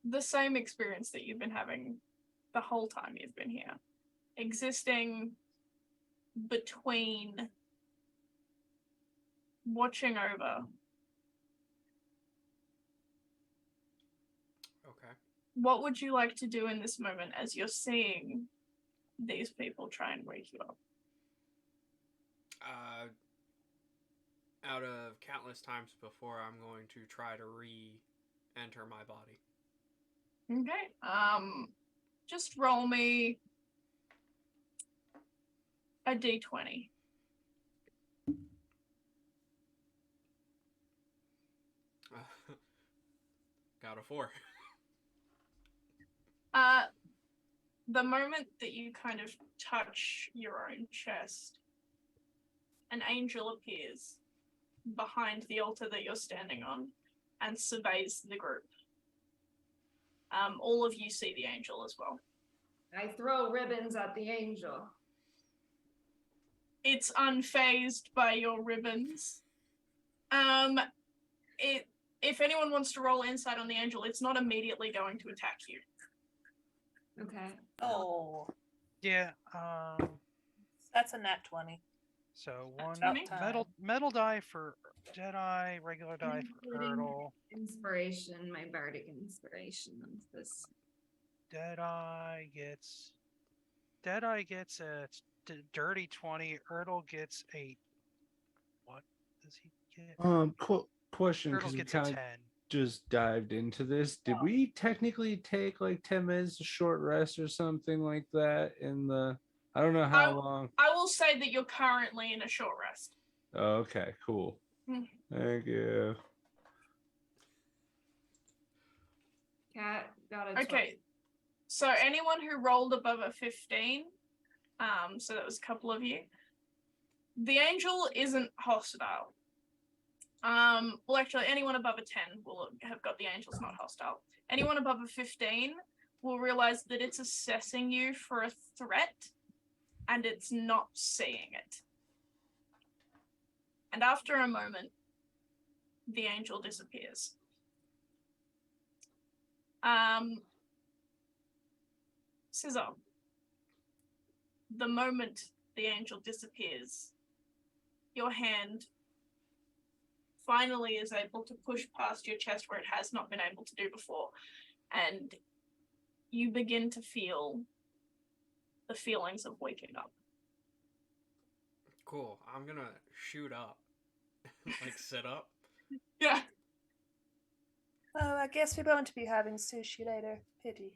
the same experience that you've been having the whole time you've been here, existing between watching over. Okay. What would you like to do in this moment as you're seeing these people try and wake you up? Out of countless times before, I'm going to try to re-enter my body. Okay. Just roll me a d20. Got a 4. The moment that you kind of touch your own chest, an angel appears behind the altar that you're standing on and surveys the group. All of you see the angel as well. I throw ribbons at the angel. It's unfazed by your ribbons. If anyone wants to roll insight on the angel, it's not immediately going to attack you. Okay. Oh, Yeah, that's a nat 20. so one Tony? metal die for Jedi, regular die for Including Erdal. Inspiration, my bardic inspiration on this. Deadeye gets a dirty 20. Erdal gets a what does he get? Question, Erdal because we gets a kind 10. of just dived into this. Did we technically take like 10 minutes of short rest or something like that in the? I don't know how long. I will say that you're currently in a short rest. Okay, cool. Thank you. Cat got a 12. Okay, so anyone who rolled above a 15, so that was a couple of you, the angel isn't hostile. Well, actually, anyone above a 10 will have got the angels not hostile. Anyone above a 15 will realize that it's assessing you for a threat, and it's not seeing it. And after a moment, the angel disappears. Scissor, the moment the angel disappears, your hand finally is able to push past your chest where it has not been able to do before, and you begin to feel the feelings of waking up. Cool. I'm gonna shoot up, like sit up, Yeah. Oh, I guess we won't be having sushi later. Pity.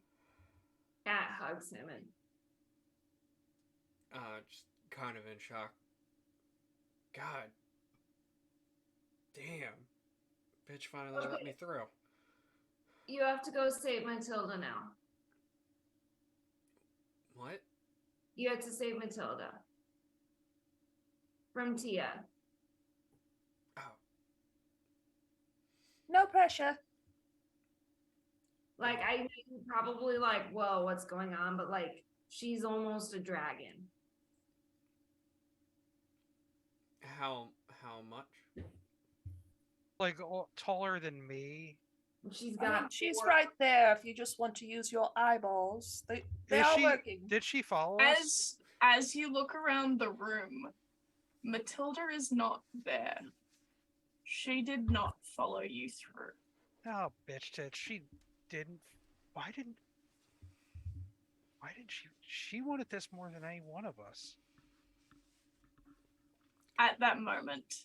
Cat hugs him and Just kind of in shock. God damn. Bitch finally let me through. you have to go save Matilda now. What? You have to save Matilda. From Tia. Oh. No pressure. Like, I know you're probably like, whoa, what's going on? But like, she's almost a dragon. How much? Like taller than me. She's I got mean, she's four- right there if you just want to use your eyeballs. They Is are she? working. Did she follow us? As you look around the room, Matilda is not there. She did not follow you through. Oh, bitch! Did she? Didn't? Why didn't? Why didn't she? She wanted this more than any one of us. At that moment,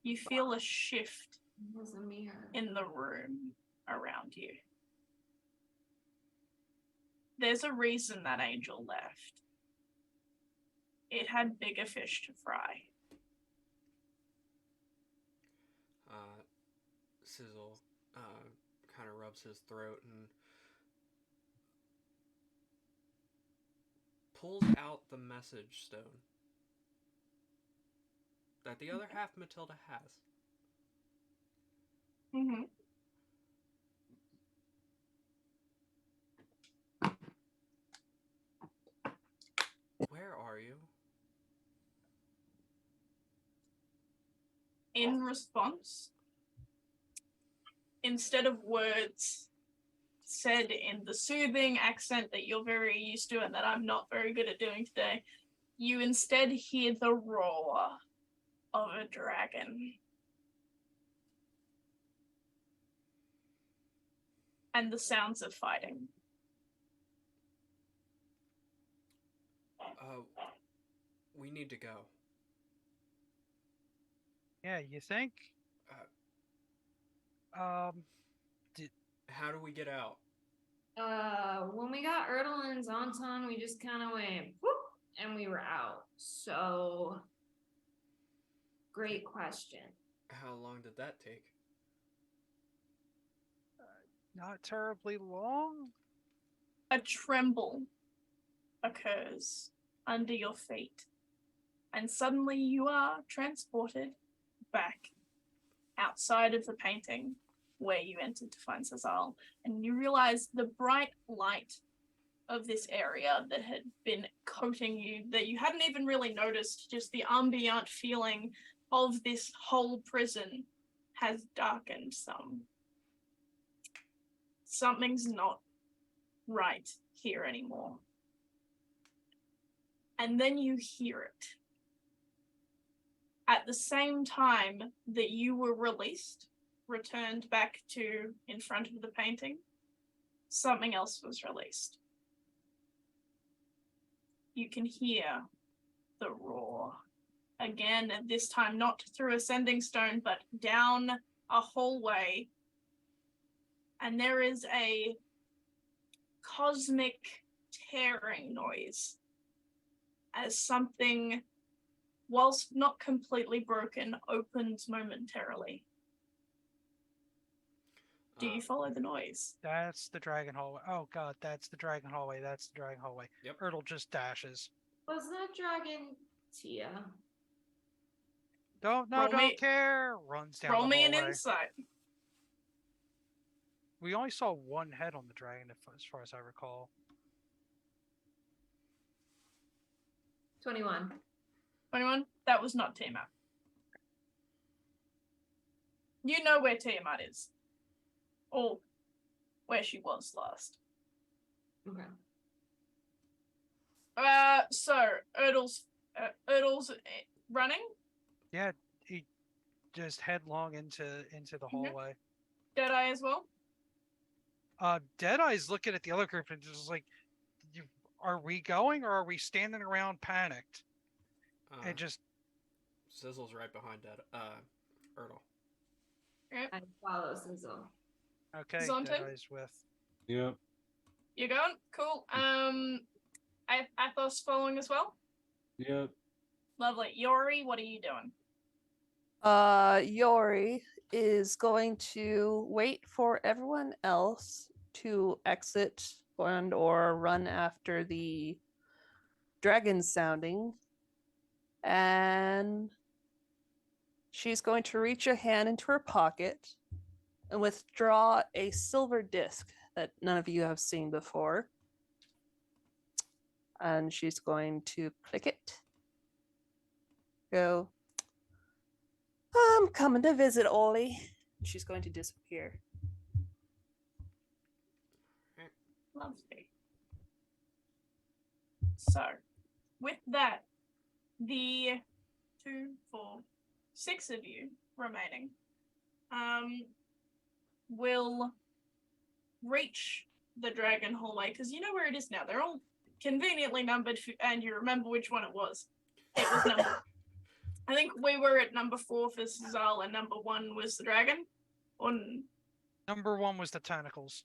you feel a shift It was a mirror. in the room around you. There's a reason that angel left. It had bigger fish to fry. Sizzle kind of rubs his throat and pulls out the message stone that the other half Matilda has. Mm-hmm. Where are you? In response, instead of words said in the soothing accent that you're very used to and that I'm not very good at doing today, you instead hear the roar of a dragon. And the sounds of fighting. We need to go. Yeah, you think? How do we get out? When we got Erdl and Zonton, we just kind of went whoop, and we were out. So, great question. How long did that take? Not terribly long. A tremble occurs under your feet, and suddenly you are transported back outside of the painting where you entered to find Sazal, and you realize the bright light of this area that had been coating you, that you hadn't even really noticed, just the ambient feeling of this whole prison has darkened some. Something's not right here anymore. And then you hear it. At the same time that you were released, returned back to in front of the painting, something else was released. You can hear the roar. Again, this time not through a sending stone, but down a hallway. And there is a cosmic tearing noise as something, whilst not completely broken, opens momentarily. Do you follow the noise? That's the dragon hallway. Oh god, that's the dragon hallway. That's the dragon hallway. Yep. Erdl just dashes. Was that dragon Tia? Don't care. Runs down Roll the me an hallway. insight. We only saw one head on the dragon, as far as I recall. 21. 21? That was not Tiamat. You know where Tiamat is. Or where she was last. Okay. So Erdl's running. Yeah, he just headlong into the hallway. Deadeye as well. Deadeye's looking at the other group and just like, are we going or are we standing around panicked? And just Sizzle's right behind Ertl. I follow Sizzle. Okay, Zonta? Deadeye's with. Yep. You going? Cool. Athos following as well. Yep. Lovely. Yori, what are you doing? Yori is going to wait for everyone else to exit and or run after the dragon sounding, and she's going to reach a hand into her pocket and withdraw a silver disc that none of you have seen before. And she's going to click it. Go, I'm coming to visit Ollie. She's going to disappear. Lovely. So, with that, the 2, 4, 6 of you remaining will reach the dragon hallway because you know where it is now. They're all conveniently numbered, and you remember which one it was. It was number. I think we were at number 4 for Zal, and number 1 was the dragon. Number 1 was the tentacles.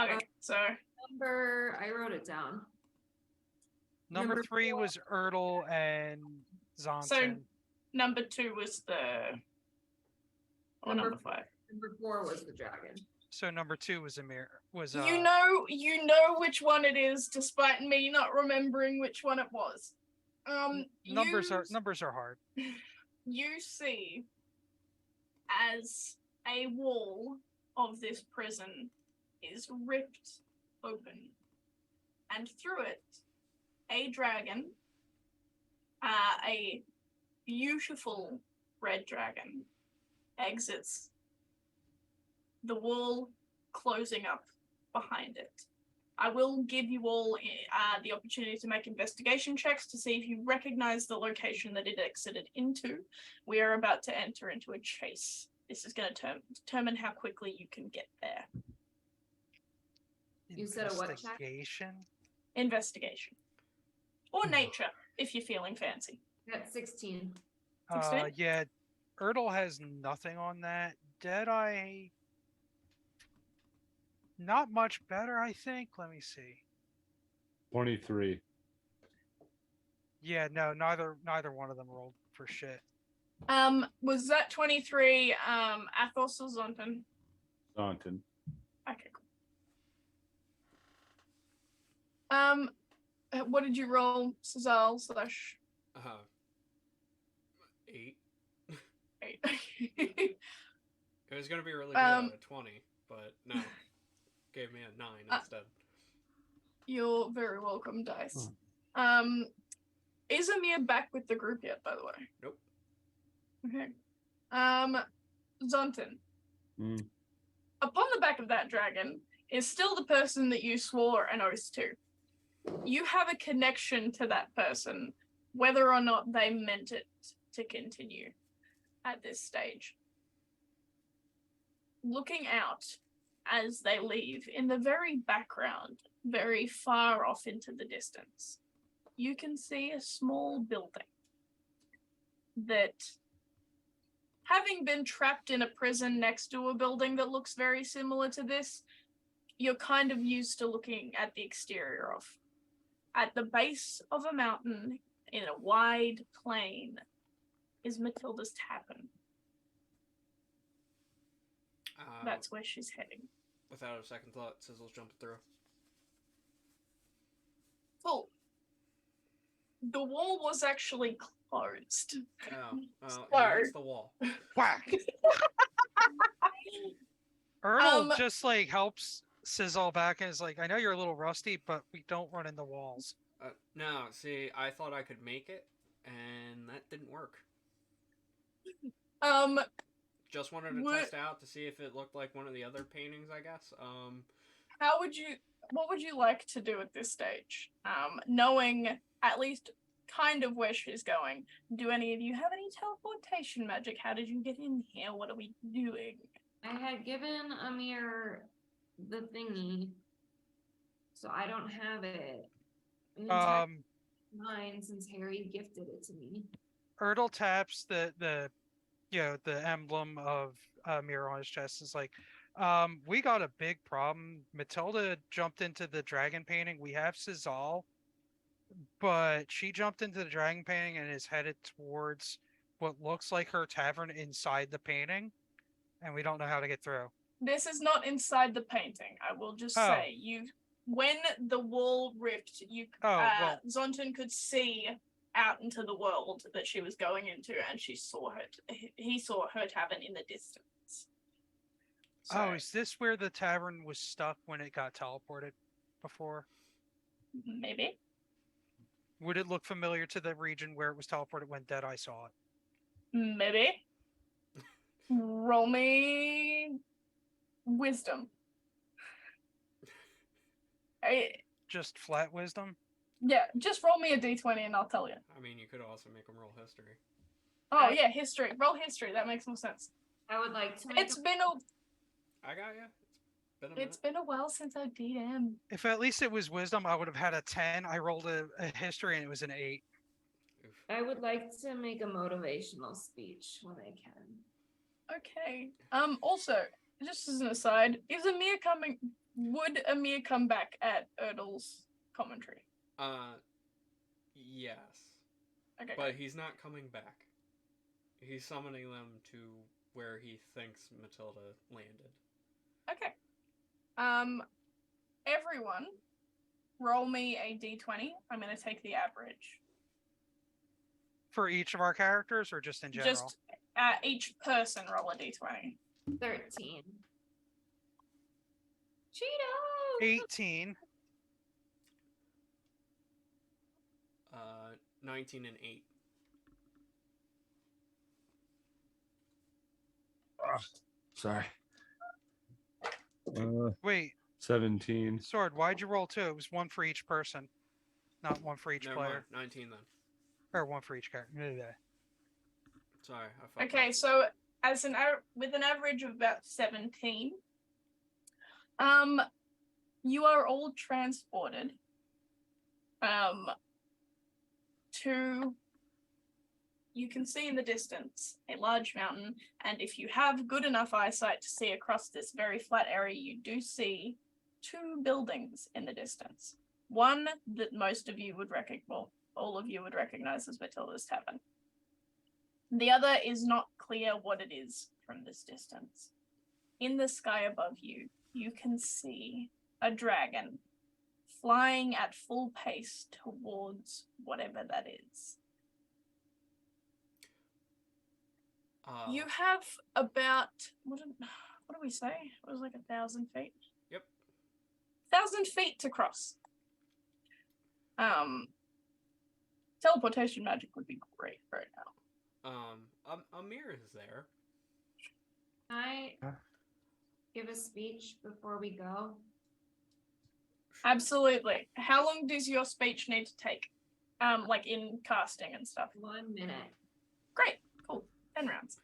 Okay, so I wrote it down. Number Number 3 4. was Ertl and Zonton. number 2 was the. Or Number- number 5. Number 4 was the dragon. So number 2 was Amir. Was You know which one it is, despite me not remembering which one it was. numbers are hard. You see, as a wall of this prison is ripped open, and through it, a dragon, a beautiful red dragon, exits, the wall closing up behind it. I will give you all the opportunity to make investigation checks to see if you recognize the location that it exited into. We are about to enter into a chase. This is going to determine how quickly you can get there. You said a what check? Investigation? Investigation. Or nature, if you're feeling fancy. At 16. 16? Yeah. Ertl has nothing on that. Deadeye, not much better, I think. Let me see. 23. Yeah, no, neither one of them rolled for shit. Was that 23 Athos or Zonton? Staunton. Okay, cool. What did you roll, Cezal slash 8. 8? It was gonna be really good out of 20, but no. Gave me a 9 instead. You're very welcome, Dice. Is Amir back with the group yet, by the way? Nope. Okay. Zonton. Mm. Upon the back of that dragon is still the person that you swore an oath to. You have a connection to that person, whether or not they meant it to continue at this stage. Looking out as they leave, in the very background, very far off into the distance, you can see a small building that, having been trapped in a prison next to a building that looks very similar to this, you're kind of used to looking at the exterior of. At the base of a mountain, in a wide plain, is Matilda's Tavern. That's where she's heading. Without a second thought, Sizzle's jumping through. Full. The wall was actually closed. It's the wall. Whack! Ertl just like helps Sizzle back and is like, I know you're a little rusty, but we don't run into walls. No, see, I thought I could make it, and that didn't work. Just wanted to test out to see if it looked like one of the other paintings, I guess. What would you like to do at this stage? Knowing at least kind of where she's going, do any of you have any teleportation magic? How did you get in here? What are we doing? I had given Amir the thingy, so I don't have it. Mine since Harry gifted it to me. Ertl taps the the emblem of mirror on his chest is like, we got a big problem. Matilda jumped into the dragon painting. We have Cizal, but she jumped into the dragon painting and is headed towards what looks like her tavern inside the painting, and we don't know how to get through. This is not inside the painting. I will just say when the wall ripped, Zonton could see out into the world that she was going into, and he saw her tavern in the distance. So, Is this where the tavern was stuck when it got teleported before? maybe. Would it look familiar to the region where it was teleported when Deadeye saw it? Maybe. Roll me wisdom. Just flat wisdom? Yeah, just roll me a d20 and I'll tell you. I mean, you could also make them roll history. Oh, yeah, history. Roll history. That makes more sense. I would like to. It's been I got you. It's been a while since I DM. If at least it was wisdom, I would have had a 10. I rolled a history and it was an 8. I would like to make a motivational speech when I can. Okay. Also, just as an aside, would Amir come back at Erdl's commentary? Yes. Okay. But he's not coming back. He's summoning them to where he thinks Matilda landed. Okay. Everyone, roll me a d20. I'm going to take the average. For each of our characters or just in general? Just each person roll a d20. 13. Cheeto! 18. 19 and 8. Sorry. Wait, 17. Sword, why'd you roll 2? It was 1 for each person, not 1 for each Never player. mind. 19 then. Or 1 for each character. Sorry, I fucked Okay, up. so with an average of about 17, you are all transported to, you can see in the distance a large mountain, and if you have good enough eyesight to see across this very flat area, you do see 2 buildings in the distance. One that most of you would all of you would recognize as Matilda's Tavern. The other is not clear what it is from this distance. In the sky above you, you can see a dragon flying at full pace towards whatever that is. You have about, what do we say? It was like 1,000 feet? Yep. 1,000 feet to cross. Teleportation magic would be great right now. Amir is there. Can I give a speech before we go? Absolutely. How long does your speech need to take? Like in casting and stuff? 1 minute. Great. Cool. 10 rounds.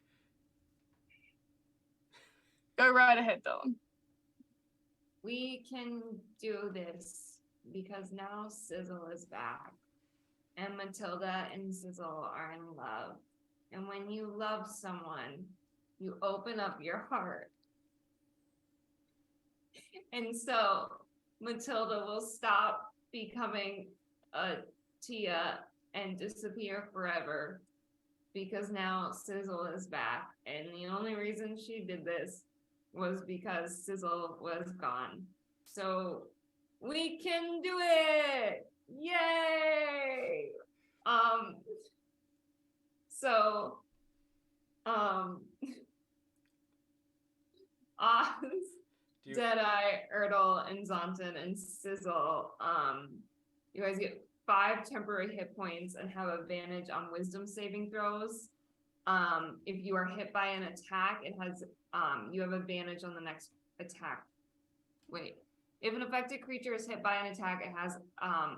Go right ahead, Dylan. We can do this because now Sizzle is back. And Matilda and Sizzle are in love. And when you love someone, you open up your heart. And so Matilda will stop becoming a Tia and disappear forever because now Sizzle is back. And the only reason she did this was because Sizzle was gone. So we can do it! Yay! Oz, Deadeye, Erdl, and Zonton, and Sizzle, you guys get 5 temporary hit points and have advantage on wisdom saving throws. If you are hit by an attack, it has you have advantage on the next attack. If an affected creature is hit by an attack, it has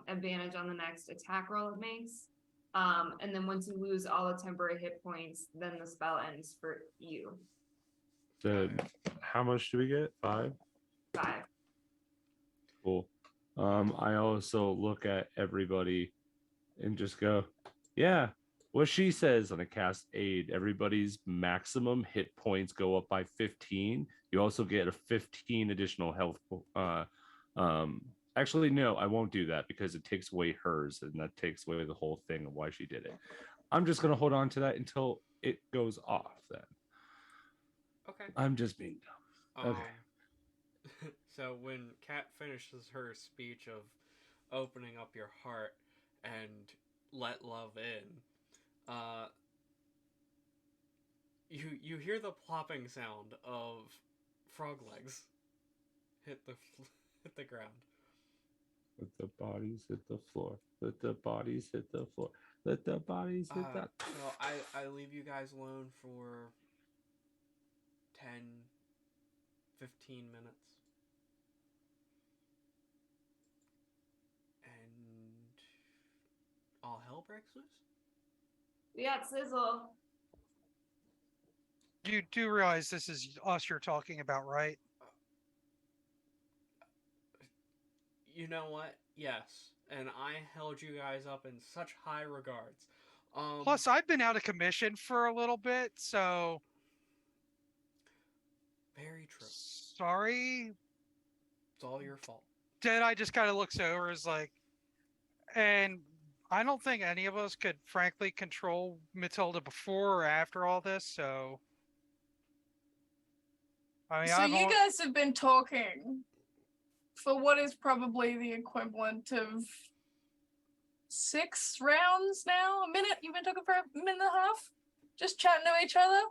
advantage on the next attack roll it makes. And then once you lose all the temporary hit points, then the spell ends for you. How much do we get? 5? 5. Cool. I also look at everybody and just go, yeah, What she says on a cast aid, everybody's maximum hit points go up by 15. You also get a 15 additional health. Actually, no, I won't do that because it takes away hers, and that takes away the whole thing of why she did it. I'm just gonna hold on to that until it goes off. Then Okay. I'm just being dumb. Okay. So when Kat finishes her speech of opening up your heart and let love in, you hear the plopping sound of frog legs hit the hit the ground. Let the bodies hit the floor. Let the bodies hit the floor. Let the bodies hit that. So I leave you guys alone for 10, 15 minutes. And all hell breaks loose? We got Sizzle. You do realize this is us you're talking about, right? You know what? Yes. And I held you guys up in such high regards. Plus, I've been out of commission for a little bit, so Very true. sorry. It's all your fault. Deadeye just kind of looks over, is like, and I don't think any of us could frankly control Matilda before or after all this, so. I mean, So you guys have been talking for what is probably the equivalent of 6 rounds now? A minute? You've been talking for a minute and a half? Just chatting to each other?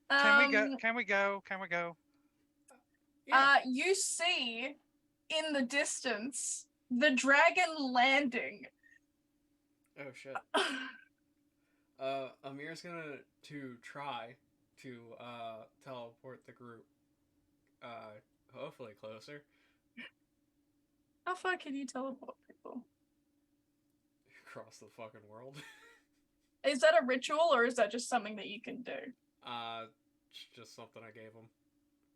Can we go? Can we go? Can we go? Yeah. You see in the distance the dragon landing. Oh shit. Amir's gonna try to teleport the group hopefully closer. How far can you teleport people? Across the fucking world. Is that a ritual or is that just something that you can do? Just something I gave him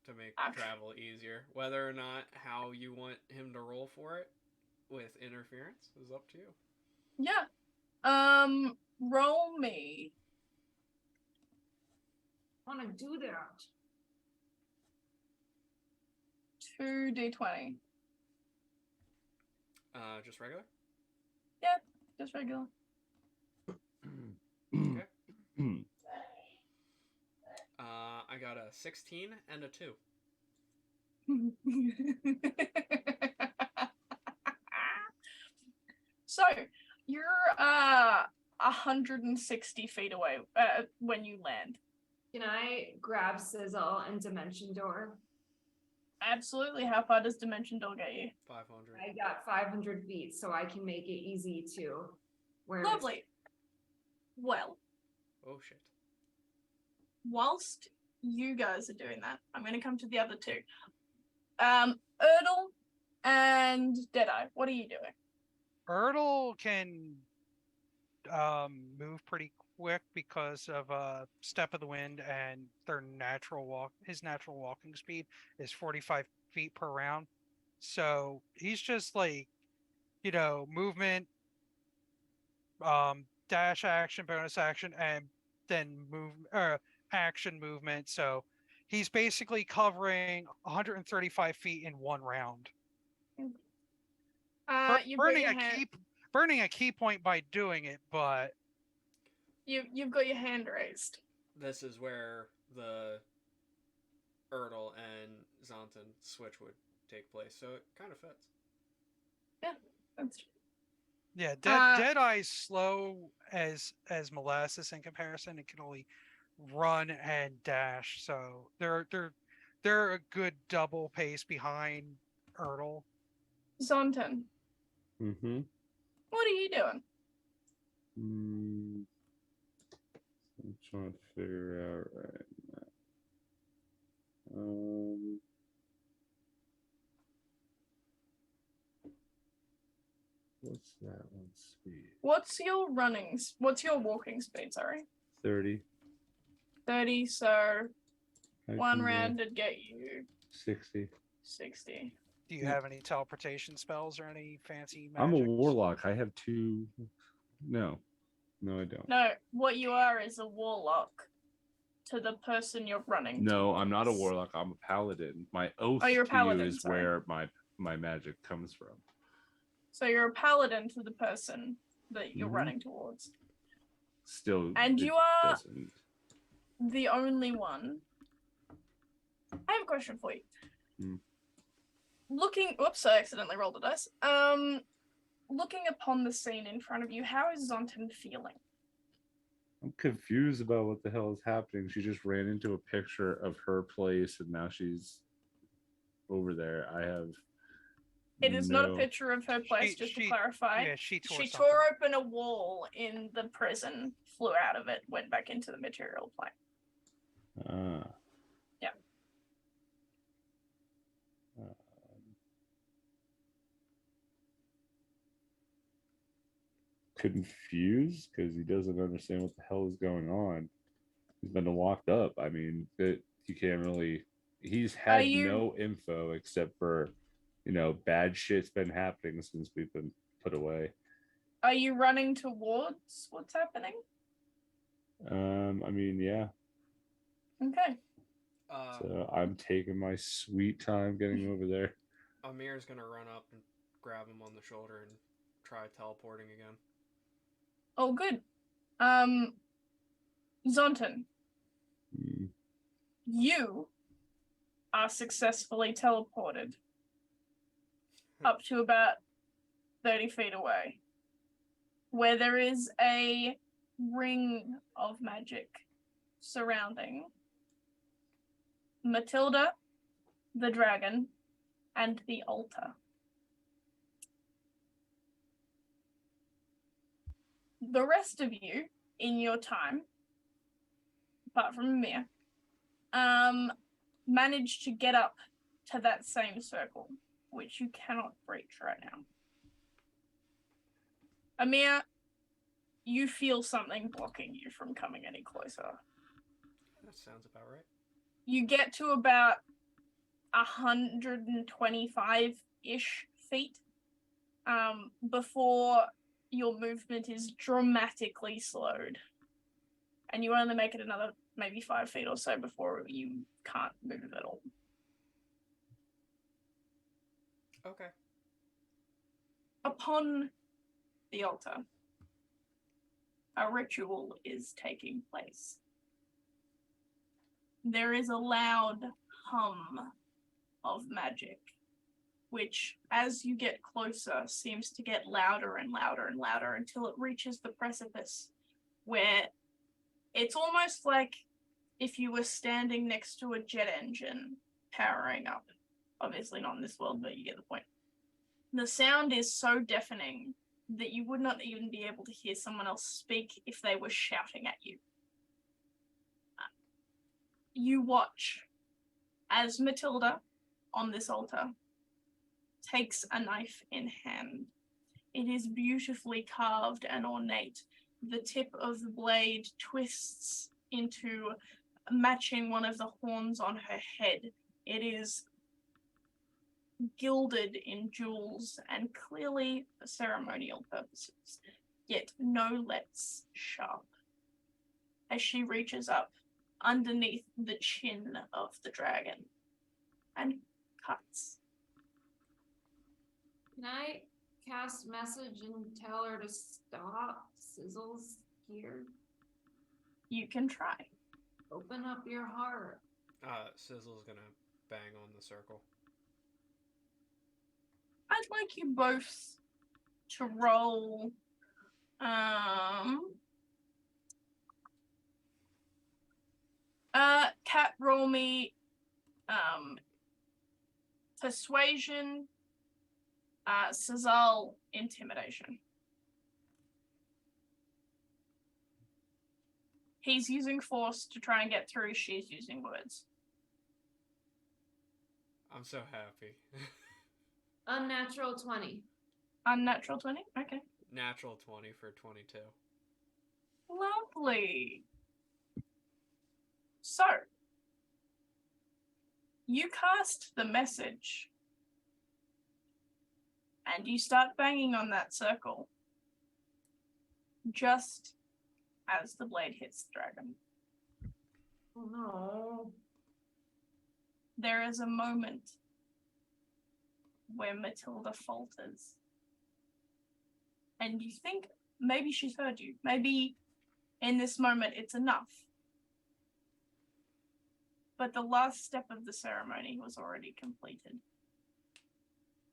to make Okay. travel easier. Whether or not how you want him to roll for it with interference is up to you. Yeah. Roll me. I want to do that. 2d20. Just regular? Just regular. Okay. I got a 16 and a 2. So, you're 160 feet away when you land. Can I grab Sizzle and Dimension Door? Absolutely. How far does Dimension Door get you? 500. I got 500 feet, so I can make it easy to where Lovely. Well, Oh shit. whilst you guys are doing that, I'm going to come to the other two. Erdal and Deadeye, what are you doing? Erdal can move pretty quick because of Step of the Wind, and their natural walk. His natural walking speed is 45 feet per round. So he's just like, movement, dash action, bonus action, and then action movement. So he's basically covering 135 feet in one round. You've got Burning your a hand, burning a key point by doing it, but you've got your hand raised. This is where the Erdal and Zontan switch would take place, so it kind of fits. That's true. yeah, Deadeye's slow as molasses in comparison. It can only run and dash, so they're a good double pace behind Erdal. Zontan, Mm-hmm. what are you doing? I'm trying to figure out right now. What's that one speed? What's your walking speed, sorry? 30. 30, so I one can go round would get you 60. 60. Do you Yeah. have any teleportation spells or any fancy magic? I'm a warlock. I have 2. No. No, I don't. No, what you are is a warlock to the person you're running. No, I'm not a towards. warlock. I'm a paladin. My oath Oh, you're a to you paladin, is sorry. where my magic comes from. So you're a paladin to the person that you're Mhm. running towards. Still, And it you are doesn't. the only one. I have a question for you. Hmm. Oops, I accidentally rolled a dice. Looking upon the scene in front of you, how is Zontan feeling? I'm confused about what the hell is happening. She just ran into a picture of her place, and now she's over there. I have. It is not a no- picture of her place, just to clarify. Yeah, she tore She something. tore open a wall in the prison, flew out of it, went back into the material plane. Ah. Yeah. Confused because he doesn't understand what the hell is going on. He's been locked up. I mean, you can't really. He's had no info except for, bad shit's been happening since we've been put away. Are you running towards what's happening? I mean, yeah. Okay. So I'm taking my sweet time getting over there. Amir's gonna run up and grab him on the shoulder and try teleporting again. Oh, good. Zontan, you are successfully teleported up to about 30 feet away, where there is a ring of magic surrounding Matilda, the dragon, and the altar. The rest of you, in your time, apart from Amir, managed to get up to that same circle, which you cannot breach right now. Amir, you feel something blocking you from coming any closer. That sounds about right. You get to about 125-ish feet before your movement is dramatically slowed. And you only make it another maybe 5 feet or so before you can't move at all. Okay. Upon the altar, a ritual is taking place. There is a loud hum of magic, which, as you get closer, seems to get louder and louder and louder until it reaches the precipice, where it's almost like if you were standing next to a jet engine powering up. Obviously not in this world, but you get the point. The sound is so deafening that you would not even be able to hear someone else speak if they were shouting at you. You watch as Matilda, on this altar, takes a knife in hand. It is beautifully carved and ornate. The tip of the blade twists into matching one of the horns on her head. It is gilded in jewels and clearly for ceremonial purposes, yet no less sharp. As she reaches up underneath the chin of the dragon and cuts. Can I cast message and tell her to stop? Sizzle's here. You can try. Open up your heart. Sizzle's gonna bang on the circle. I'd like you both to roll Cat, roll me persuasion, Sizzle, intimidation. He's using force to try and get through, she's using words. I'm so happy. Unnatural 20. Unnatural 20? Okay. Natural 20 for 22. Lovely. So, you cast the message and you start banging on that circle. Just as the blade hits the dragon. Oh no. There is a moment where Matilda falters. And you think maybe she's heard you. Maybe in this moment it's enough. But the last step of the ceremony was already completed.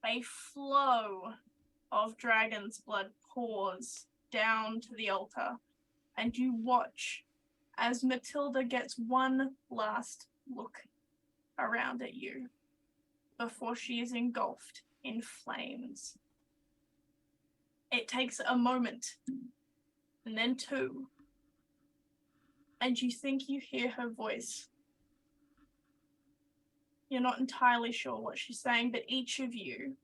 A flow of dragon's blood pours down to the altar, and you watch as Matilda gets one last look around at you before she is engulfed in flames. It takes a moment, and then two, and you think you hear her voice. You're not entirely sure what she's saying, but each of you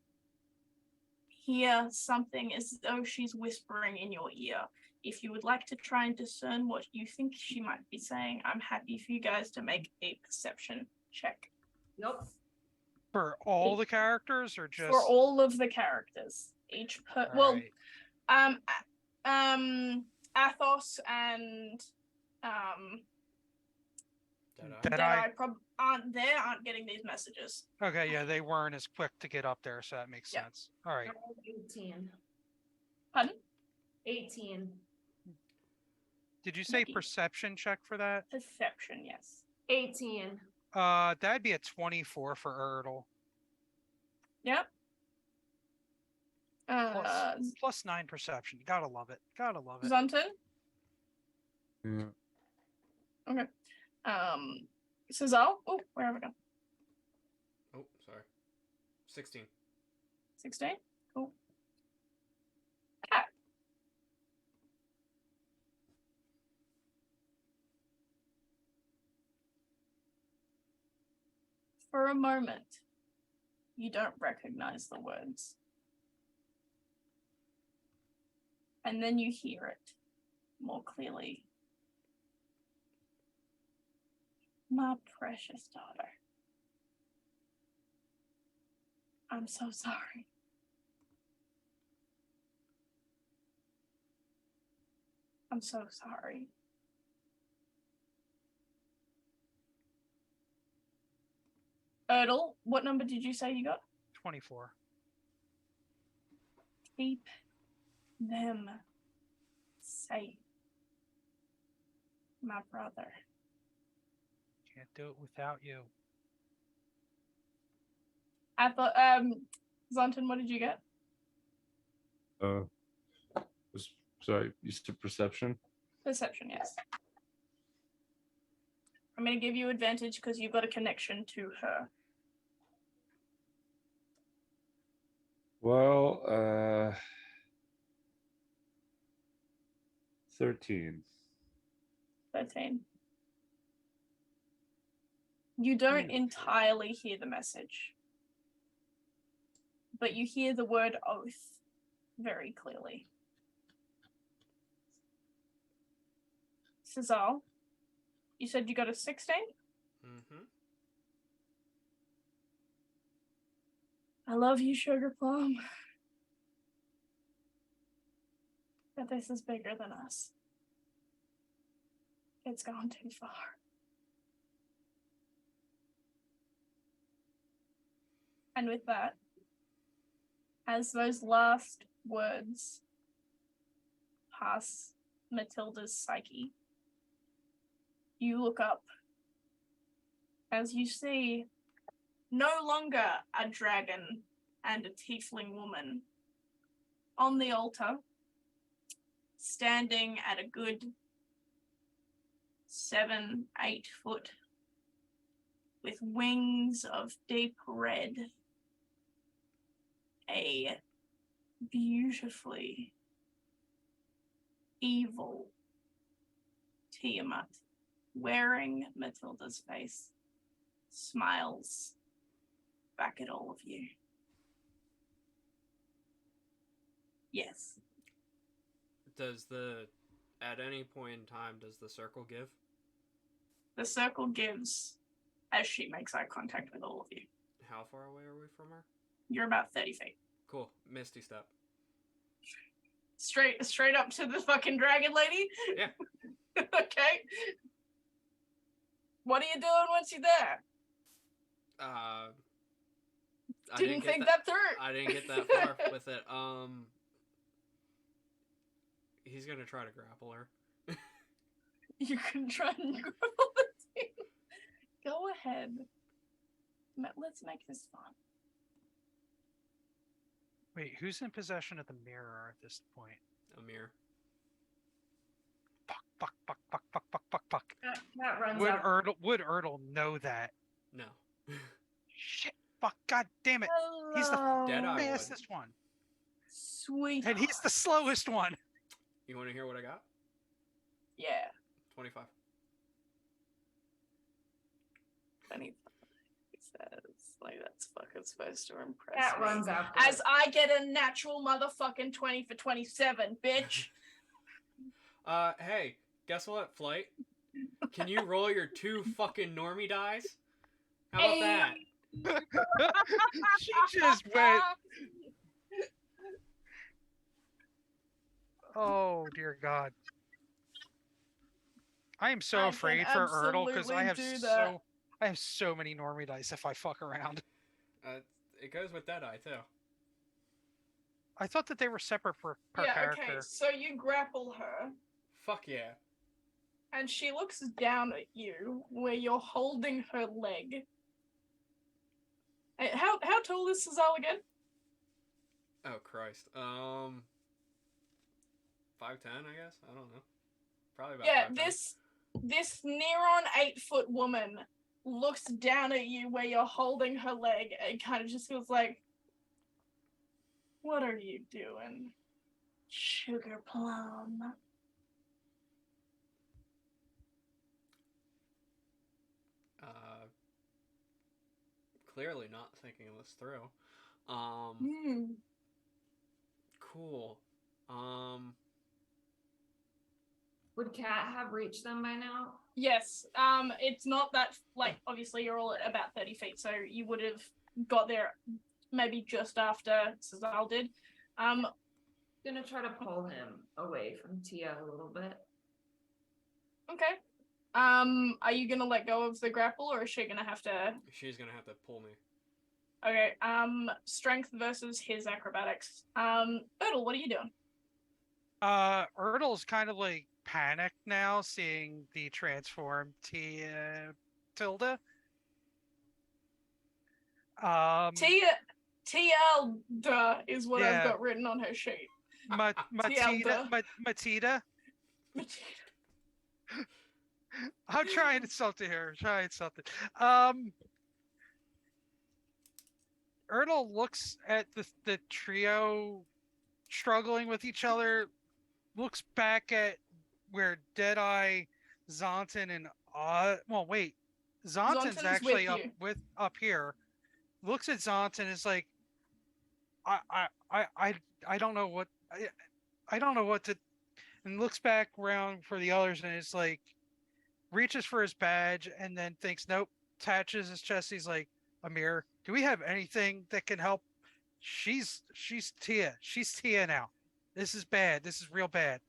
hear something as though she's whispering in your ear. If you would like to try and discern what you think she might be saying, I'm happy for you guys to make a perception check. Nope. For all the characters, or just For all of the characters. Each All right. Athos and Deadeye. Deadeye aren't getting these messages. Okay, yeah, they weren't as quick to get up there, so that makes Yeah. sense. All right. 18. Pardon? 18. Did you say Mickey. perception check for that? Perception, yes. 18. That'd be a 24 for Erdl. Yep. Plus 9 perception. Gotta love it. Gotta love it. Zonton? Yeah. Okay. Cesar? Oh, where have we gone? Oh, sorry. 16. 16? Cool. Cat. For a moment, you don't recognize the words. And then you hear it more clearly. My precious daughter. I'm so sorry. I'm so sorry. Erdl, what number did you say you got? 24. Keep them safe, my brother. Can't do it without you. I thought, Zonton, what did you get? Sorry, you said perception? Perception, yes. I'm going to give you advantage because you've got a connection to her. Well, 13. 13. You don't entirely hear the message, but you hear the word oath very clearly. Cesar, you said you got a 16? Mm-hmm. I love you, Sugar Plum. But this is bigger than us. It's gone too far. And with that, as those last words pass Matilda's psyche, you look up as you see no longer a dragon and a tiefling woman on the altar, standing at a good 7-8 foot, with wings of deep red, a beautifully evil Tiamat wearing Matilda's face, smiles back at all of you. Yes. At any point in time, does the circle give? The circle gives as she makes eye contact with all of you. How far away are we from her? You're about 30 feet. Cool. Misty step. Straight up to the fucking dragon lady? Yeah. Okay. What are you doing once you're there? I Didn't get think that through. I didn't get that far with it. He's gonna try to grapple her. You can try and grapple the team. Go ahead. Let's make this fun. Wait, who's in possession of the mirror at this point? Amir. Fuck. Cat runs Would up. Erdl know that? No. Shit. Fuck. God damn it. He's the Deadeye would. fastest one. Sweet. And he's the slowest one. You want to hear what I got? Yeah. 25. 25. He says, like, that's fucking supposed to impress Cat me. runs after. As I get a natural motherfucking 20 for 27, bitch. Hey, guess what, Flight? Can you roll your 2 fucking normie dice? How about that? She just went. Oh dear God. I am so I afraid can for Erdl because I have absolutely do that. I have so many normie dice if I fuck around. It goes with Deadeye, too. I thought that they were separate per Yeah, character. okay, so you grapple her, Fuck yeah. and she looks down at you where you're holding her leg. How tall is Cezal again? Oh, Christ. 5'10", I guess? I don't know. Probably about Yeah, 5'10". this near on 8-foot woman looks down at you where you're holding her leg and kind of just feels like, what are you doing, sugar plum? Clearly not thinking this through. Cool. Would Cat have reached them by now? Yes. It's not that, like, obviously you're all at about 30 feet, so you would have got there maybe just after Cezal did. Gonna try to pull him away from Tia a little bit. Okay. Are you gonna let go of the grapple, or is she gonna have to? She's gonna have to pull me. Okay. Strength versus his acrobatics. Erdl, what are you doing? Erdl's kind of like panicked now, seeing the transformed Tilda. Tielda is what I've Yeah. got written on her sheet. Matida. I'm trying something here. Erdl looks at the trio struggling with each other, looks back at where Deadeye, Zontan, and Zontan's Zontan's actually with you. up here. Looks at Zontan and is like, I don't know what I don't know what to, and looks back around for the others and is like, reaches for his badge and then thinks, nope, attaches his chest. He's like, Amir, do we have anything that can help? She's Tia. She's Tia now. This is bad. This is real bad.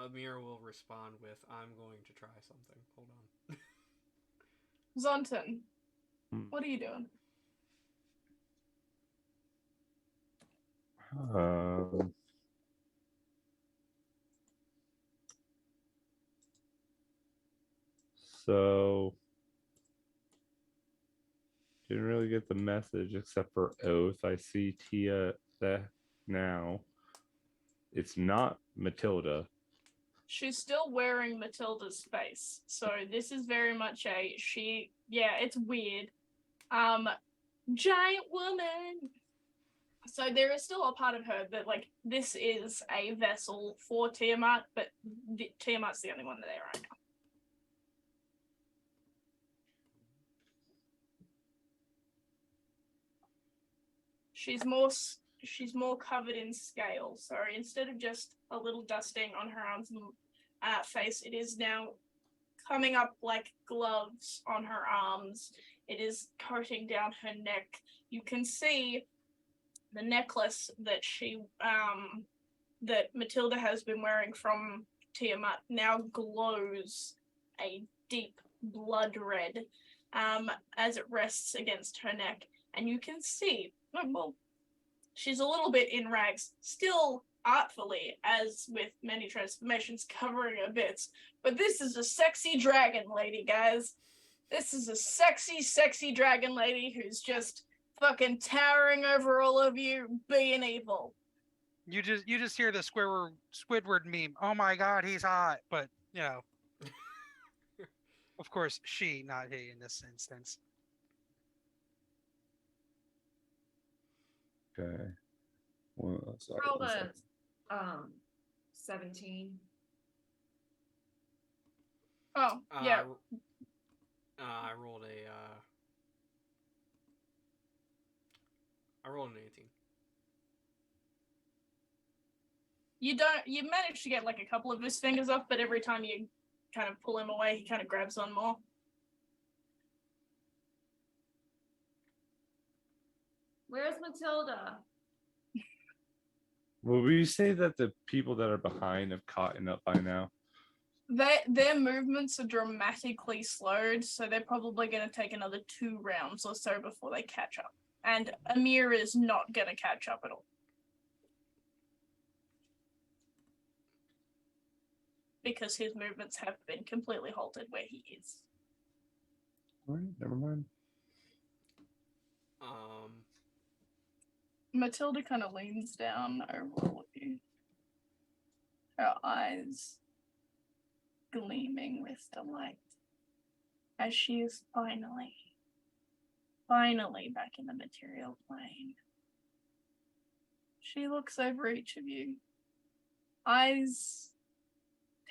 Amir will respond with, I'm going to try something. Hold on. Zontan, what are you doing? So didn't really get the message except for Oath. I see Tia now. It's not Matilda. She's still wearing Matilda's face, so this is very much it's weird. Giant woman. So there is still a part of her that, like, this is a vessel for Tiamat, but Tiamat's the only one there right now. She's more covered in scales. So instead of just a little dusting on her arms and face, it is now coming up like gloves on her arms. It is coating down her neck. You can see the necklace that she that Matilda has been wearing from Tiamat now glows a deep blood red as it rests against her neck. And you can see, well, she's a little bit in rags, still artfully, as with many transformations, covering her bits. But this is a sexy dragon lady, guys. This is a sexy, sexy dragon lady who's just fucking towering over all of you, being evil. You just hear the Squidward meme. Oh my god, he's hot. But of course, she, not he, in this instance. Okay. Well, sorry. Rolled one sec. a 17. Oh, yeah. I rolled an 18. You manage to get like a couple of his fingers off, but every time you kind of pull him away, he kind of grabs on more. Where's Matilda? Will we say that the people that are behind have caught up by now? Their movements are dramatically slowed, so they're probably going to take another 2 rounds or so before they catch up. And Amir is not going to catch up at all. Because his movements have been completely halted where he is. All right, never mind. Matilda kind of leans down over all of you. Her eyes gleaming with delight as she is finally back in the material plane. She looks over each of you, eyes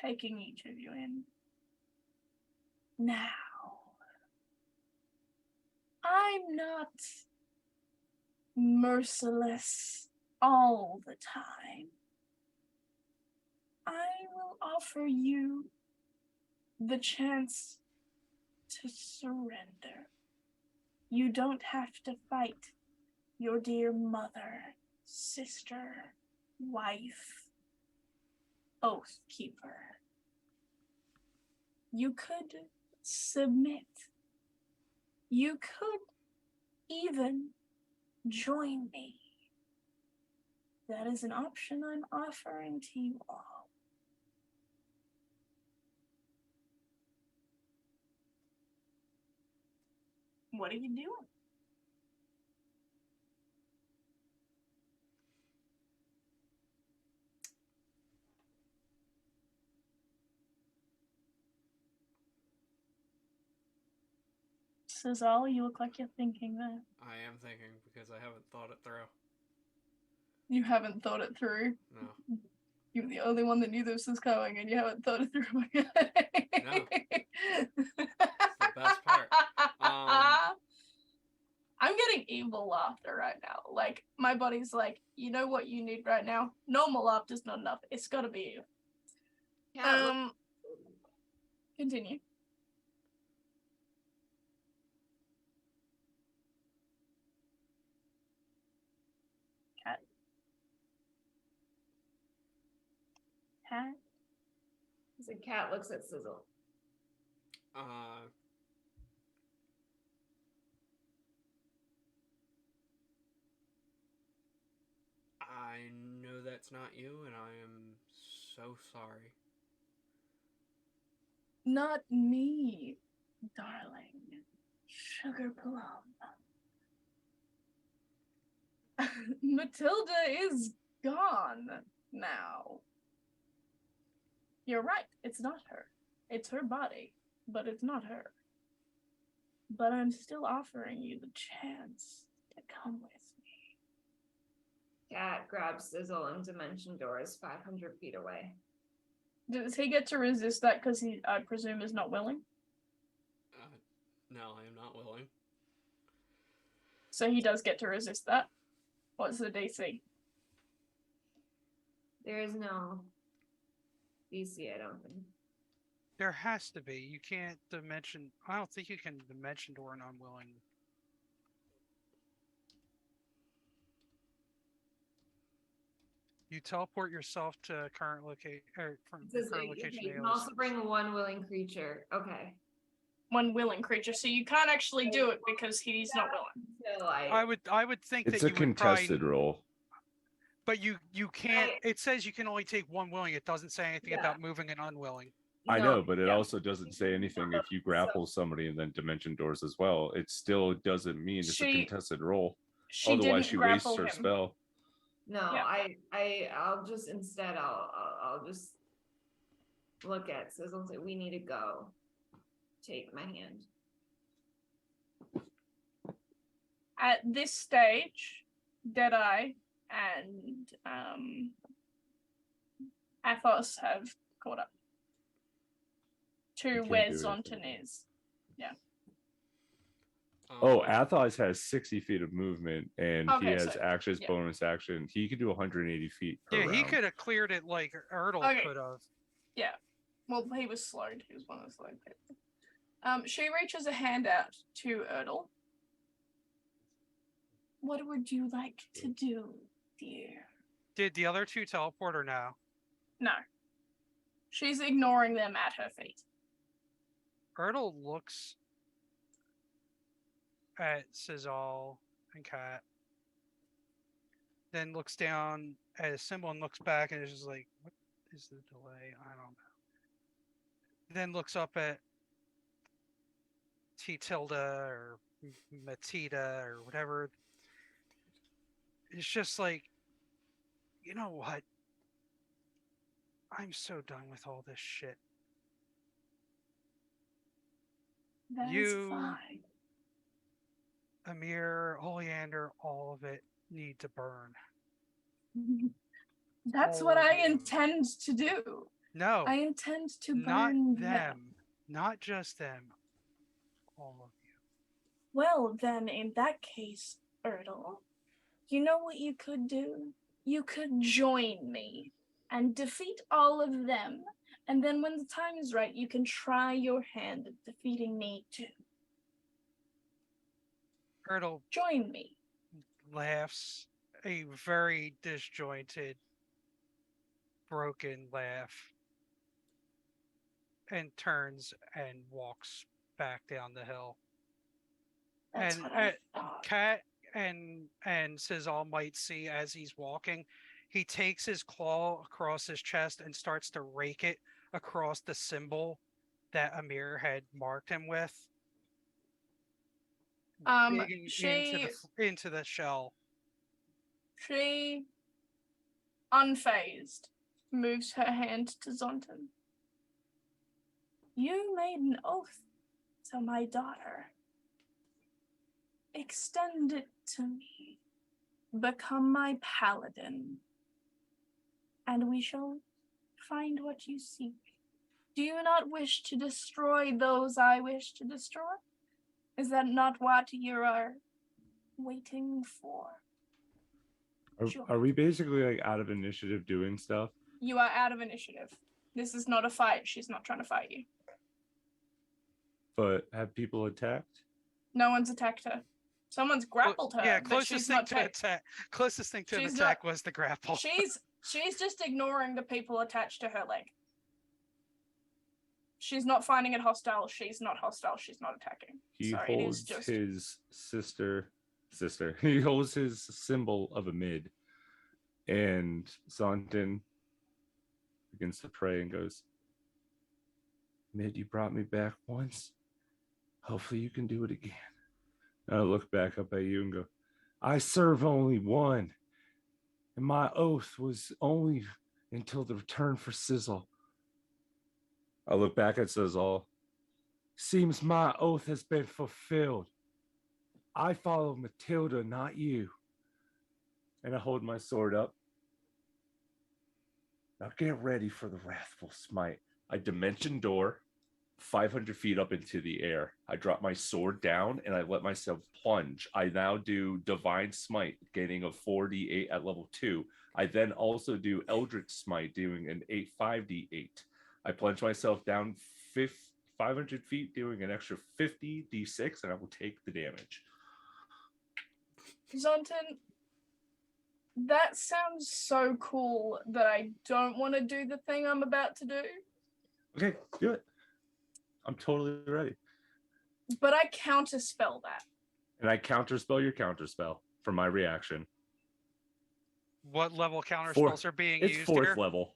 taking each of you in. Now, I'm not merciless all the time. I will offer you the chance to surrender. You don't have to fight your dear mother, sister, wife, oath keeper. You could submit. You could even join me. That is an option I'm offering to you all. What are you doing? Sazal, you look like you're thinking that. I am thinking because I haven't thought it through. You haven't thought it through. No. You're the only one that knew this was coming, and you haven't thought it through. No. It's the best part. I'm getting evil laughter right now. Like, my body's like, you know what you need right now? Normal laughter's not enough. It's gotta be you. Yeah, Continue. Cat. Cat. the cat looks at Sizzle. I know that's not you, and I am so sorry. Not me, darling. Sugar plum. Matilda is gone now. You're right, it's not her. It's her body, but it's not her. But I'm still offering you the chance to come with me. Cat grabs Sizzle and Dimension Door is 500 feet away. Does he get to resist that because he, I presume, is not willing? No, I am not willing. So he does get to resist that. What's the DC? There is no DC, I don't think. There has to be. You can't dimension. I don't think you can dimension door an unwilling. You teleport yourself to current location or from It your says, current okay, location. you can also bring one willing creature. Okay. One willing creature. So you can't actually do it because he's not willing. So I would think It's that a you would probably, contested roll. but you can't. Right. It says you can only take one willing. It doesn't say anything Yeah. about moving an unwilling. I No, know, but it yeah. also doesn't say anything if you grapple somebody and then dimension doors as well. It still doesn't mean it's a She- contested roll. She Otherwise, didn't she grapple wastes her him. spell. No, Yeah. I'll just instead I'll just look at Sizzle and say we need to go. Take my hand. At this stage, Deadeye and Athos have caught up to You can't where do Zonton anything. is. Oh, Athos has 60 feet of movement, and he Okay, has so- actions, yeah. bonus action. He could do 180 feet per Yeah, round. he could have cleared it like Erdl Okay. could have. Yeah. Well, he was slowed. He was one of the slowed people. She reaches a hand out to Erdl. What would you like to do, dear? Did the other two teleport or no? No. She's ignoring them at her feet. Erdl looks at Sizzle and Kat, then looks down at a symbol and looks back and is just like, what is the delay? I don't know. Then looks up at T tilde or Matita or whatever. It's just like, you know what? I'm so done with all this shit. That is You- fine. Amir, Oleander, all of it need to burn. That's All what of I them. intend to do. No, I intend to not burn them. Not just them. All of you. Well, then, in that case, Erdl, you know what you could do? You could join me and defeat all of them. And then when the time is right, you can try your hand at defeating me too. Erdl Join me. laughs a very disjointed, broken laugh and turns and walks back down the hill. That's And what I thought. Kat and Sizzle might see as he's walking, he takes his claw across his chest and starts to rake it across the symbol that Amir had marked him with, digging into the shell. She, unfazed, moves her hand to Zonton. You made an oath to my daughter. Extend it to me. Become my paladin. And we shall find what you seek. Do you not wish to destroy those I wish to destroy? Is that not what you are waiting for? Are we basically like out of initiative doing stuff? You are out of initiative. This is not a fight. She's not trying to fight you. But have people attacked? No one's attacked her. Someone's grappled her. Yeah, but closest she's thing not to attack. Closest thing to an She's attack not- was the grapple. She's just ignoring the people attached to her leg. She's not finding it hostile. She's not hostile. She's not attacking. He Sorry, it is holds just his sister. He holds his symbol of a mid, and Zonton begins to pray and goes, "Mid, you brought me back once. Hopefully, you can do it again." And I look back up at you and go, "I serve only one, and my oath was only until the return for Sizzle." I look back at Sizzle. "Seems my oath has been fulfilled. I follow Matilda, not you." And I hold my sword up. "Now get ready for the wrathful smite." I dimension door 500 feet up into the air. I drop my sword down and I let myself plunge. I now do divine smite, gaining a 4d8 at level 2. I then also do eldritch smite, doing an 5d8. I plunge myself down 500 feet, doing an extra 50d6, and I will take the damage. Zonton, That sounds so cool that I don't want to do the thing I'm about to do. Okay, do it. I'm totally ready. But I counterspell that. And I counterspell your counterspell for my reaction. What level counter Four- spells are being It's used fourth here? level.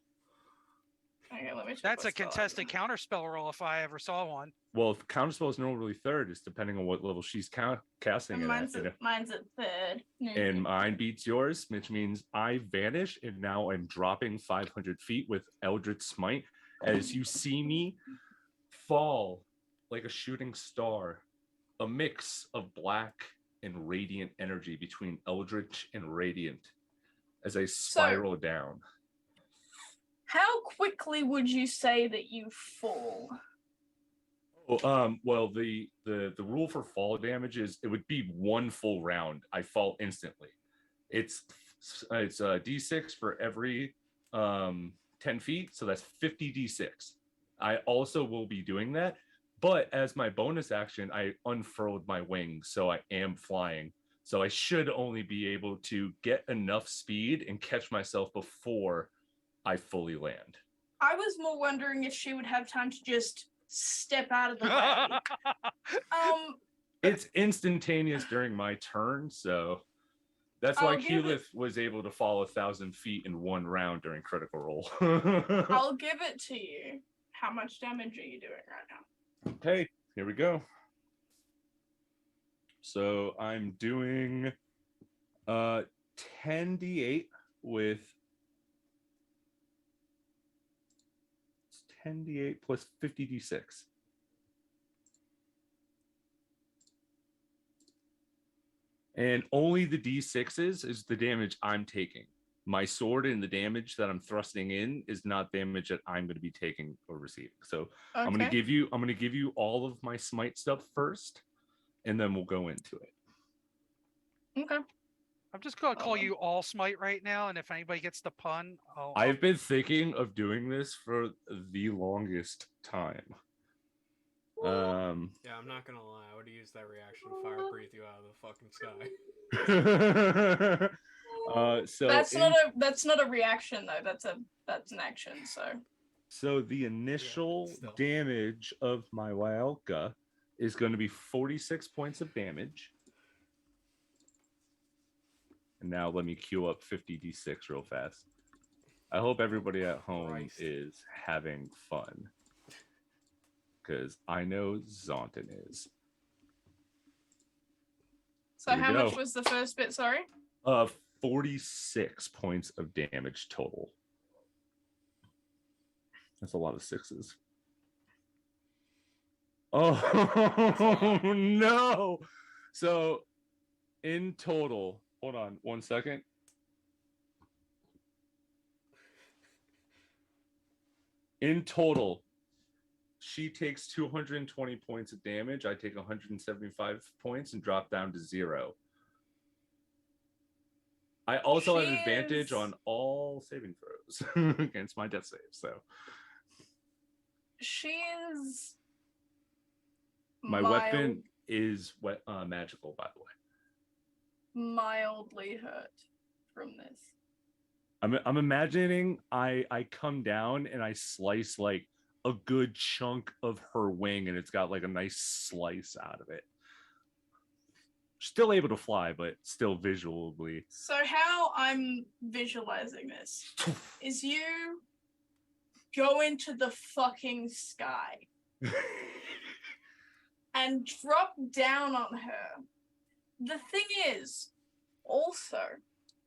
Okay, let me check That's what a spell I contested got. counterspell roll if I ever saw one. Well, if counterspell is normally third, it's depending on what level she's casting And it mine's at. at, mine's at third. And mine beats yours, which means I vanish, and now I'm dropping 500 feet with Eldritch Smite. As you see me fall like a shooting star, a mix of black and radiant energy between Eldritch and Radiant as I spiral down. How quickly would you say that you fall? Well, the rule for fall damage is it would be one full round. I fall instantly. It's a d6 for every 10 feet, so that's 50 d6. I also will be doing that, but as my bonus action, I unfurled my wings, so I am flying. So I should only be able to get enough speed and catch myself before I fully land. I was more wondering if she would have time to just step out of the way. It's instantaneous during my turn, so that's why I'll give it- Keyleth was able to fall 1,000 feet in one round during Critical Role. I'll give it to you. How much damage are you doing right now? Okay, here we go. So I'm doing 10d8 with 10d8 plus 50d6. And only the d6s is the damage I'm taking. My sword and the damage that I'm thrusting in is not damage that I'm going to be taking or receiving. So I'm going to give you all of my smite stuff first, and then we'll go into it. Okay. I'm just going to call you All Smite right now, and if anybody gets the pun, I've been thinking of doing this for the longest time. Yeah, I'm not gonna lie. I would have used that reaction to fire breathe you out of the fucking sky. So that's not a reaction though. That's an action. So the initial damage of my Waelka is going to be 46 points of damage. And now let me queue up 50d6 real fast. I hope everybody at home is having fun, because I know Zonton is. So how much was the first bit? Sorry. 46 points of damage total. That's a lot of sixes. Oh no! So in total, hold on 1 second. In total, she takes 220 points of damage. I take 175 points and drop down to 0. I also have advantage on all saving throws against my death save. So she is. My weapon is magical, by the way. Mildly hurt from this. I'm imagining I come down and I slice like a good chunk of her wing, and it's got like a nice slice out of it. Still able to fly, but still visually. So how I'm visualizing this is you go into the fucking sky and drop down on her. The thing is, also,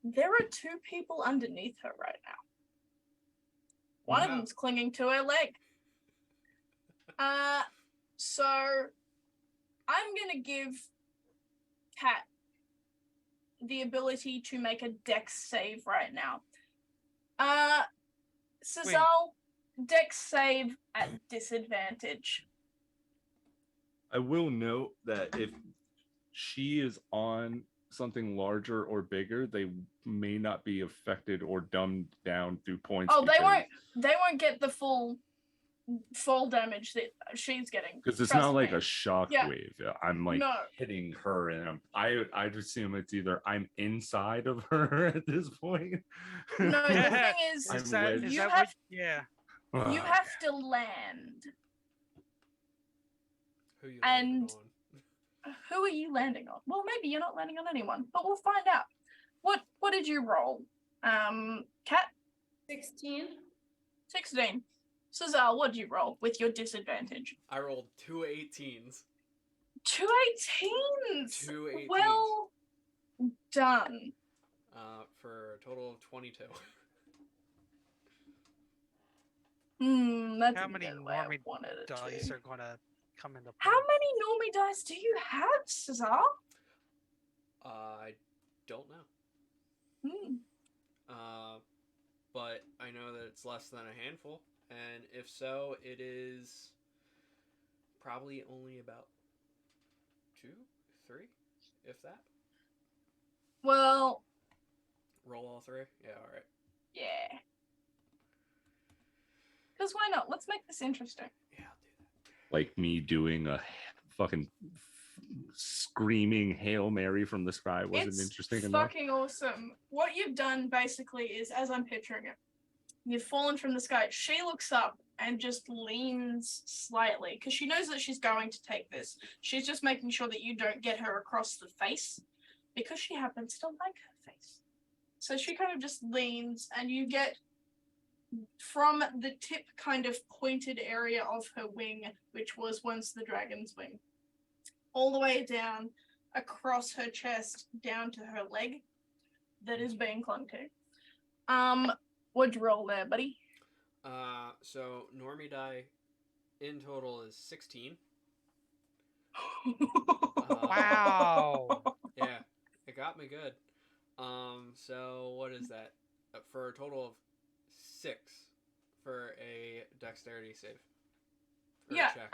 there are 2 people underneath her right now. One of them's clinging to her leg. So I'm gonna give Kat the ability to make a dex save right now. Cezal, dex save at disadvantage. I will note that if she is on something larger or bigger, they may not be affected or dumbed down through points. Oh, they won't get the full fall damage that she's getting. Because it's Trust not like me. a shock Yeah. wave. I'm like No. hitting her, and I'd assume it's either I'm inside of her at this point. No, the Yeah. thing is, I'm Is that, wedged. is you that have what? Yeah. you have to land. Who you And- landed on? Who are you landing on? Well, maybe you're not landing on anyone, but we'll find out. What did you roll? Cat 16. 16. Cesar, what did you roll with your disadvantage? I rolled 2 18s. 2 18s. 2 18s. Well done. For a total of 22. That How didn't many go the way I normie wanted it dice to. are gonna come into play? How many normie dice do you have, Cesar? I don't know. Hmm. But I know that it's less than a handful, and if so, it is probably only about 2, 3, if that. Well, Roll all 3? Yeah, alright. yeah. Because why not? Let's make this interesting. Yeah, I'll do that. Like me doing a fucking screaming Hail Mary from the sky wasn't It's interesting enough. fucking awesome. What you've done basically is, as I'm picturing it, you've fallen from the sky. She looks up and just leans slightly because she knows that she's going to take this. She's just making sure that you don't get her across the face because she happens to like her face. So she kind of just leans and you get from the tip kind of pointed area of her wing, which was once the dragon's wing, all the way down across her chest, down to her leg that is being clung to. What'd you roll there, buddy? So Normie die in total is 16. Wow. Yeah, it got me good. So what is that? For a total of 6 for a dexterity save. Or Yeah, check.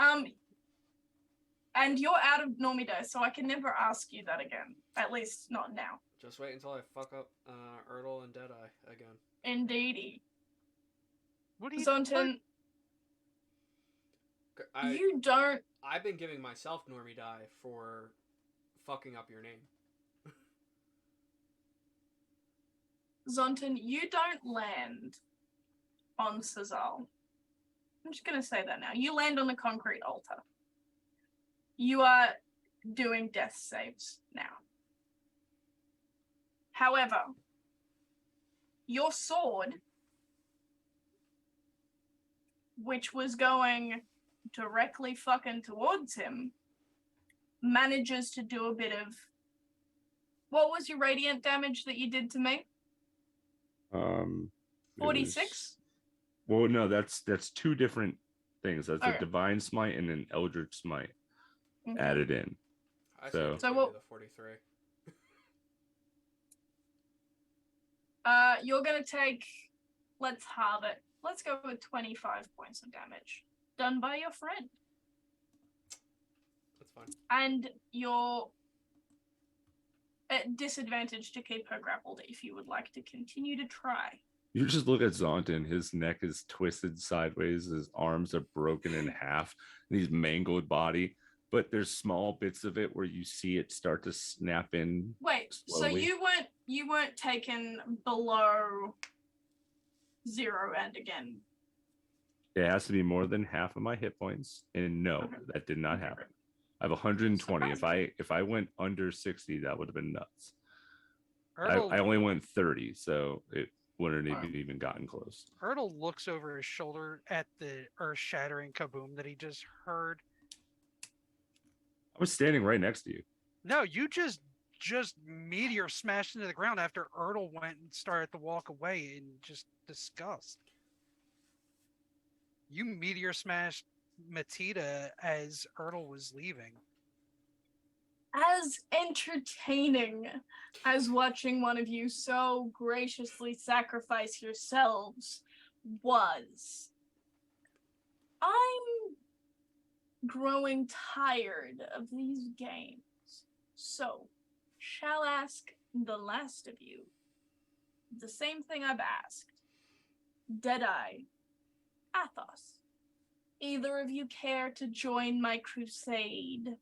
and you're out of normie dice, so I can never ask you that again. At least not now. Just wait until I fuck up Erdl and Deadeye again. Indeedy. What do you? Zonton, I, you don't. I've been giving myself Normie die for fucking up your name. Zonton, you don't land on Cezal. I'm just gonna say that now. You land on the concrete altar. You are doing death saves now. However, your sword, which was going directly fucking towards him, manages to do a bit of. What was your radiant damage that you did to me? It 46? was- well, no, that's 2 different things. That's Okay. a divine smite and an eldritch smite Okay. added in. I So- said So give what- you the 43. You're gonna take. Let's halve it. Let's go with 25 points of damage. Done by your friend. That's fine. And you're at disadvantage to keep her grappled if you would like to continue to try. You just look at Zonton, his neck is twisted sideways, his arms are broken in half, and he's mangled body. But there's small bits of it where you see it start to snap in. Wait, so Slowly. you weren't taken below 0 and again. It has to be more than half of my hit points, and no, Okay. that did not Okay. happen. I have 120. Surprising. If I went under 60, that would have been nuts. Erdl, I only went 30, so it wouldn't Wow. have even gotten close. Erdl looks over his shoulder at the earth-shattering kaboom that he just heard. I was standing right next to you. No, you just meteor smashed into the ground after Erdl went and started to walk away in just disgust. You meteor smashed Matita as Erdl was leaving. As entertaining as watching one of you so graciously sacrifice yourselves was, I'm growing tired of these games. So, shall ask the last of you the same thing I've asked. Deadeye, Athos, either of you care to join my crusade?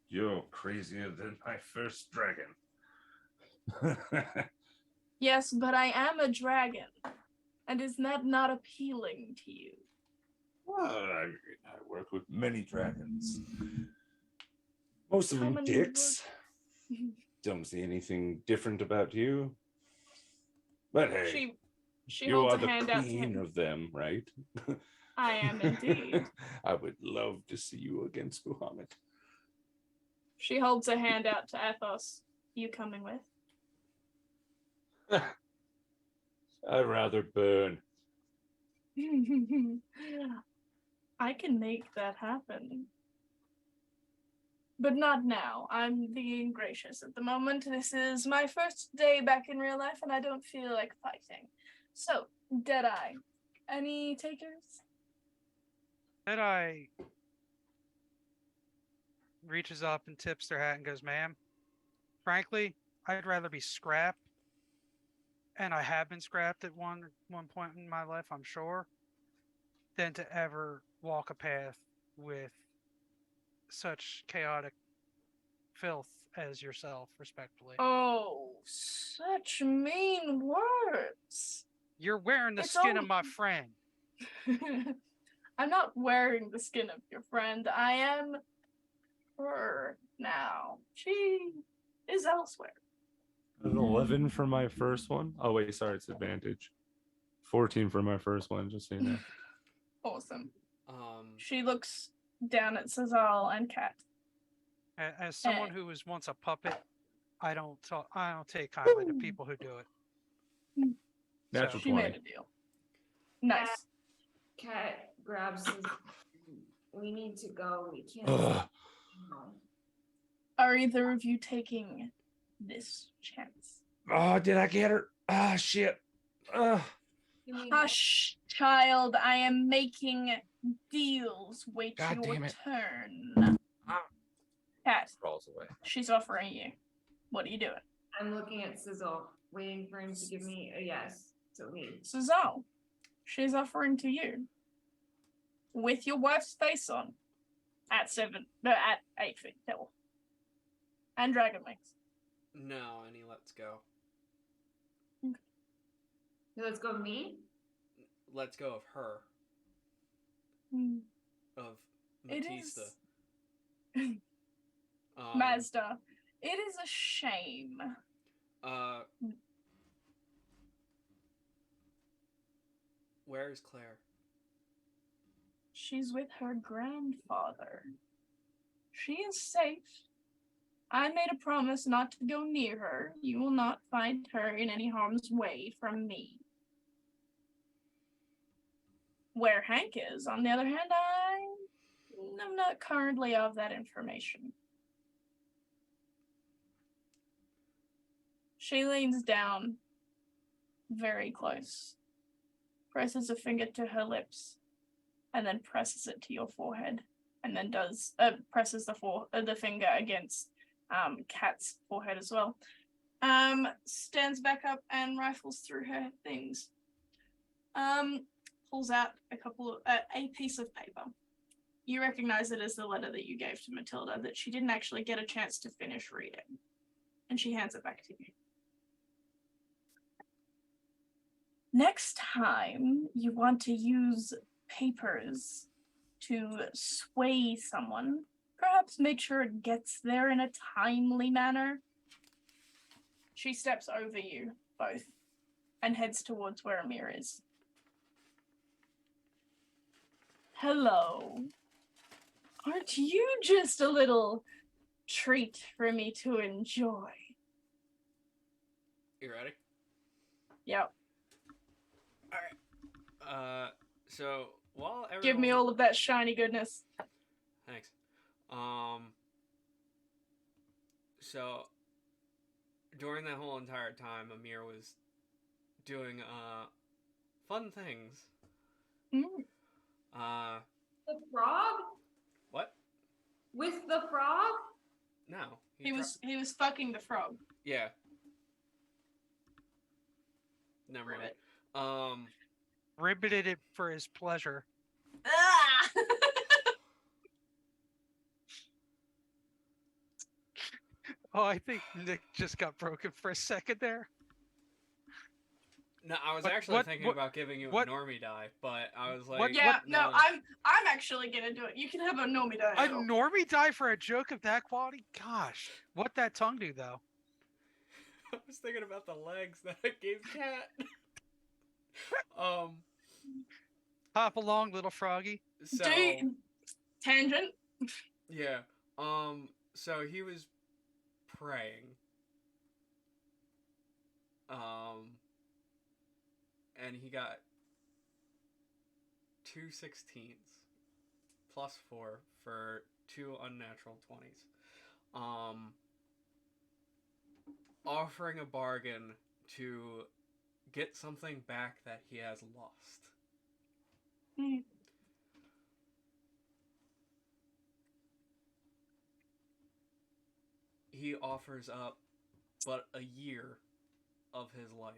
You're crazier than my first dragon. Yes, but I am a dragon. And is that not appealing to you? Well, I work with many dragons. Most of How them many dicks. Don't see anything different about you. But hey, She you holds are a the hand out to queen him. of them, right? I am indeed. I would love to see you against Muhammad. She holds a hand out to Athos. You coming with? I'd rather burn. I can make that happen. But not now. I'm being gracious at the moment. This is my first day back in real life, and I don't feel like fighting. So, Deadeye, any takers? Deadeye reaches up and tips their hat and goes, "Ma'am, frankly, I'd rather be scrapped, and I have been scrapped at one point in my life, I'm sure, than to ever walk a path with such chaotic filth as yourself, respectfully." Oh, such mean words. You're wearing the It's skin all- of my friend. I'm not wearing the skin of your friend. I am her now. She is elsewhere. An 11 for my first one. Oh wait, sorry, it's advantage. 14 for my first one, just so you know. Awesome. Um, She looks down at Cesal and Kat. As someone who was once a puppet, I don't take kindly to people who do it. Natural She 20. made a deal. Nice. Cat grabs his. We need to go. We can't. Ugh. No. Are either of you taking this chance? Oh, did I get her? Ah, shit. You mean- Hush, child. I am making deals. Wait God your damn it. turn. Kat, Crawls away. she's offering you. What are you doing? I'm looking at Sizzle, waiting for him to give me a yes. So me. Cesal, she's offering to you. With your wife's face on. At 8 feet tall. And dragon wings. no, and he lets go. Okay, let's go with me. Let's go of her. Of It Matista. is Mazda. It is a shame. Where is Claire? She's with her grandfather. She is safe. I made a promise not to go near her. You will not find her in any harm's way from me. Where Hank is, on the other hand, I'm not currently of that information. She leans down very close, presses a finger to her lips, and then presses it to your forehead, and then presses the finger against Kat's forehead as well. Stands back up and rifles through her things. Pulls out a piece of paper. You recognize it as the letter that you gave to Matilda that she didn't actually get a chance to finish reading, and she hands it back to you. Next time you want to use papers to sway someone, perhaps make sure it gets there in a timely manner. She steps over you both and heads towards where Amir is. Hello. Aren't you just a little treat for me to enjoy? You ready? Yep. Alright. So while everyone... Give me all of that shiny goodness. Thanks. So during that whole entire time, Amir was doing fun things. The frog? What? With the frog? No. He was fucking the frog. Yeah. Never mind. Ribbit. Ribbited it for his pleasure. Ah! Oh, I think Nick just got broken for a second there. No, I was But actually thinking what- about giving you what- a normie die, but I was like, what- Yeah, no, no. I'm actually gonna do it. You can have a normie die. A though. normie die for a joke of that quality? Gosh, what that tongue do though? I was thinking about the legs that I gave Cat. Hop along, little froggy. So Tangent. yeah, so he was praying, and he got 2 16s plus 4 for 2 unnatural 20s. Offering a bargain to get something back that he has lost. Hmm. He offers up but a year of his life.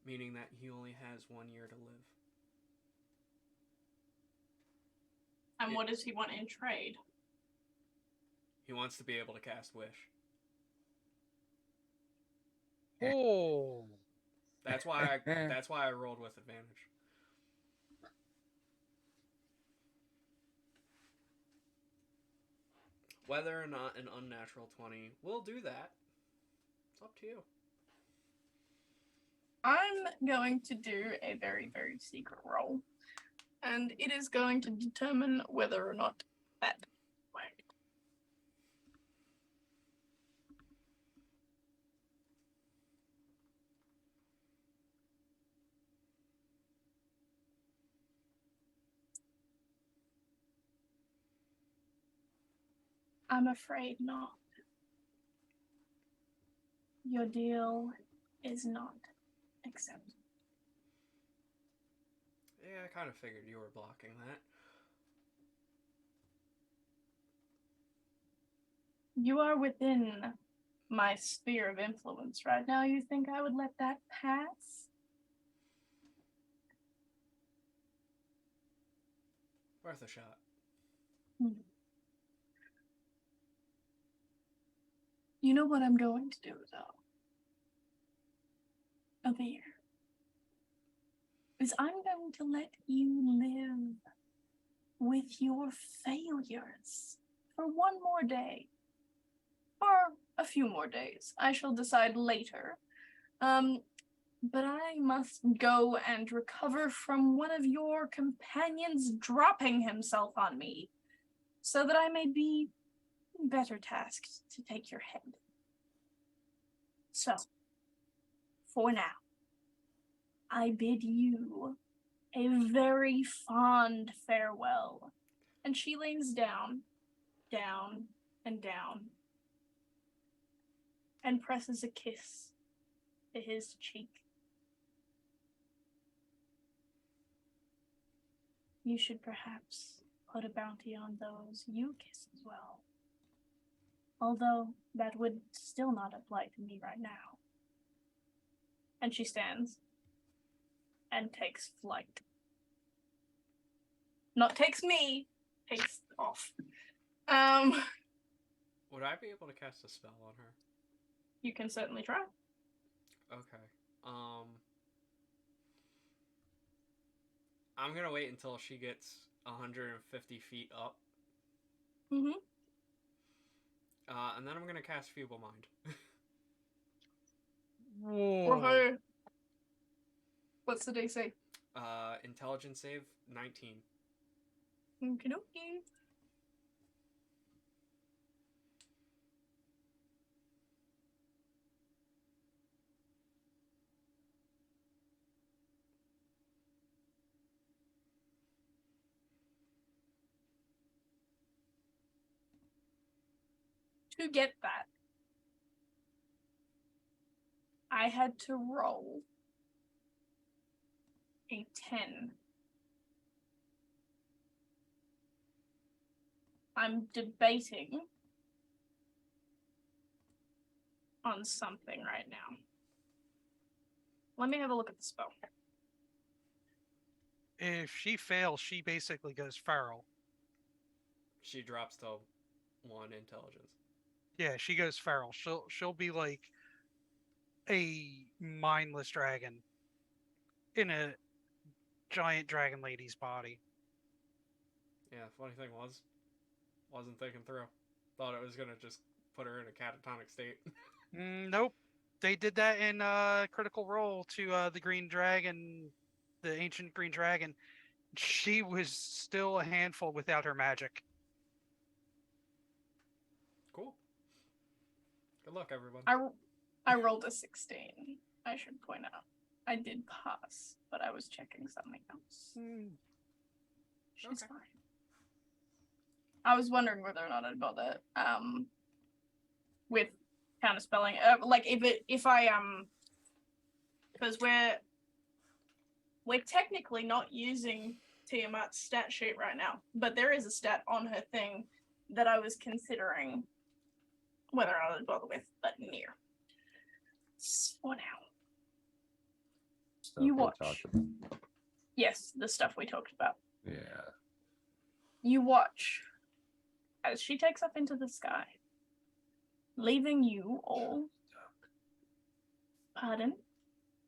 Meaning that he only has 1 year to live. And what does he want in trade? He wants to be able to cast Wish. Oh, That's why I rolled with advantage. Whether or not an unnatural 20 will do that, it's up to you. I'm going to do a very, very secret roll. And it is going to determine whether or not that worked. I'm afraid not. Your deal is not accepted. Yeah, I kind of figured you were blocking that. You are within my sphere of influence right now. You think I would let that pass? Worth a shot. You know what I'm going to do, though? Avir. Is I'm going to let you live with your failures for one more day. Or a few more days. I shall decide later. But I must go and recover from one of your companions dropping himself on me, so that I may be better tasked to take your head. So, for now, I bid you a very fond farewell. And she leans down, down, and down, and presses a kiss to his cheek. You should perhaps put a bounty on those you kiss as well. Although that would still not apply to me right now. And she stands and takes flight. Not takes me, takes off. Would I be able to cast a spell on her? You can certainly try. Okay. I'm gonna wait until she gets 150 feet up. Mm-hmm. And then I'm gonna cast Feeble Mind. For whoa. her. What's the DC? Intelligence save 19. Okie dokie. To get that, I had to roll a 10. I'm debating on something right now. Let me have a look at the spell. If she fails, she basically goes feral. She drops to 1 intelligence. Yeah, she goes feral. She'll be like a mindless dragon in a giant dragon lady's body. Yeah, funny thing wasn't thinking through. Thought it was gonna just put her in a catatonic state. Nope. They did that in Critical Role to the green dragon, the ancient green dragon. She was still a handful without her magic. Cool. Good luck, everyone. I rolled a 16. I should point out. I did pass, but I was checking something else. She's Okay. fine. I was wondering whether or not I'd bother with counterspelling. Like if I because we're technically not using Tiamat's stat sheet right now, but there is a stat on her thing that I was considering whether or not I'd bother with, but near. For now. Stuff You we watch. talked about. Yes, the stuff we talked about. Yeah. You watch as she takes up into the sky, leaving you all. Pardon?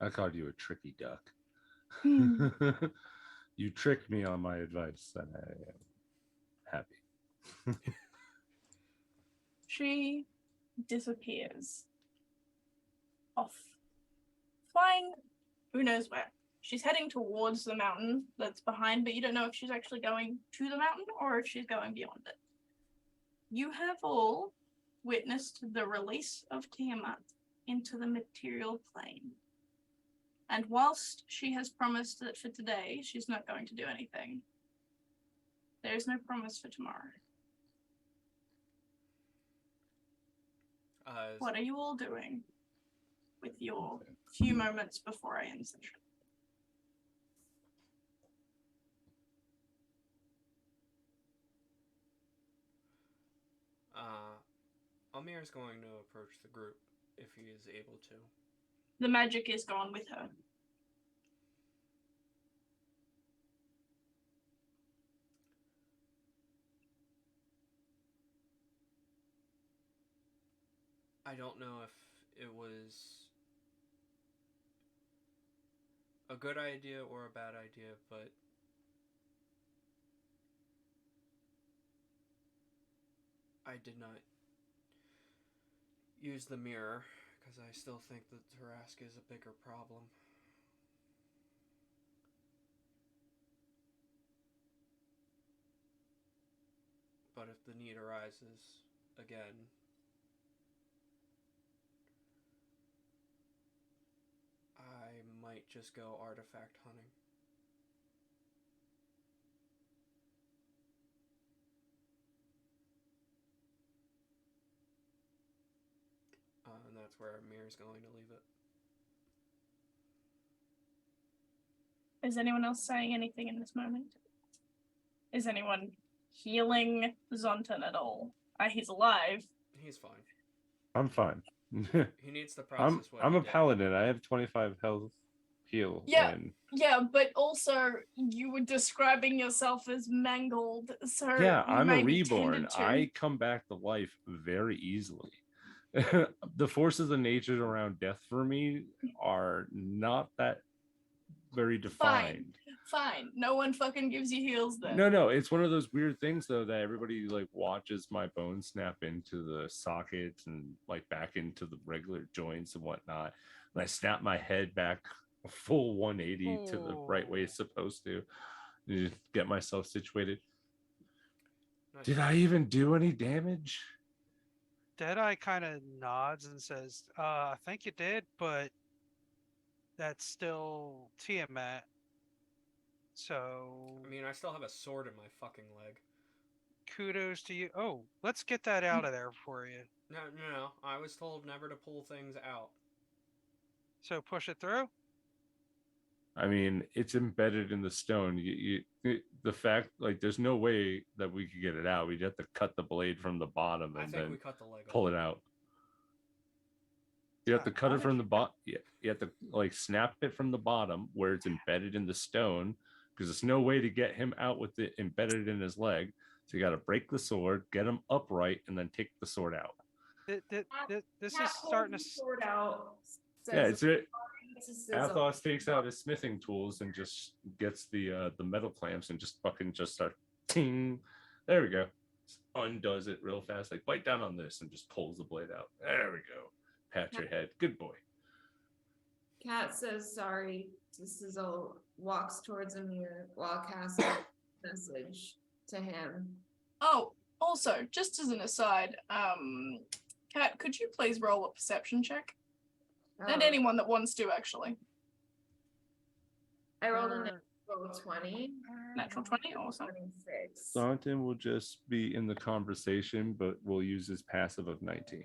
I called you a tricky duck. Hmm. You tricked me on my advice, and I am happy. She disappears off, flying who knows where. She's heading towards the mountain that's behind, but you don't know if she's actually going to the mountain or if she's going beyond it. You have all witnessed the release of Tiamat into the material plane. And whilst she has promised that for today she's not going to do anything, there is no promise for tomorrow. What are you all doing with your few moments before I end session? Amir's going to approach the group if he is able to. The magic is gone with her. I don't know if it was a good idea or a bad idea, but I did not use the mirror because I still think that Tarask is a bigger problem. But if the need arises again, I might just go artifact hunting. And that's where Amir's going to leave it. Is anyone else saying anything in this moment? Is anyone healing Zontan at all? He's alive. He's fine. I'm fine. He needs to process what I'm he a did. paladin. I have 25 health heal. Yeah. And Yeah, but also you were describing yourself as mangled, so yeah, you I'm a may be reborn. tended to. I come back to life very easily. The forces of nature around death for me are not that very defined. Fine. No one fucking gives you heals then. No, it's one of those weird things though that everybody like watches my bones snap into the sockets and like back into the regular joints and whatnot. And I snap my head back a full 180 to the right way it's supposed to get myself situated. Nice. Did I even do any damage? Deadeye kind of nods and says, I think you did, but that's still Tiamat. So I mean, I still have a sword in my fucking leg. kudos to you. Oh, let's get that out of there for you. No. I was told never to pull things out. So push it through? I mean, it's embedded in the stone. The fact, like, there's no way that we could get it out. We'd have to cut the blade from the bottom I and think then we cut the leg pull off. it out. You have to cut it from the bottom. Yeah, you have to like snap it from the bottom where it's embedded in the stone, because there's no way to get him out with it embedded in his leg. So you got to break the sword, get him upright, and then take the sword out. This Cat is starting to. pulls the sword out. Yeah, Says, it's it. "This is Sizzle." Athos takes out his smithing tools and just gets the metal clamps and just fucking just start ting. There we go. Just undoes it real fast. Like bite down on this and just pulls the blade out. There we go. Pat your head. Good boy. Cat says sorry to Sizzle, walks towards Amir while casting a message to him. Oh, also, just as an aside, Kat, could you please roll a perception check? And Oh, anyone that wants to, actually. I rolled a natural 20. Natural 20, awesome. 26. Thornton will just be in the conversation, but will use his passive of 19.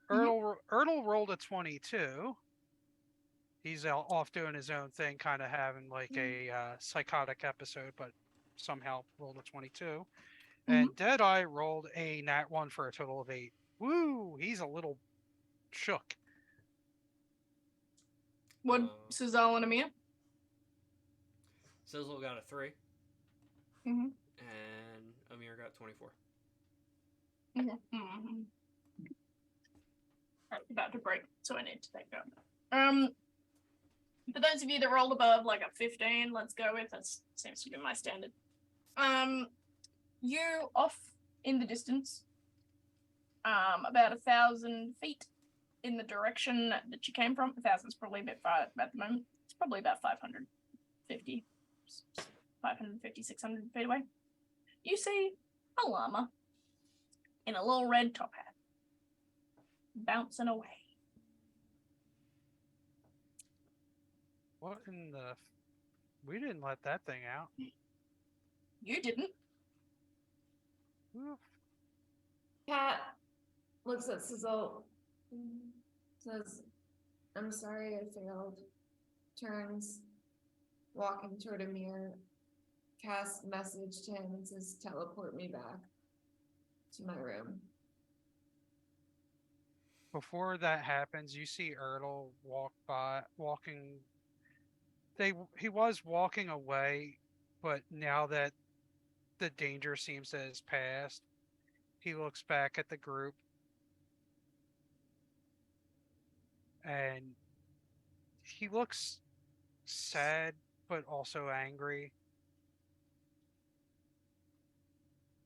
Ertl rolled a 22. He's off doing his own thing, kind of having like a psychotic episode, but somehow rolled a 22. And Deadeye rolled a nat 1 for a total of 8. Woo! He's a little shook. What, Suzal and Amir? Sizzle got a 3, Mm-hmm. and Amir got 24. Mm-hmm. About to break, so I need to take that. For those of you that rolled above like a 15, let's go with, that seems to be my standard. You off in the distance, about 1,000 feet in the direction that you came from. 1,000's probably a bit far at the moment. It's probably about 550, 600 feet away. You see a llama in a little red top hat, bouncing away. What in the? We didn't let that thing out. You didn't. Oof. Cat looks at Sizzle, says, I'm sorry I failed. Turns, walking toward Amir, casts message to him and says, teleport me back to my room. Before that happens, you see Ertl walking. He was walking away, but now that the danger seems to have passed, he looks back at the group and he looks sad but also angry.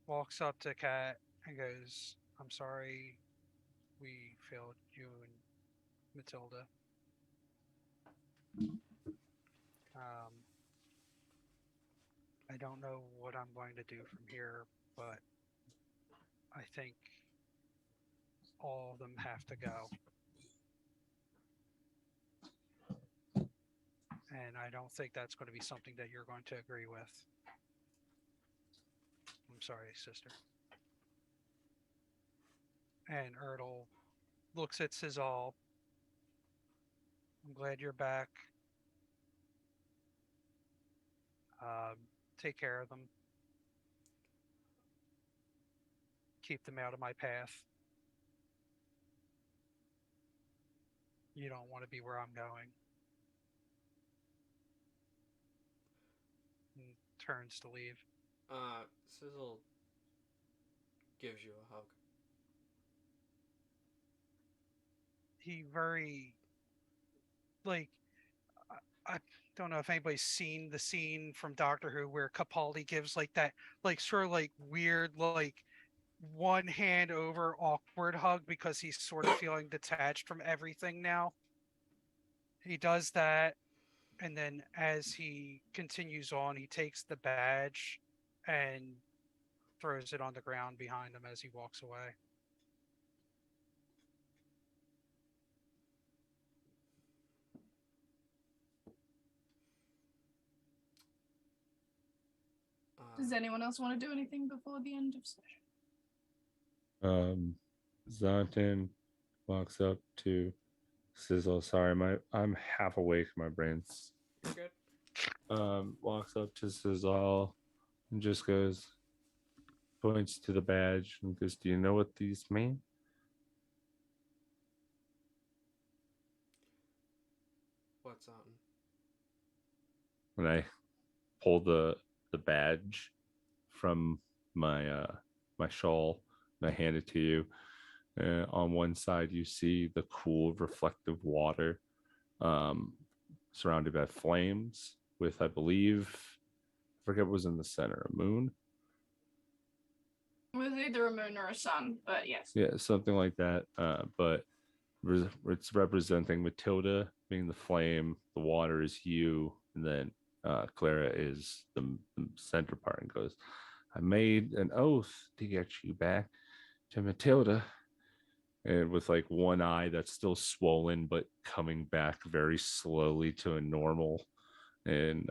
Walks up to Kat and goes, I'm sorry we failed you and Matilda. I don't know what I'm going to do from here, but I think all of them have to go. And I don't think that's going to be something that you're going to agree with. I'm sorry, sister. And Ertl looks at Sizzal. I'm glad you're back. Take care of them. Keep them out of my path. You don't want to be where I'm going. And turns to leave. Sizzle gives you a hug. He very, like, I don't know if anybody's seen the scene from Doctor Who where Capaldi gives like that, like sort of like weird, like one hand over awkward hug because he's sort of feeling detached from everything now. He does that, and then as he continues on, he takes the badge and throws it on the ground behind him as he walks away. Does anyone else want to do anything before the end of session? Zonton walks up to Sizzle. Sorry, I'm half awake. My brain's You're good. walks up to Sizzle and just points to the badge and goes, do you know what these mean? something. When I pull the badge from my shawl and I hand it to you. On one side, you see the cool, reflective water, um, surrounded by flames, with I believe, I forget what was in the center, a moon. It was either a moon or a sun, but yes. Yeah, something like that. But it's representing Matilda being the flame, the water is you, and then Clara is the center part, and goes, I made an oath to get you back to Matilda. And with like one eye that's still swollen, but coming back very slowly to a normal. And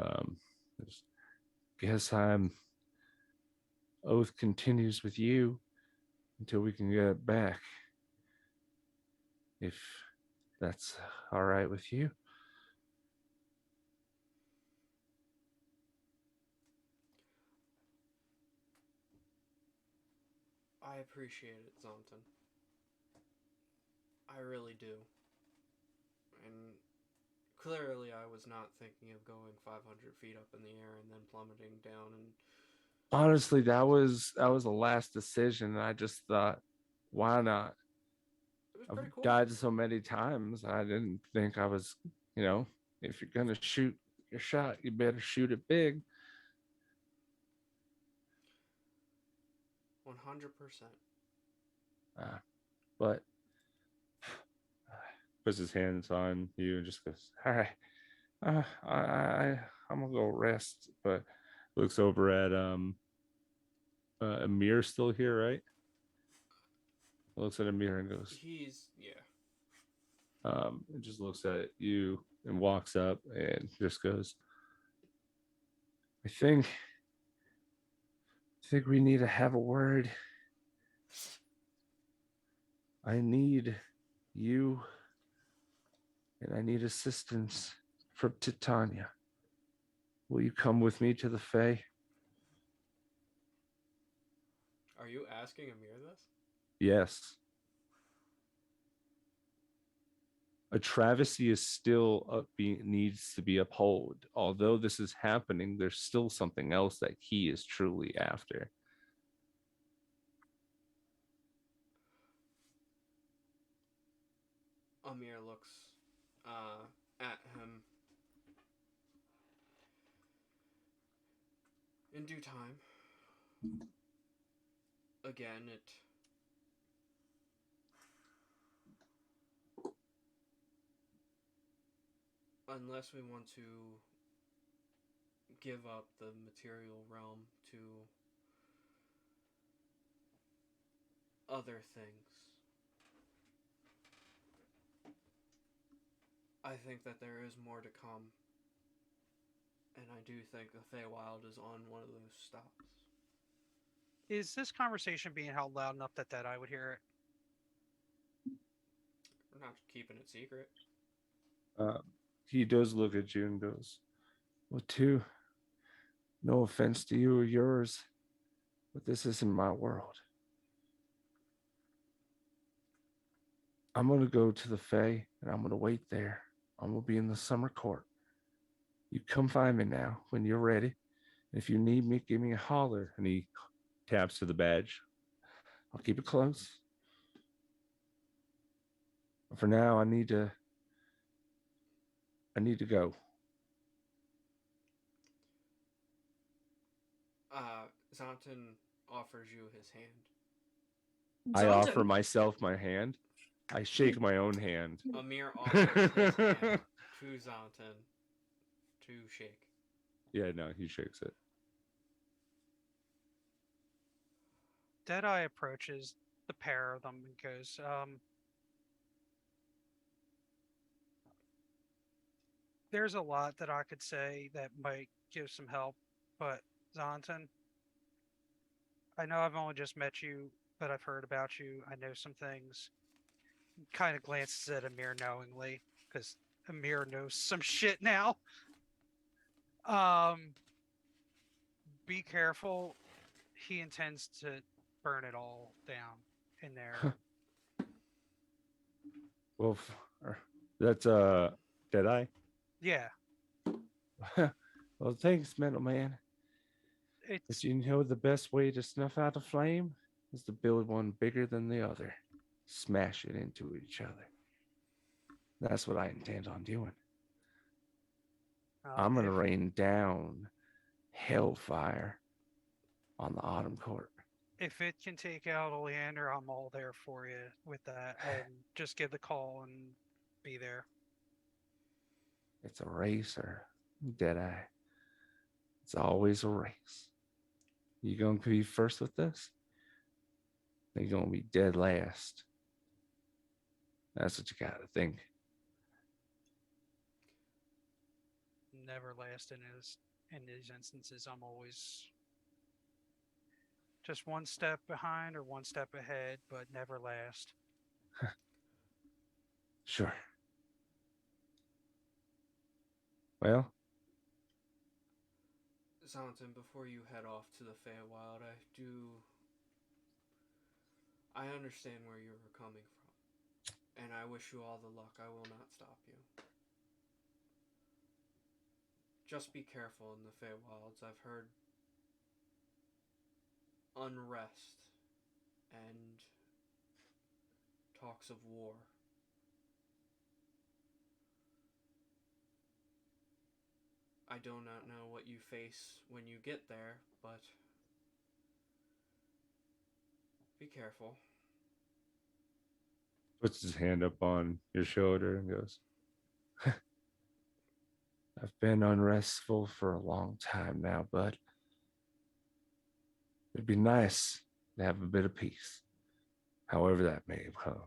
guess I'm oath continues with you until we can get it back. If that's all right with you. I appreciate it, Zonton. I really do. And clearly I was not thinking of going 500 feet up in the air and then plummeting down. And Honestly, that was the last decision. And I just thought, why not? it was I've pretty cool. died so many times. I didn't think I was, if you're gonna shoot your shot, you better shoot it big. 100%. But puts his hands on you and just goes, all right, I'm gonna go rest. But looks over at Amir, still here, right? Looks at Amir and goes, He's, yeah. and just looks at you and walks up and just goes, I think we need to have a word. I need you and I need assistance from Titania. Will you come with me to the Fae? Are you asking Amir this? Yes. A travesty is still needs to be upheld. Although this is happening, there's still something else that he is truly after. Amir looks at him. In due time. Again, unless we want to give up the material realm to other things, I think that there is more to come. And I do think the Feywild is on one of those stops. Is this conversation being held loud enough that I would hear it? We're not keeping it secret. He does look at you and goes, well, too, no offense to you or yours, but this isn't my world. I'm going to go to the Fae and I'm going to wait there. I'm going to be in the summer court. You come find me now when you're ready. If you need me, give me a holler. And he taps to the badge. I'll keep it close. For now, I need to go. Zonton offers you his hand. I Zonton. offer myself my hand. I shake my own hand. Amir offers his hand to Zonton to shake. Yeah, no, he shakes it. Deadeye approaches the pair of them and goes, there's a lot that I could say that might give some help, but Zonton, I know I've only just met you, but I've heard about you. I know some things. Kind of glances at Amir knowingly, because Amir knows some shit now. Be careful. He intends to burn it all down in there. Well, that's Deadeye. Yeah, Well, thanks, Metal Man. But it's you know the best way to snuff out a flame is to build one bigger than the other. Smash it into each other. That's what I intend on doing. I'm gonna if rain down hellfire on the Autumn Court. if it can take out Oleander, I'm all there for you with that, and just give the call and be there. It's a race, or Deadeye. It's always a race. You gonna be first with this? They gonna be dead last. That's what you gotta think. Never last in these instances. I'm always just one step behind or one step ahead, but never last. Sure. Well, Zonton, before you head off to the Feywild, I understand where you were coming from, and I wish you all the luck. I will not stop you. Just be careful in the Feywilds. I've heard unrest and talks of war. I do not know what you face when you get there, but be careful. puts his hand up on your shoulder and goes, I've been unrestful for a long time now, bud. It'd be nice to have a bit of peace, however that may have come.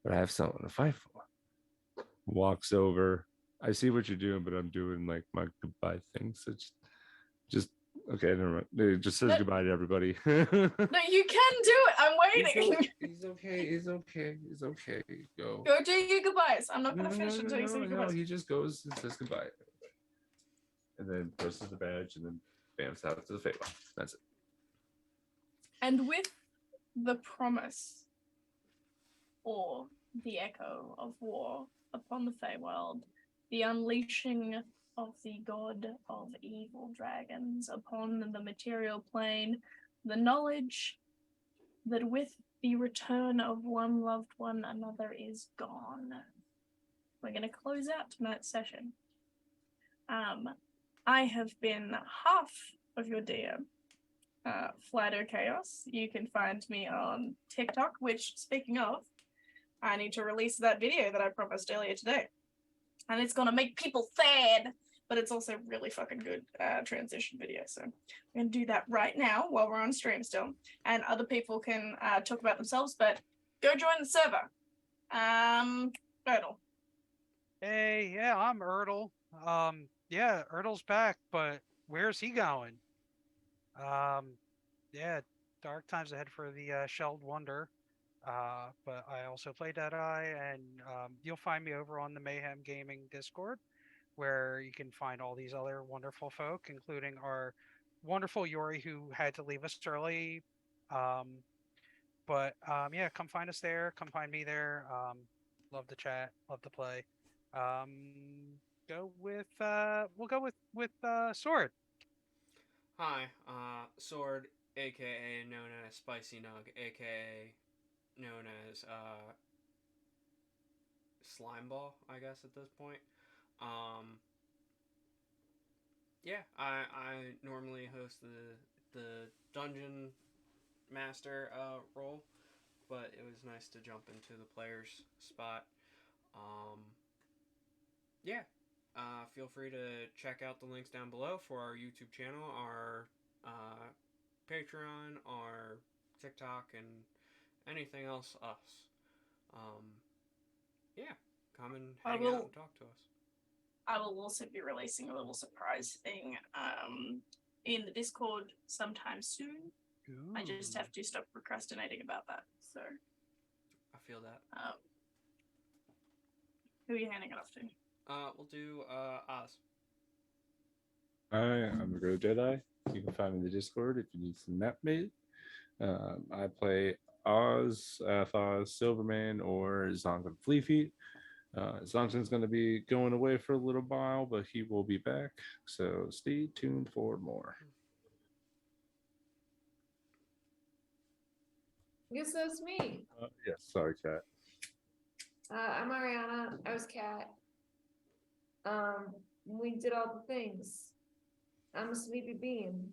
But I have something to fight for. Walks over. I see what you're doing, but I'm doing like my goodbye thing. So just okay, never mind. It just says No. goodbye to everybody. No, you can do it. I'm waiting. He's okay. He's okay. He's okay. Go. Go do your goodbyes. I'm not No, gonna finish until you say your no. goodbyes. He just goes and says goodbye, and then presses the badge, and then bamps out to the Feywild. That's it. And with the promise or the echo of war upon the Feywild, the unleashing of the god of evil dragons upon the material plane, the knowledge that with the return of one loved one, another is gone. We're going to close out tonight's session. I have been half of your DM, Flato Chaos. You can find me on TikTok, which, speaking of, I need to release that video that I promised earlier today. And it's going to make people sad, but it's also really fucking good transition video. So I'm going to do that right now while we're on stream still. And other people can talk about themselves, but go join the server. Erdl. Hey, yeah, I'm Erdl. Yeah, Erdl's back, but where's he going? Yeah, dark times ahead for the Shelled Wonder. But I also play Deadeye, and you'll find me over on the Mayhem Gaming Discord, where you can find all these other wonderful folk, including our wonderful Yori, who had to leave us early. Yeah, come find us there. Come find me there. Love to chat. Love to play. We'll go with Sword. Hi, Sword, aka known as Spicy Nug, aka known as Slimeball, I guess at this point. Yeah, I normally host the dungeon master role, but it was nice to jump into the player's spot. Yeah, feel free to check out the links down below for our YouTube channel, our Patreon, our TikTok, and anything else us. Yeah, come and hang out and talk to us. I will also be releasing a little surprise thing in the Discord sometime soon. Ooh. I just have to stop procrastinating about that. So I feel that. Who are you handing it off to? We'll do Oz. Hi, I'm the Grow Jedi. You can find me in the Discord if you need some map made. I play Oz, Athos, Silverman, or Zonk Fleafeet. Zontan's going to be going away for a little while, but he will be back. So stay tuned for more. Guess that's me. Yes, sorry, Kat. I'm Ariana. I was Kat. We did all the things. I'm a sleepy bean.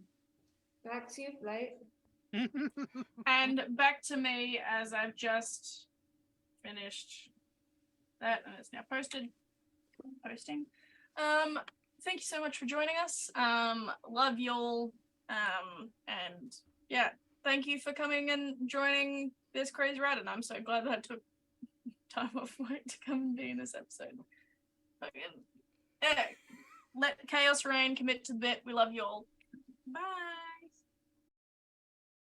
Back to you, Flight. And back to me, as I've just finished that and it's now posting. Thank you so much for joining us. Love y'all. And yeah, thank you for coming and joining this crazy ride, and I'm so glad that I took time off work to come and be in this episode. Yeah. Let chaos reign, commit to the bit. We love you all. Bye.